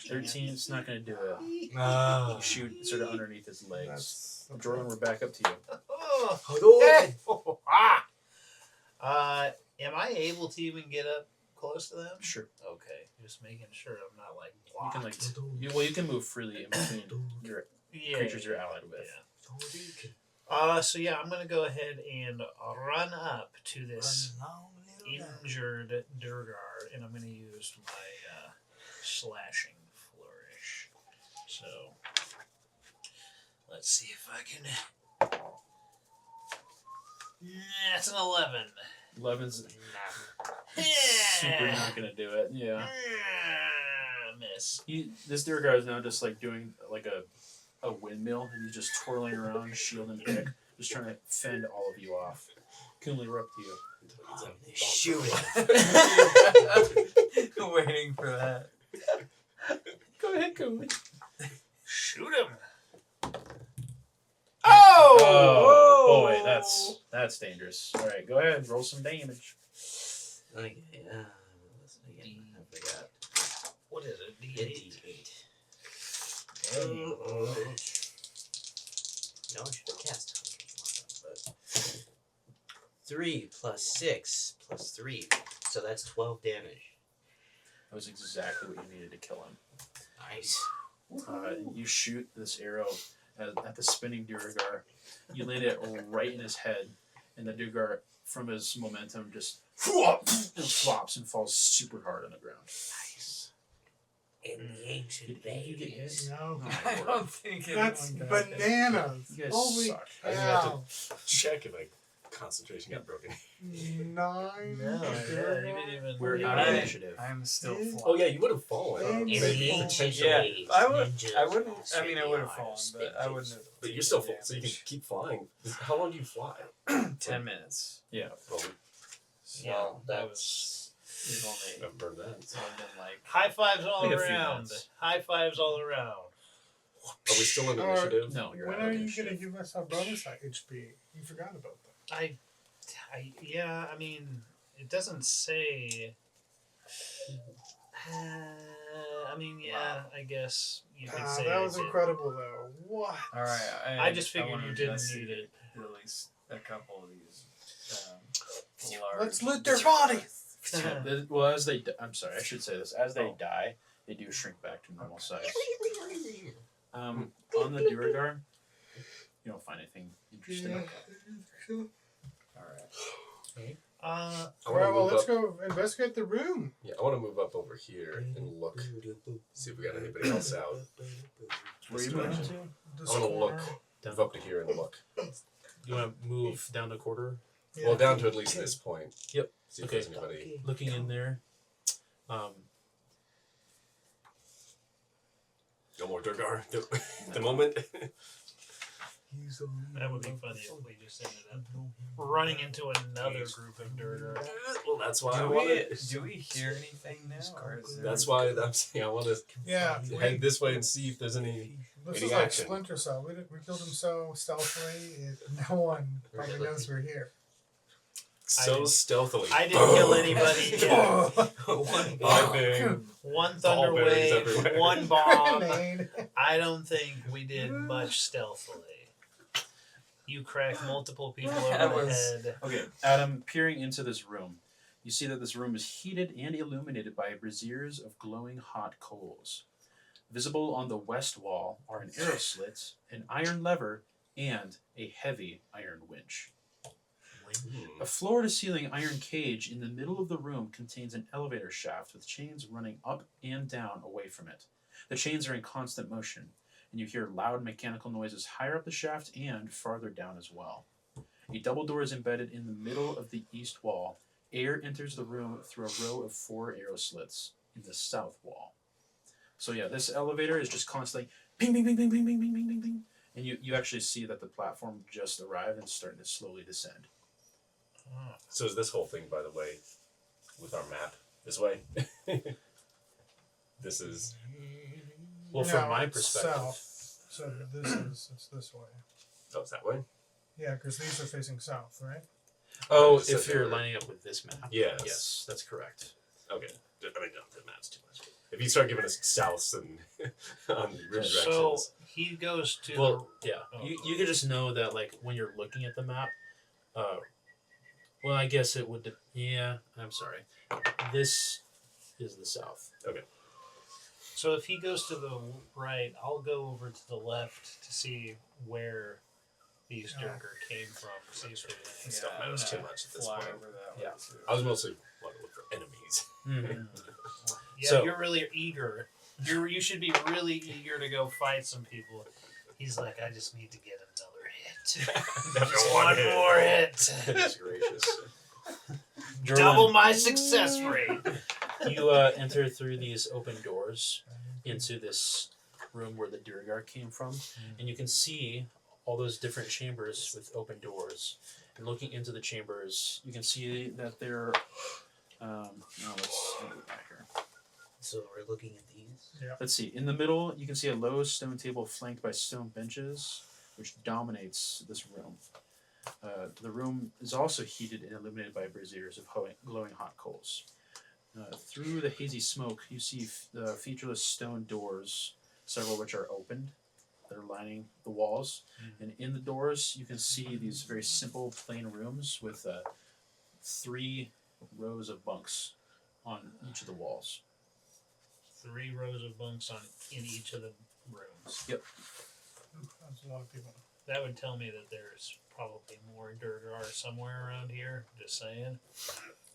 13, it's not going to do it. Ah. You shoot sort of underneath his legs. That's Jordan, we're back up to you. Oh. Am I able to even get up close to them? Sure. Okay, just making sure I'm not like You blocked. can you can move freely in between your Yeah, creatures you're allied with. Yeah. So yeah, I'm gonna go ahead and run up to this injured Duergar, and I'm gonna use my slashing flourish. So let's see if I can. That's an 11. 11's Yeah. super not going to do it. Yeah. Miss. This Duergar is now just like doing like a windmill, and he's just twirling around, shield and pick, just trying to fend all of you off. Kunle, we're up to you. Shoot it. Waiting for that. Go ahead, Kunle. Shoot him. Oh! That's dangerous. All right, go ahead. Roll some damage. Okay, what's it again? I forgot. What is it? A D8? D8. No, I should have cast but 3 plus 6 plus 3. So that's 12 damage. That was exactly what you needed to kill him. Nice. You shoot this arrow at the spinning Duergar. You land it right in his head, and the Duergar, from his momentum, just and flops and falls super hard on the ground. Nice. In the ancient Did you get hit? days. No. I don't think That's anyone got bananas. You guys Holy suck. I didn't have cow. to check if my concentration got broken. 9. Yeah, you didn't even. We're it. out of I- initiative. I'm still Yeah. flying. Oh yeah, you would have fallen. In In Maybe the ancient potentially. Yeah, days, I ninjas wouldn't. lost I mean, I in would the have fallen, arms, but I wouldn't have. But you're still taken full, so you can damage. keep flying. How long do you fly? 10 minutes. Yeah. Well, Yeah, Well, that that's We've only I've burned that. it's only been like high fives all Like a few around. minutes. High fives all around. Are we still in Alright. initiative? No, you're When out are of you initiative. going to give us our bonus HP? You forgot about that. Yeah, I mean, it doesn't say. I mean, yeah, I guess you could say that I was did. incredible, though. What? all right. I just figured wanna you didn't investigate need it. At least a couple of these. Large Let's loot their bodies. Well, as they, I'm sorry, I should say this. As they die, they do shrink back to normal size. On the Duergar, you don't find anything interesting. All right. Uh, I want to Alright, well, move let's up. go investigate the room. Yeah, I want to move up over here and look, see if we got anybody else out. Where are you moving to? The I want to look, score. move up to here and look. You want to move down the quarter? Yeah. Well, down to at least this point. Yep. See if Okay. there's anybody. Looking in there. No more Duergar at the moment. that would be funny if we just ended up running into another group of Duergar. Well, that's why I Do want we, to. do we hear anything now? Or is there That's why I'm saying I want to Yeah, head this way and see if there's any. this Any is like action. Splinter Cell. We killed him so stealthily, no one probably knows we're here. So didn't- stealthily. I didn't kill anybody yet. One Vibing. One Ball thunder bearings wave, everywhere. one bomb. Grenade. I don't think we did much stealthily. You cracked multiple people That over the was- head. Okay, Adam, peering into this room, you see that this room is heated and illuminated by braziers of glowing hot coals. Visible on the west wall are an arrow slit, an iron lever, and a heavy iron winch. A floor-to-ceiling iron cage in the middle of the room contains an elevator shaft with chains running up and down away from it. The chains are in constant motion, and you hear loud mechanical noises higher up the shaft and farther down as well. A double door is embedded in the middle of the east wall. Air enters the room through a row of 4 arrow slits in the south wall. So yeah, this elevator is just constantly ping, ping, ping, ping, ping, ping, ping, ping, ping, ping. And you actually see that the platform just arrived and it's starting to slowly descend. So is this whole thing, by the way, with our map this way? This is. Well, No, from my it's perspective, south. So it's this way. Oh, it's that way? Yeah, because these are facing south, right? oh, So if you're they're- lining up with this map, Yes. yes, that's correct. Okay. I mean, no, the map's too much. If you start giving us souths and on room directions. So he goes to. Well, yeah, Oh. you could just know that like when you're looking at the map. Well, I guess it would. Yeah, I'm sorry. This is the south. So if he goes to the right, I'll go over to the left to see where these Yeah. Duergar came from. See if there's any. Stuff I'm matters too gonna much at this fly point. over that Yeah. way too. I was mostly wanting to look for enemies. Yeah, So- you're really eager. You should be really eager to go fight some people. He's like, I just need to get another hit. Never Just one one hit. more hit. Goodness gracious. Double my success rate. You enter through these open doors into this room where the Duergar came from, and you can see all those different chambers with open doors. And looking into the chambers, you can see that they're. Let's go back here. So we're looking at these. Let's see. In the middle, you can see a low stone table flanked by stone benches, which dominates this room. The room is also heated and illuminated by braziers of glowing hot coals. Through the hazy smoke, you see the featureless stone doors, several of which are opened, that are lining the walls. And in the doors, you can see these very simple, plain rooms with 3 rows of bunks on each of the walls. 3 rows of bunks in each of the rooms. Yep. That's a lot of people. That would tell me that there's probably more Duergar somewhere around here. Just saying.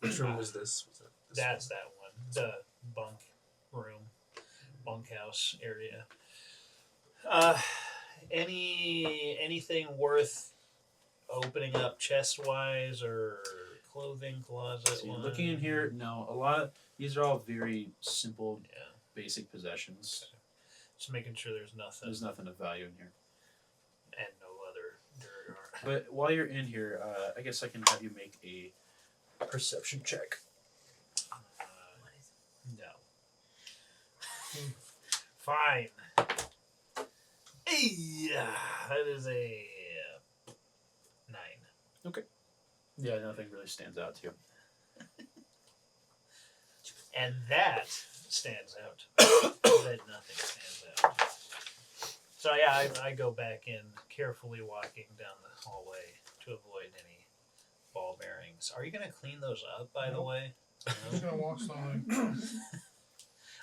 Which room was this? Was that this That's that one. The bunk room, bunkhouse area. Anything worth opening up chest wise or clothing closet? So you're looking in here, no, a lot of these are all very simple, Yeah. basic possessions. Just making sure there's nothing There's nothing of value in here. and no other Duergar. But while you're in here, I guess I can have you make a perception check. No. Fine. Yeah, that is a 9. Yeah, nothing really stands out to you. And that stands out. That nothing stands out. So yeah, I go back in, carefully walking down the hallway to avoid any ball bearings. Are you going to clean those up, by the Nope. way? I'm just gonna walk slowly.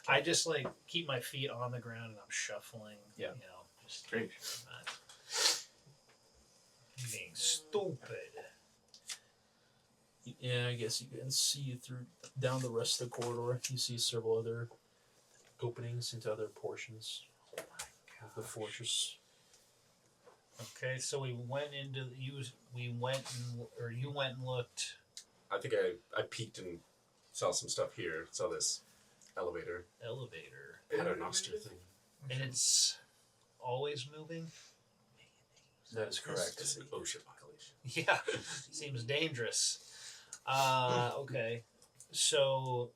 I just like keep my feet on the ground and I'm shuffling. Yeah. You know, just Great. I'm not being stupid. Yeah, I guess you can see through down the rest of the corridor. You see several other openings into other portions of the fortress. Okay, so we went into you went and looked. I think I peeked and saw some stuff here. Saw this elevator paternoster thing. And it's always moving. That is correct. It's an ocean violation. Yeah, seems dangerous. Okay, so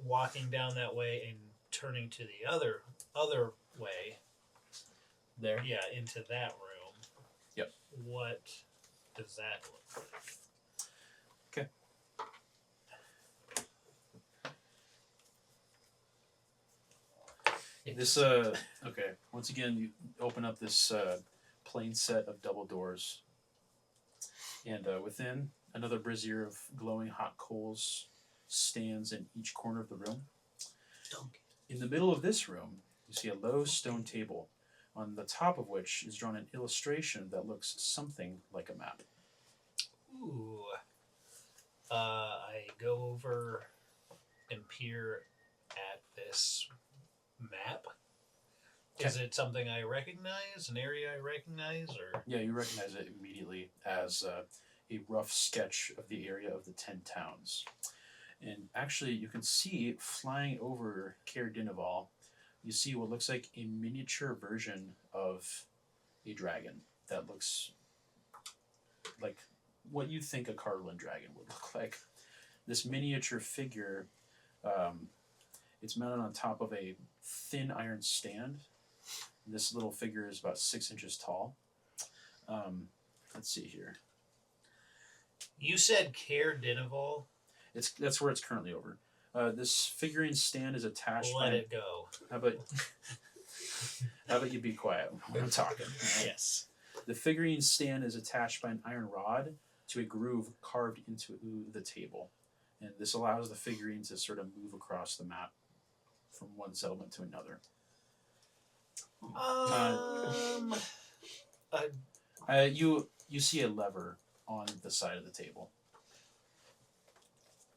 walking down that way and turning to the other way, There. yeah, into that room. Yep. What does that look like? This okay. Once again, you open up this plain set of double doors, and within, another brazier of glowing hot coals stands in each corner of the room. In the middle of this room, you see a low stone table, on the top of which is drawn an illustration that looks something like a map. Ooh. I go over and peer at this map. Is it something I recognize? An area I recognize? Or Yeah, you recognize it immediately as a rough sketch of the area of the 10 towns. And actually, you can see flying over Caer Dineval, you see what looks like a miniature version of a dragon that looks like what you think a Carlin dragon would look like. This miniature figure, it's mounted on top of a thin iron stand. This little figure is about 6 inches tall. Let's see here. you said Caer Dineval? That's where it's currently over. This figurine stand is attached Let by... it go. How about you be quiet when I'm talking? Right? Yes. The figurine stand is attached by an iron rod to a groove carved into the table. And this allows the figurine to sort of move across the map from one settlement to another. You see a lever on the side of the table.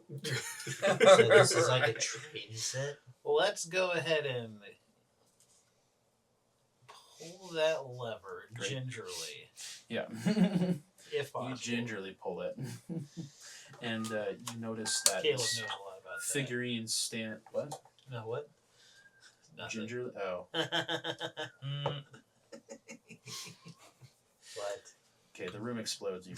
So this is like a train set. Let's go ahead and pull that lever Great. gingerly, Yeah. if possible. You gingerly pull it. And you notice that Caleb this knows a lot about figurine stand... What? that. No, what? Nothing. Gingerly? Oh. What? Okay, the room explodes. You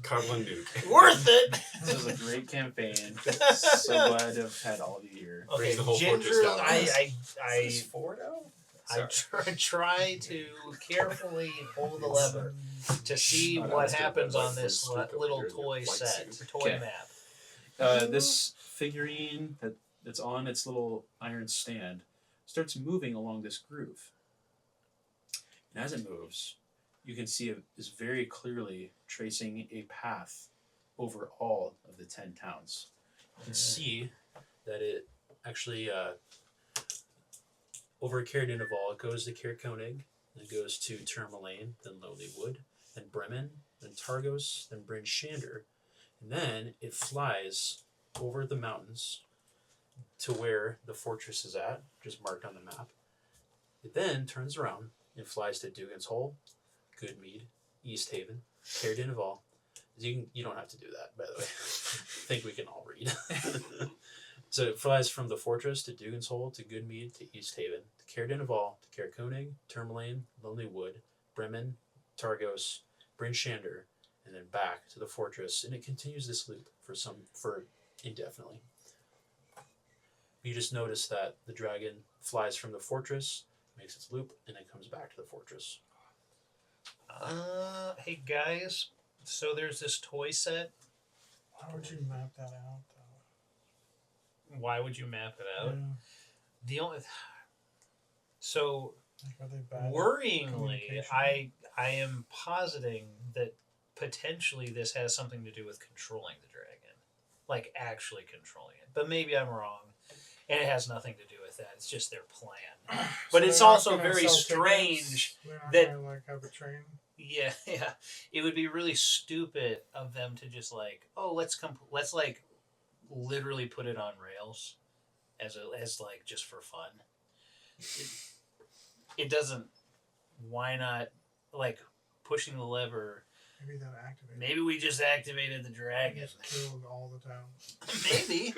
Carlin Duke. Worth it. This was a great campaign. So glad to have had all of you here. Okay, Brings the whole fortress gingerly. down. I Is this 4 now? I try to carefully pull the lever to see Not what us, happens but on this scoop over little here in your toy flight set, suit. toy Okay. map. This figurine that's on its little iron stand starts moving along this groove. And as it moves, you can see it is very clearly tracing a path over all of the 10 towns. You can see that it actually, over Caer-Dineval, it goes to Caer Koenig, then it goes to Tourmaline, then Lonely Wood, then Bremen, then Targos, then Bryn Shander, and then it flies over the mountains to where the fortress is at, which is marked on the map. It then turns around and flies to Dugan's Hole, Goodmead, East Haven, Caer-Dineval. You don't have to do that, by the way. I think we can all read. So it flies from the fortress to Dugan's Hole to Goodmead to East Haven to Caer-Dineval to Caer Koenig, Tourmaline, Lonely Wood, Bremen, Targos, Bryn Shander, and then back to the fortress, and it continues this loop for indefinitely. You just notice that the dragon flies from the fortress, makes its loop, and then comes back to the fortress. Hey guys, so there's this toy set. How would you map that out, though? Why would you map it out? Yeah. The only so Like, are they bad? worryingly, communication? I am positing that potentially this has something to do with controlling the dragon, like actually controlling it. But maybe I'm wrong, and it has nothing to do with that. It's just their plan. But So it's they're not also gonna very sell strange tickets? They're not that- gonna, like, have a train. Yeah, it would be really stupid of them to just like, oh, let's like literally put it on rails as like just for fun. It doesn't. Why not like pushing the lever? Maybe that activated. Maybe we just activated the dragon. Just killed all the town. Maybe.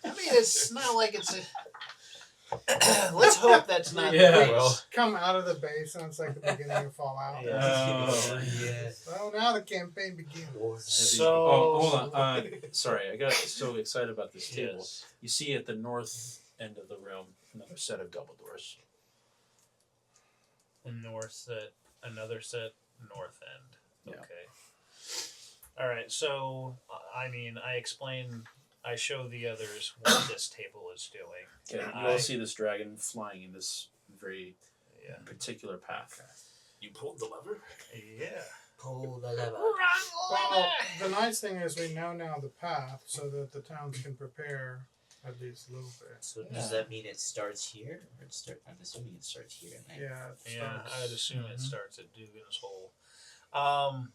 I mean, it's not like it's a. Let's hope that's not Yeah, the case. well. Come out of the base and it's like the beginning of Fallout. Oh, yeah. So now the campaign begins. So- hold on. Sorry, I got so excited about this table. Yes. You see at the north end of the room another set of double doors. The north set, another set, north end. Yeah. Okay. All right. So, I mean, I show the others what this table is doing. Okay, you I- all see this dragon flying in this very Yeah. particular path. You pulled the lever? Yeah. Pull the lever. Well, the nice thing is we know now the path so that the towns can prepare at least a little bit. So does that mean it starts here? Or I'm assuming it starts here. And then Yeah. It Yeah. starts- I would assume it Mhm. starts at Dugan's Hole. Okay.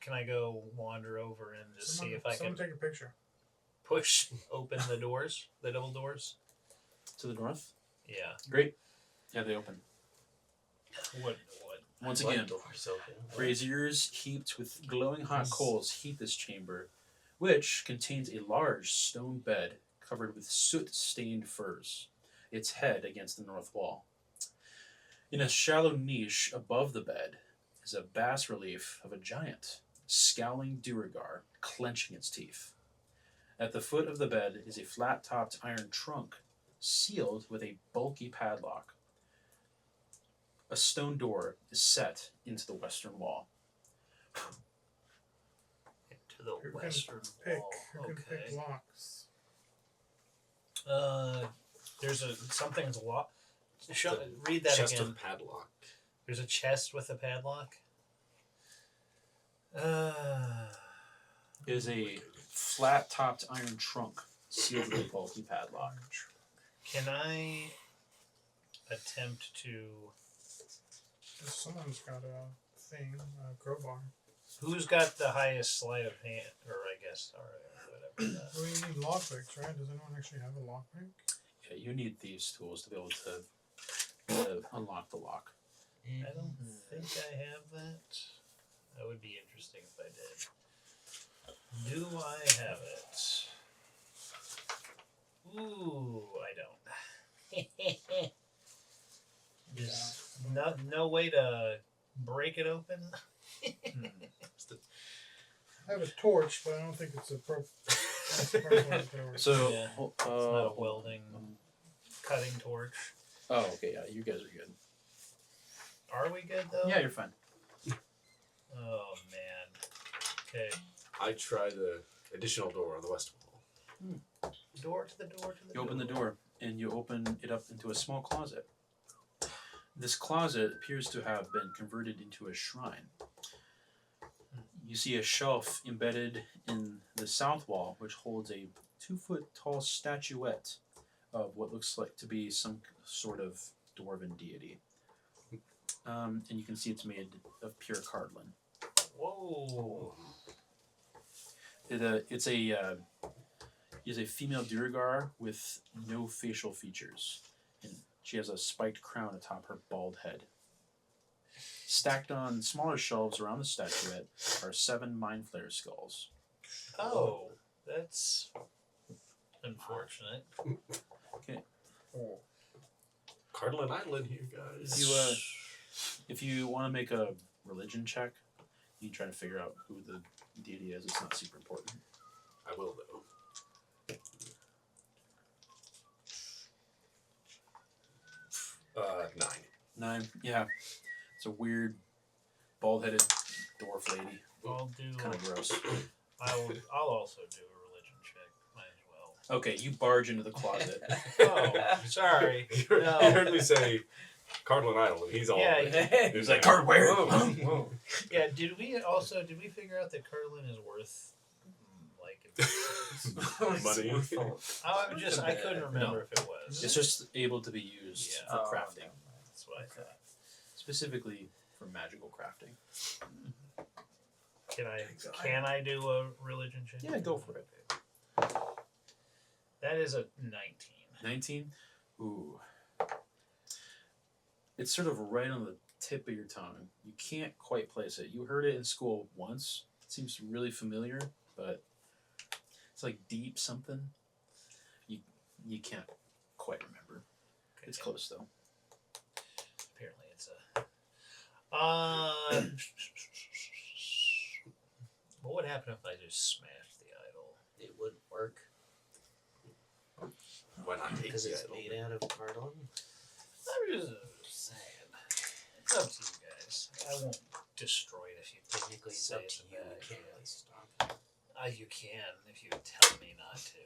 Can I go wander over and just see if I someone can take a picture. push open the doors, the double doors? To the north? Yeah. Great. Yeah, they open. What? Once What again, doors open? braziers heaped with glowing hot coals heat this chamber, which contains a large stone bed covered with soot-stained furs, its head against the north wall. In a shallow niche above the bed is a bas-relief of a giant, scowling Duergar, clenching its teeth. At the foot of the bed is a flat-topped iron trunk, sealed with a bulky padlock. A stone door is set into the western wall. To the Who can western Pick. wall. Who can pick Okay. locks? There's something's locked. Read that Chest again. of padlock. There's a chest with a padlock. It is a flat-topped iron trunk sealed with a bulky padlock. Can I attempt to? Someone's got a thing, a crowbar. Who's got the highest sleight of hand, or I guess, or whatever. Well, you need lockpicks, right? Does anyone actually have a lockpick? Yeah, you need these tools to be able to unlock the lock. I don't think I have that. That would be interesting if I did. Do I have it? Ooh, I don't. There's no way to break it open. I have a torch, but I don't think it's appropriate. So, Yeah. It's not a welding cutting torch. Oh, okay, yeah, you guys are good. Are we good though? Yeah, you're fine. Oh man. Okay. I try the additional door on the west wall. Door to the door to the You open the door, and you open it up into a small closet. This closet appears to have been converted into a shrine. You see a shelf embedded in the south wall, which holds a 2-foot-tall statuette of what looks like to be some sort of dwarven deity. And you can see it's made of pure cardlin. Whoa. It's a female Duergar with no facial features, and she has a spiked crown atop her bald head. Stacked on smaller shelves around the statuette are 7 mind flayer skulls. Oh, that's unfortunate. Okay. Cardinal Island here, guys. If you want to make a religion check, you can try to figure out who the deity is. It's not super important. I will though. 9. 9. Yeah. It's a weird, bald-headed dwarf lady. I'll do. Kind of gross. I'll also do a religion check. Might as well. Okay, you barge into the closet. Oh, sorry. You No. heard me say Cardinal Island. He's all. Yeah. He's like, "Card where?" Whoa. Yeah. Did we figure out that Curlin is worth like Money. I couldn't remember if it was. It's just able to be used Yeah. for Oh, crafting, okay. That's what I thought. specifically for magical crafting. Can I do a religion check? Yeah, go for it. That is a 19. 19? Ooh. It's sort of right on the tip of your tongue. You can't quite place it. You heard it in school once. It seems really familiar, but it's like deep something. You can't quite remember. It's close though. Apparently it's a. What would happen if I just smashed the idol? It wouldn't work Why not take because the it's idol? made out of cardinal. I'm just saying. It's up to you guys. I won't destroy it if you Technically, it's say up it's to a you. bad You can't idea. really stop it. You can if you tell me not to.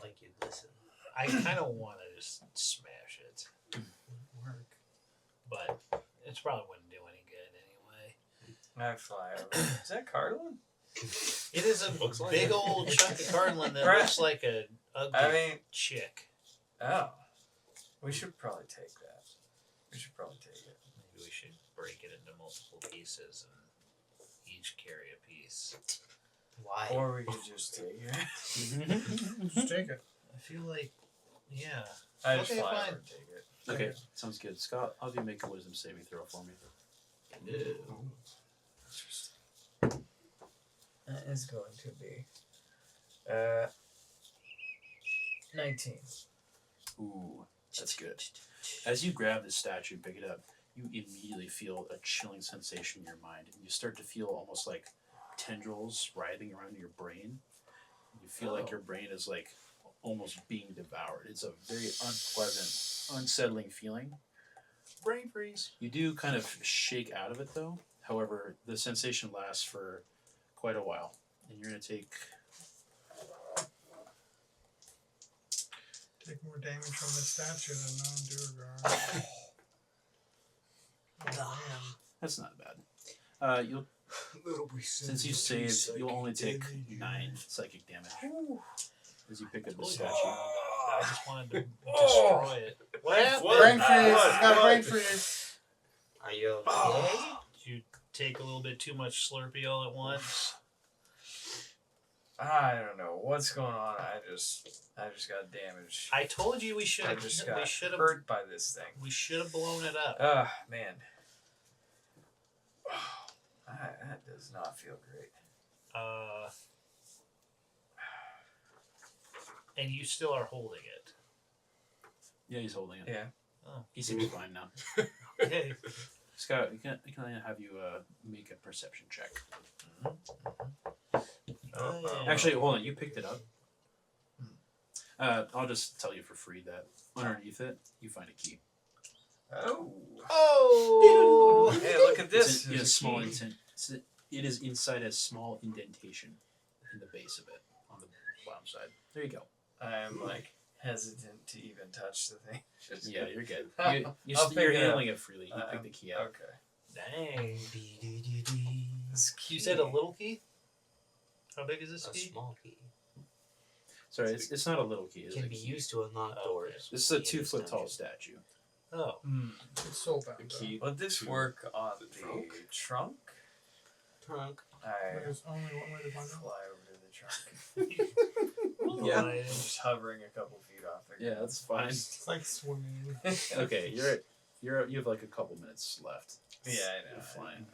Like you'd listen. I kind of want to just smash it, Work. but it probably wouldn't do any good anyway. I fly over. Is that Cardinal? It is a Looks like big it. old chunk of cardinal that Right. looks like a ugly I mean, chick. oh. We should probably take that. We should probably take it. Maybe we should break it into multiple pieces and each carry a piece. Why? Or we could just take it. Just take it. I feel like, yeah. I just Okay, fly fine. over and take it. Okay, sounds good. Scott, I'll have you make a wisdom saving throw for me. That is going to be 19. Ooh, that's good. As you grab the statue and pick it up, you immediately feel a chilling sensation in your mind, and you start to feel almost like tendrils writhing around your brain. You feel like your brain is like almost being devoured. It's a very unpleasant, unsettling feeling. Brain freeze. You do kind of shake out of it though. However, the sensation lasts for quite a while, and you're going to take Take more damage from the statue than non-Duergar. Oh, man. That's not bad. You'll since you saved, you'll only take 9 psychic damage as you pick up the statue. I just wanted to destroy it. What happened? Brain freeze! It's got a brain freeze! Are you okay? Did you take a little bit too much Slurpee all at once? I don't know what's going on. I just got damaged. I told you we should I have. just We got should have. hurt by this thing. We should have blown it up. Man. That does not feel great. And you still are holding it. Yeah, he's holding it. Yeah. Oh. He seems fine now. Okay. Scott, we can have you make a perception check. Oh, yeah. Actually, hold on. You picked it up. I'll just tell you for free that underneath it, you find a key. Oh. Oh! Hey, look at this. It's in a There's a small key. It is inside a small indentation in the base of it on the bottom side. There you go. I'm like hesitant to even touch the thing. Just Yeah, you're good. I'll You're figure it out. handling it freely. You pick the key out. Okay. Dang. This You key. said a little key? How big is this A key? small key Sorry, it's not a little key. It's can a be key. used to unlock Oh, doors. This is a in 2 foot tall dungeon. statue. Oh. It's soulbound. The though. key. Would this to work on the the trunk? trunk? Trunk. But I there's only one way to find out. fly over to the trunk. Yeah. Right. Just hovering a couple feet off the Yeah, ground. that's fine. It's like swimming. Okay, you have like a couple minutes left. Yeah, I know. You're flying.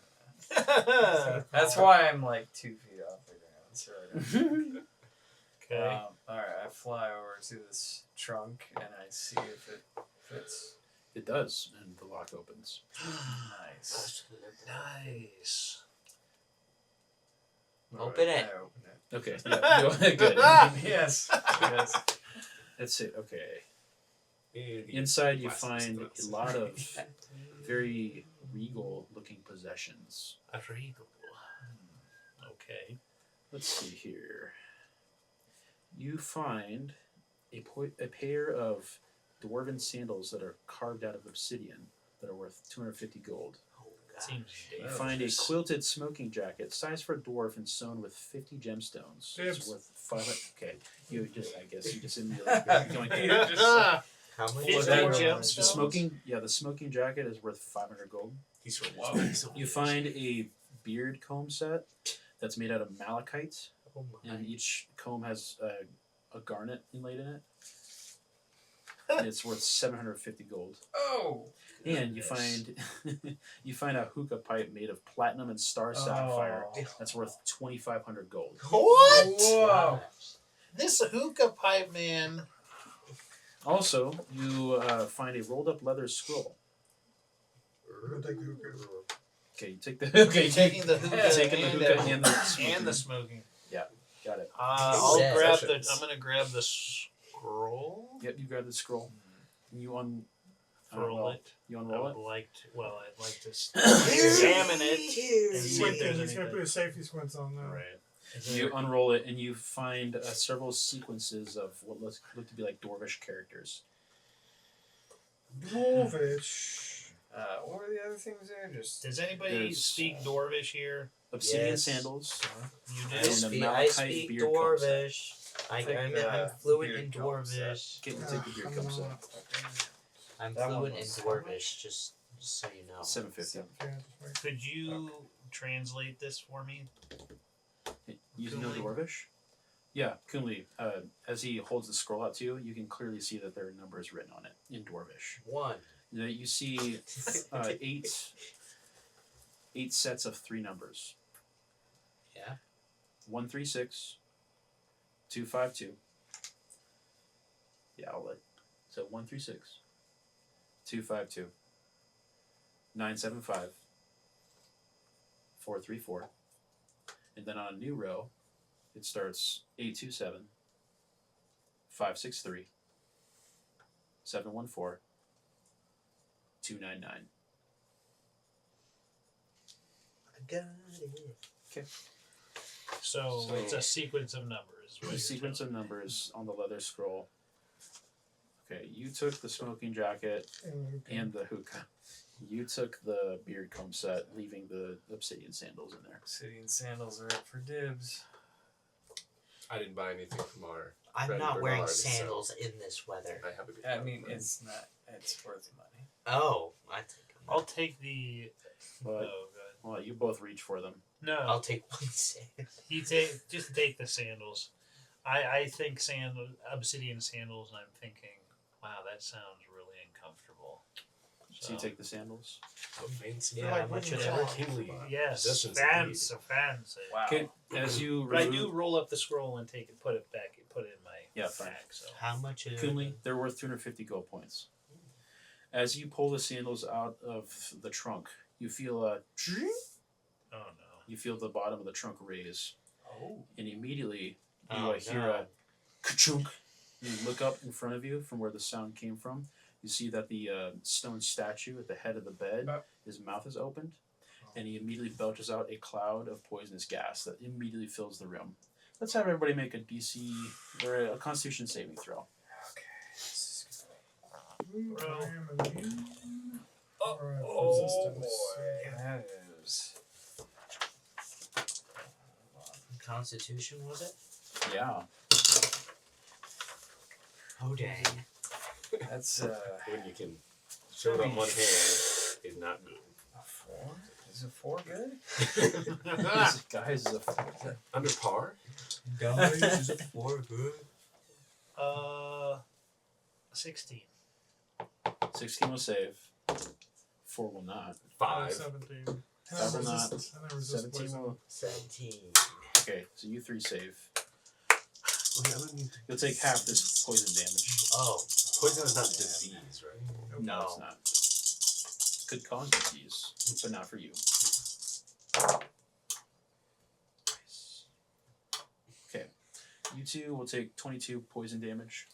That's why I'm like 2 feet off the ground. So I don't Okay. Alright, I fly over to this trunk and I see if it fits. It does, and the lock opens. Nice. Nice. Open Alright, it. I open it. Okay, yeah, good. Yes. Yes. That's it. Okay. And the Inside, you glasses find does. a lot of very regal-looking possessions. A regal. Okay. Let's see here. You find a pair of dwarven sandals that are carved out of obsidian that are worth 250 gold. Oh, God. Seems You Oh, find a yes. quilted smoking jacket, sized for a dwarf and sewn with 50 gemstones. Dibs. It's worth 500. Okay, I guess you just immediately going You to just- How much? Fifty is that- it? gemstones? the smoking jacket is worth 500 gold. He's from Whoa. You find a beard comb set that's made out of malachite, Oh my. and each comb has a garnet inlaid in it. And it's worth 750 gold. Oh! And you find a hookah pipe made of platinum and star sapphire Oh. that's worth 2,500 gold. What? Whoa! This hookah pipe man. Also, you find a rolled up leather scroll. We'll take the hookah. Okay, you take the okay, Taking the hookah, taking the hookah and the and the smoking. got it. I'll Yeah. grab Sessions. I'm gonna grab the scroll. Yep, you grab the scroll. You Roll it. You I unroll would it. like to. Well, I'd like to examine it and see if Squint there's in. He's gonna anything. put his safety squints on now. Right. Is You there- unroll it and you find several sequences of what look to be like dwarvish characters. Dwarvish. What were the other things there? Just Does anybody There's- speak Dwarvish here? Obsidian Yes. sandals. You I do. And a speak, malachite beard comb set. Dwarvish. I'm the fluent beard in comb set. Dwarvish. Okay, we'll take the beard comb set. I'm That one fluent in was how Dwarvish, just so you know. 750. Yeah, just wait. Could you translate this for me? You know Kunli? dwarvish? Yeah, Kunli. As he holds the scroll out to you, you can clearly see that there are numbers written on it in dwarvish. 1. You see eight sets of 3 numbers. Yeah. 136, 252. Yeah, I'll let. So 136, 252, 975, 434. And then on a new row, it starts 827, 563, 714, 299. I got it. So, So- it's a sequence of numbers. A sequence of numbers on the leather scroll. Okay, you took the smoking jacket and the hookah. You took the beard comb set, leaving the obsidian sandals in there. Obsidian sandals are up for dibs. I didn't buy anything from our. I'm Friend not wearing Bernard, so- sandals in this weather. I have a good. I mean, it's not. It's worth money. Oh, I take them. I'll take the. But Oh, good. well, you both reach for them. No, I'll take one sandal. you just take the sandals. I think obsidian sandals, and I'm thinking, wow, that sounds really uncomfortable. So you take the sandals. Oh, fancy. Yeah, how much yeah. is Very that? kingly. Yes, Possessions fancy, fancy. Wow. Okay, as you But I remove, do roll up the scroll and take it, put it back, put it in my Yeah, fine. bag. So How much is Kunli, they're worth 250 gold points. As you pull the sandals out of the trunk, you feel oh no. you feel the bottom of the trunk raise, Oh. and immediately you Oh, hear no. a ka-chunk, You look up in front of you from where the sound came from. You see that the stone statue at the head of the bed, his mouth is opened, and he immediately belches out a cloud of poisonous gas that immediately fills the room. Let's have everybody make a DC or a Constitution saving throw. Ooh, I am immune. Or Oh resistance. boy, that is. Constitution, was it? Yeah. Oh dang. That's When you can show it on one hand is not good. a 4. Is a 4 good? This guy's a Under par? Guys, is it 4 good? 16. 16 will save. 4 will not. 5. 17. Five will not. And I resist 17 poison. will. 17. Okay, so you 3 save. Wait, I don't need to- You'll take half this poison damage. Oh. Poison is not disease, right? No, it's not. Could cause disease, but not for you. Okay, you two will take 22 poison damage,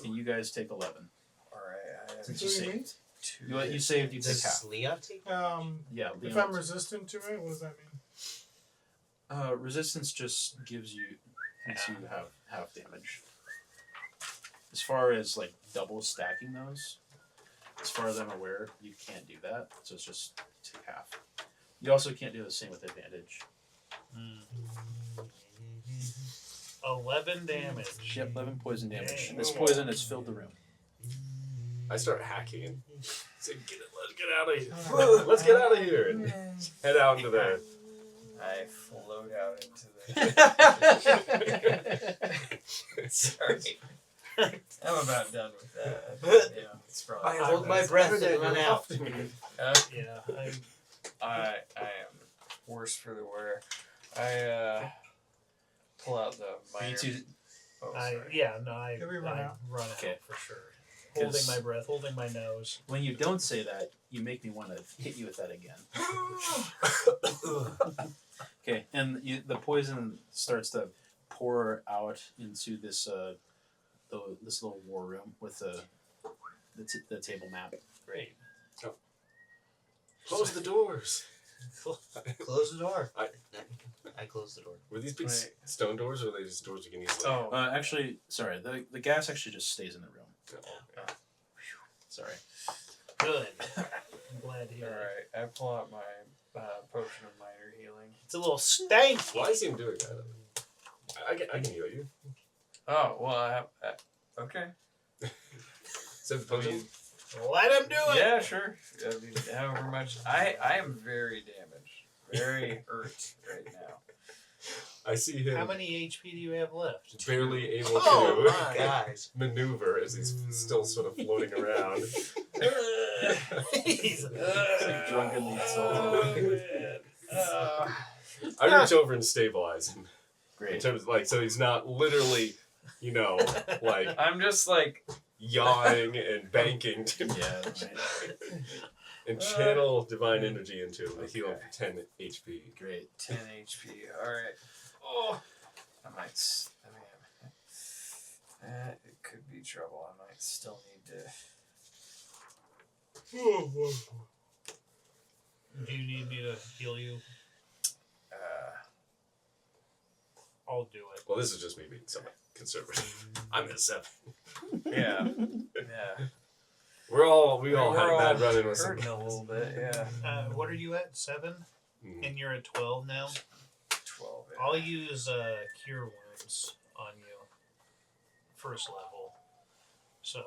and you guys take 11. Alright, I have Since you saved. 2. You saved, you take half. Does Leon take? Yeah, If Leon. I'm resistant to it, what does that mean? Resistance just gives you, makes you have half damage. As far as like double stacking those, as far as I'm aware, you can't do that. So it's just take half. You also can't do the same with advantage. 11 damage. Yep, 11 poison damage. Dang. This poison has filled the room. I start hacking and say, let's get out of here. Let's get out of here. And head out into the... I float out into the. I Sorry. I'm about done with that. Yeah, it's probably. hold my breath and run out. Yeah, I am worse for the wear. I pull out the minor. You two, Oh, I sorry. Can we run out? Run out Okay. for sure. Holding 'Cause- my breath, holding my nose. when you don't say that, you make me want to hit you with that again. Okay, and the poison starts to pour out into this this little war room with the table map. Great. Close the doors. Close the door. I close the door. Were these big Wait. stone doors or are they just doors you can easily... Oh. Actually, sorry, the gas actually just stays in the room. Sorry. Good. I'm glad to hear it. Alright, I pull out my potion of minor healing. It's a little stank. Why is he doing that? I can heal you. Oh, well, I have. Okay. So the I potion? mean, Let him do it. yeah, sure. I mean, however much. I am very damaged. Very hurt right now. I see him How many HP do you have left? barely able Oh, to Guys. maneuver as he's still sort of floating around. He's like drunkenly insulted. I reach over and stabilize him. In Great. terms of, like, so he's not literally, like I'm just like. yawing and banking to Yeah. Right. and channel divine energy into him to heal him Okay. for 10 HP. Great. 10 HP. Alright. Oh. I might. It could be trouble. I might still need to. Do you need me to heal you? I'll do it. Well, this is just me being somewhat conservative. I'm at 7. Yeah. Yeah. We all had a bad all run in with some. hurting a little bit. Yeah. What are you at? 7? Mhm. And you're at 12 now? 12. Yeah. I'll use Cure Wounds on you. First level. So,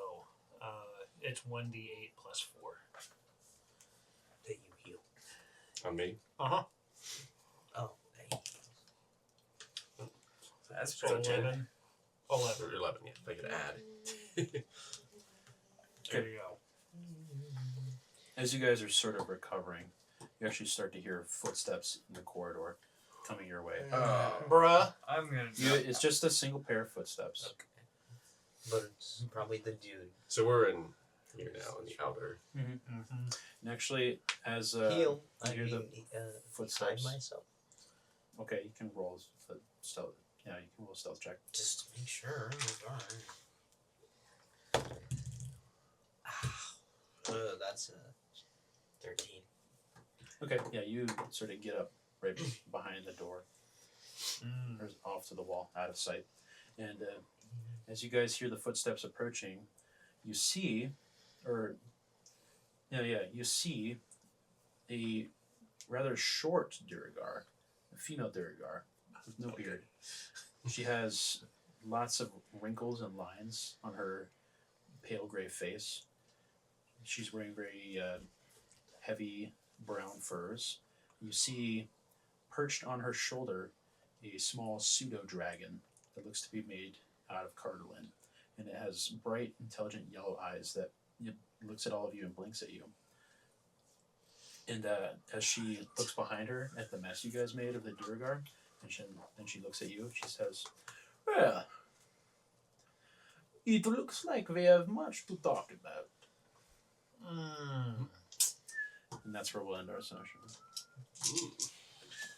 it's 1d8 plus 4. That you heal. On me. Uh-huh. Oh, that you That's So pretty good. 11. 11. Or 11, yeah. If I could add. There you go. As you guys are sort of recovering, you actually start to hear footsteps in the corridor coming your way. Bruh. I'm gonna. It's just a single pair of footsteps. But it's probably the dude. So we're in here now in the outer. Mm-hmm. And actually, as Heal. you I hear mean, the hide footsteps. myself. Okay, you can roll the stealth. Yeah, you can roll a stealth check. Just to make sure. Darn. That's a 13. Okay, yeah, you sort of get up right behind the door, or off to the wall, out of sight. And as you guys hear the footsteps approaching, you see, you see a rather short Duergar, a female Duergar with no beard. She has lots of wrinkles and lines on her pale gray face. She's wearing very heavy brown furs. You see, perched on her shoulder, a small pseudo-dragon that looks to be made out of cardoon. And it has bright, intelligent yellow eyes that looks at all of you and blinks at you. And as she looks behind her at the mess you guys made of the Duergar, and she looks at you, she says, "Well, it looks like we have much to talk about." And that's where we'll end our session.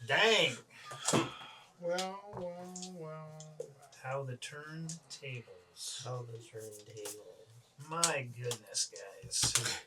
Dang! Well. How the turntables. How the turntable. My goodness, guys.